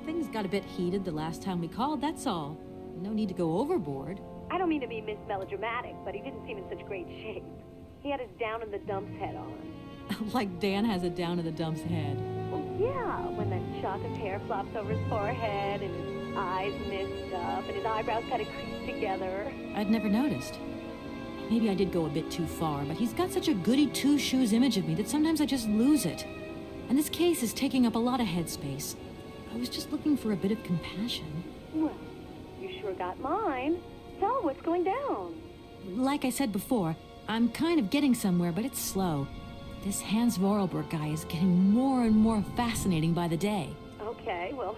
Things got a bit heated the last time we called, that's all. No need to go overboard. I don't mean to be Miss Melodramatic, but he didn't seem in such great shape. He had his down in the dumps head on. Like Dan has a down in the dumps head. Well, yeah, when that shock of hair flops over his forehead and his eyes mist up and his eyebrows kind of crease together. I'd never noticed. Maybe I did go a bit too far, but he's got such a goody two-shoes image of me that sometimes I just lose it. And this case is taking up a lot of headspace. I was just looking for a bit of compassion. Well, you sure got mine. So, what's going down? Like I said before, I'm kind of getting somewhere, but it's slow. This Hans Vorarlberg guy is getting more and more fascinating by the day. Okay, well,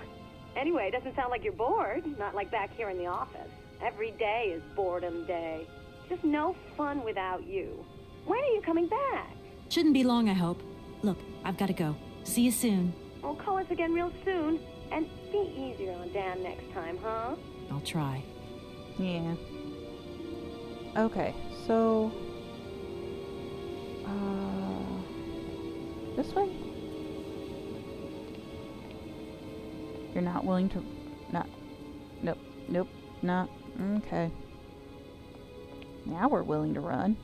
anyway, it doesn't sound like you're bored. Not like back here in the office. Every day is boredom day. Just no fun without you. When are you coming back? Shouldn't be long, I hope. Look, I've got to go. See you soon. Well, call us again real soon. And be easier on Dan next time, huh? I'll try. Yeah. Okay, so... this way? You're not willing to... Not... Nope, not... Okay. Now we're willing to run.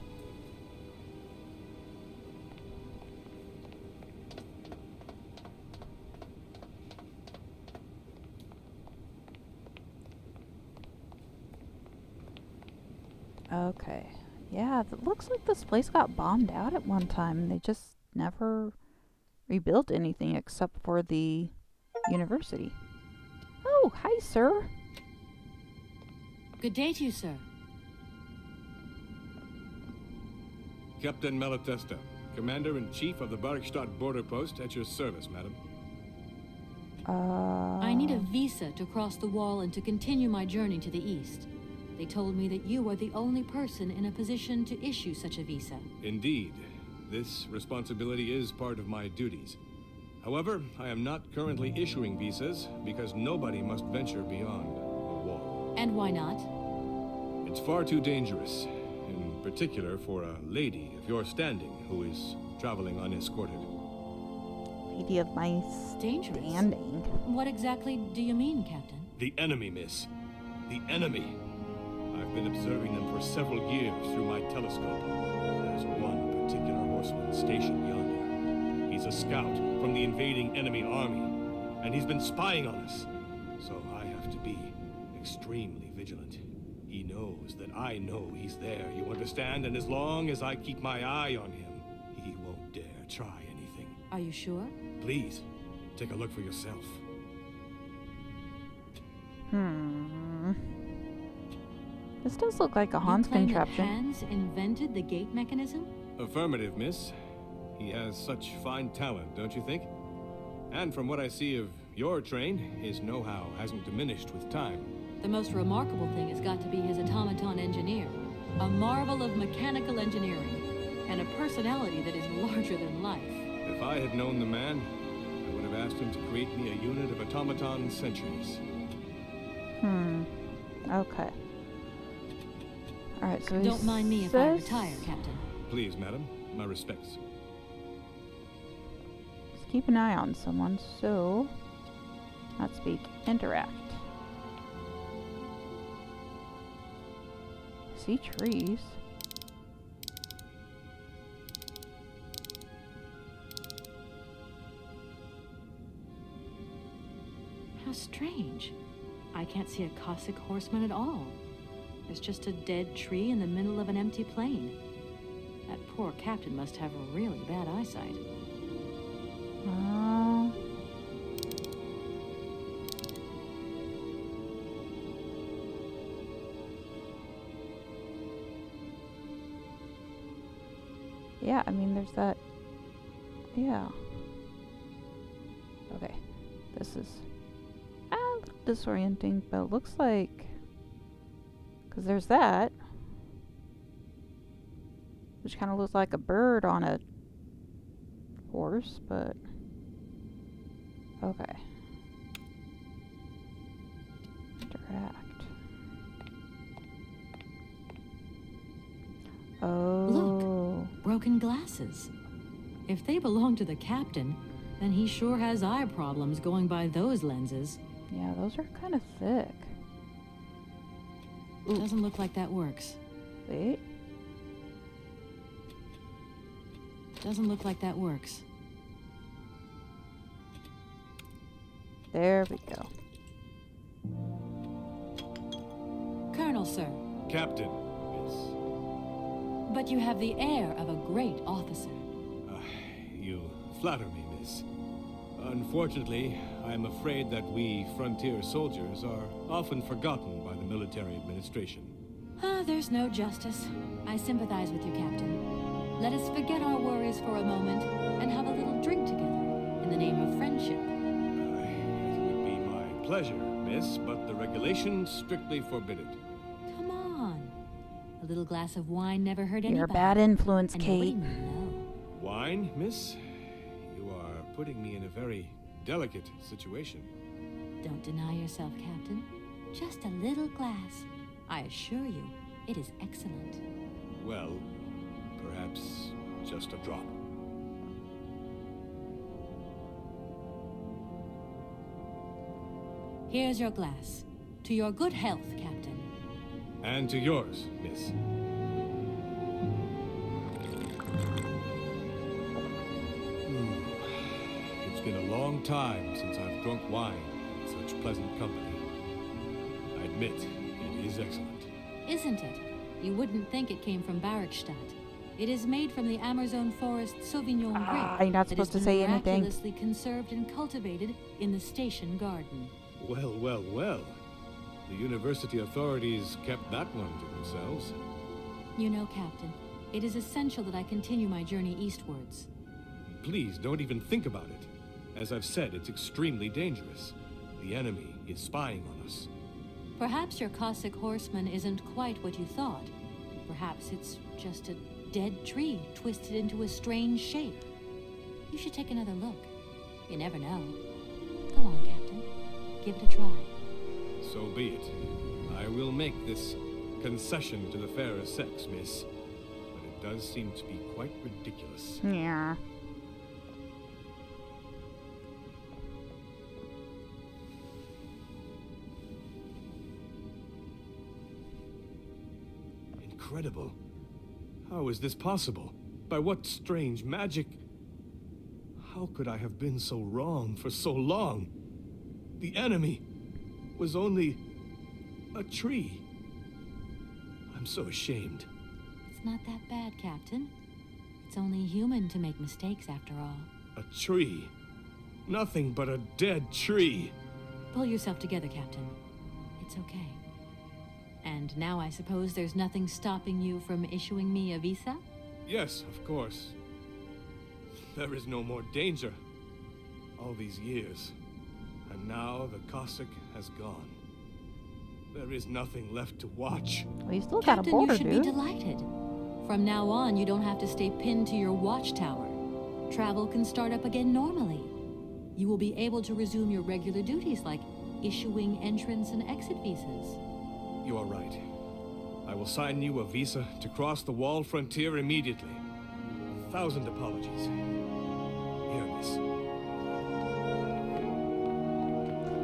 Okay. Yeah, it looks like this place got bombed out at one time. They just never rebuilt anything except for the university. Oh, hi, sir. Good day to you, sir. Captain Malatesta, Commander-in-Chief of the Barrokstadt border post, at your service, madam. I need a visa to cross the wall and to continue my journey to the east. They told me that you are the only person in a position to issue such a visa. Indeed. This responsibility is part of my duties. However, I am not currently issuing visas because nobody must venture beyond the wall. And why not? It's far too dangerous, in particular for a lady of your standing who is traveling unescorted. Lady of my standing. What exactly do you mean, Captain? The enemy, miss. The enemy. I've been observing them for several years through my telescope. There's one particular horseman stationed yonder. He's a scout from the invading enemy army, and he's been spying on us. So I have to be extremely vigilant. He knows that I know he's there, you understand? And as long as I keep my eye on him, he won't dare try anything. Are you sure? Please, take a look for yourself. This does look like a Hans You claim that contraption. Hans invented the gate mechanism? Affirmative, miss. He has such fine talent, don't you think? And from what I see of your train, his know-how hasn't diminished with time. The most remarkable thing has got to be his automaton engineer. A marvel of mechanical engineering, and a personality that is larger than life. If I had known the man, I would have asked him to create me a unit of automaton centuries. Okay. Alright, so Don't mind me if I retire, Captain. Please, madam. My respects. Let's keep an eye on someone, so... Not speak. Interact. See trees. How strange. I can't see a Cossack horseman at all. There's just a dead tree in the middle of an empty plain. That poor captain must have really bad eyesight. Yeah, I mean, there's that... Yeah. Okay. This is... a little disorienting, but it looks like... Because there's that. Which kind of looks like a bird on a horse, but... Okay. Interact. Oh. Look, broken glasses. If they belong to the captain, then he sure has eye problems going by those lenses. Yeah, those are kind of thick. Doesn't look like that works. Wait. Doesn't look like that works. There we go. Colonel, sir. Captain, miss. But you have the air of a great officer. You flatter me, miss. Unfortunately, I am afraid that we frontier soldiers are often forgotten by the military administration. There's no justice. I sympathize with you, Captain. Let us forget our worries for a moment and have a little drink together in the name of friendship. It would be my pleasure, miss, but the regulations strictly forbid it. Come on. A little glass of wine never hurt anybody. You're a bad influence, And Kate. nobody will know. Wine, miss? You are putting me in a very delicate situation. Don't deny yourself, Captain. Just a little glass. I assure you, it is excellent. Well, perhaps just a drop. Here's your glass. To your good health, Captain. And to yours, miss. It's been a long time since I've drunk wine in such pleasant company. I admit, it is excellent. Isn't it? You wouldn't think it came from Barrokstadt. It is made from the Amazon forest Sauvignon grape. You're not supposed to say anything. Miraculously conserved and cultivated in the station garden. Well, well, well. The university authorities kept that one to themselves. You know, Captain, it is essential that I continue my journey eastwards. Please, don't even think about it. As I've said, it's extremely dangerous. The enemy is spying on us. Perhaps your Cossack horseman isn't quite what you thought. Perhaps it's just a dead tree twisted into a strange shape. You should take another look. You never know. Go on, Captain. Give it a try. So be it. I will make this concession to the fairer sex, miss. But it does seem to be quite ridiculous. Yeah. Incredible. How is this possible? By what strange magic? How could I have been so wrong for so long? The enemy was only a tree. I'm so ashamed. It's not that bad, Captain. It's only human to make mistakes after all. A tree. Nothing but a dead tree. Pull yourself together, Captain. It's okay. And now I suppose there's nothing stopping you from issuing me a visa? Yes, of course. There is no more danger. All these years. And now the Cossack has gone. There is nothing left to watch. Well, you still Captain, got a border, you should dude. be delighted. From now on, you don't have to stay pinned to your watchtower. Travel can start up again normally. You will be able to resume your regular duties like issuing entrance and exit visas. You are right. I will sign you a visa to cross the wall frontier immediately. 1,000 apologies. Here, miss.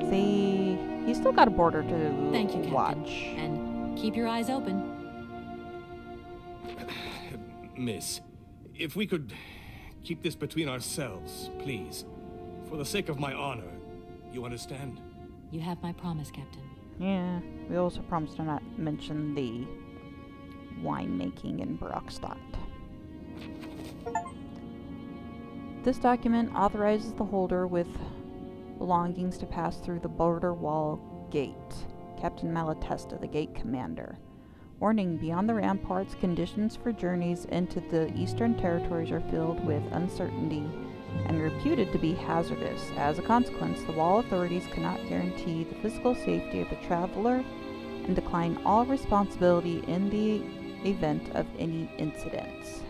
See, he's still got a border to Thank you, Captain. watch. And keep your eyes open. Miss, if we could keep this between ourselves, please. For the sake of my honor. You understand? You have my promise, Captain. Yeah, we also promised to not mention the winemaking in Barrokstadt. This document authorizes the holder with belongings to pass through the border wall gate. Captain Malatesta, the gate commander. Warning, beyond the ramparts, conditions for journeys into the Eastern Territories are filled with uncertainty and reputed to be hazardous. As a consequence, the wall authorities cannot guarantee the physical safety of the traveler and decline all responsibility in the event of any incidents.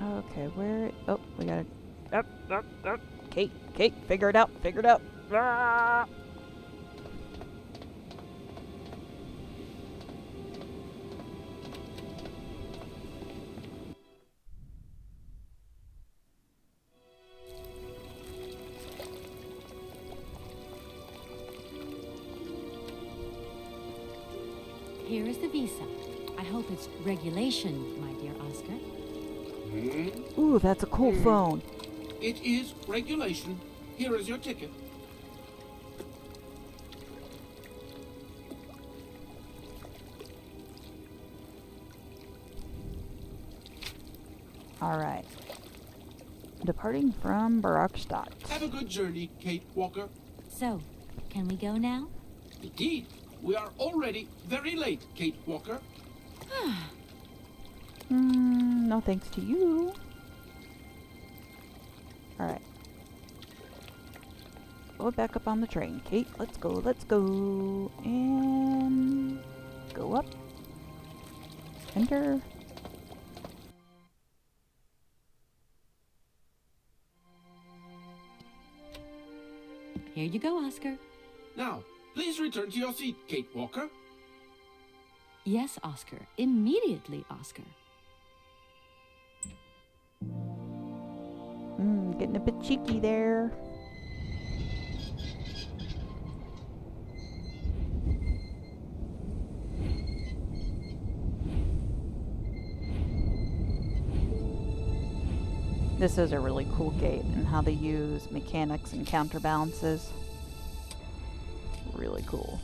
Okay, where? Oh, we gotta. Up. Kate, figure it out, Ah! Here is the visa. I hope it's regulation, my dear Oscar. Ooh, that's a cool phone. It is regulation. Here is your ticket. Alright. Departing from Barrokstadt. Have a good journey, Kate Walker. So, can we go now? Indeed. We are already very late, Kate Walker. No thanks to you. Alright. Go back up on the train, Kate. Let's go. And go up. Enter. Here you go, Oscar. Now, please return to your seat, Kate Walker. Yes, Oscar. Immediately, Oscar. Getting a bit cheeky there. This is a really cool gate and how they use mechanics and counterbalances. Really cool.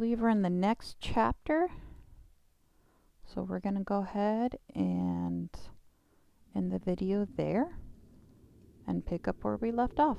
believe we're in the next chapter. So we're going to go ahead and end the video there and pick up where we left off.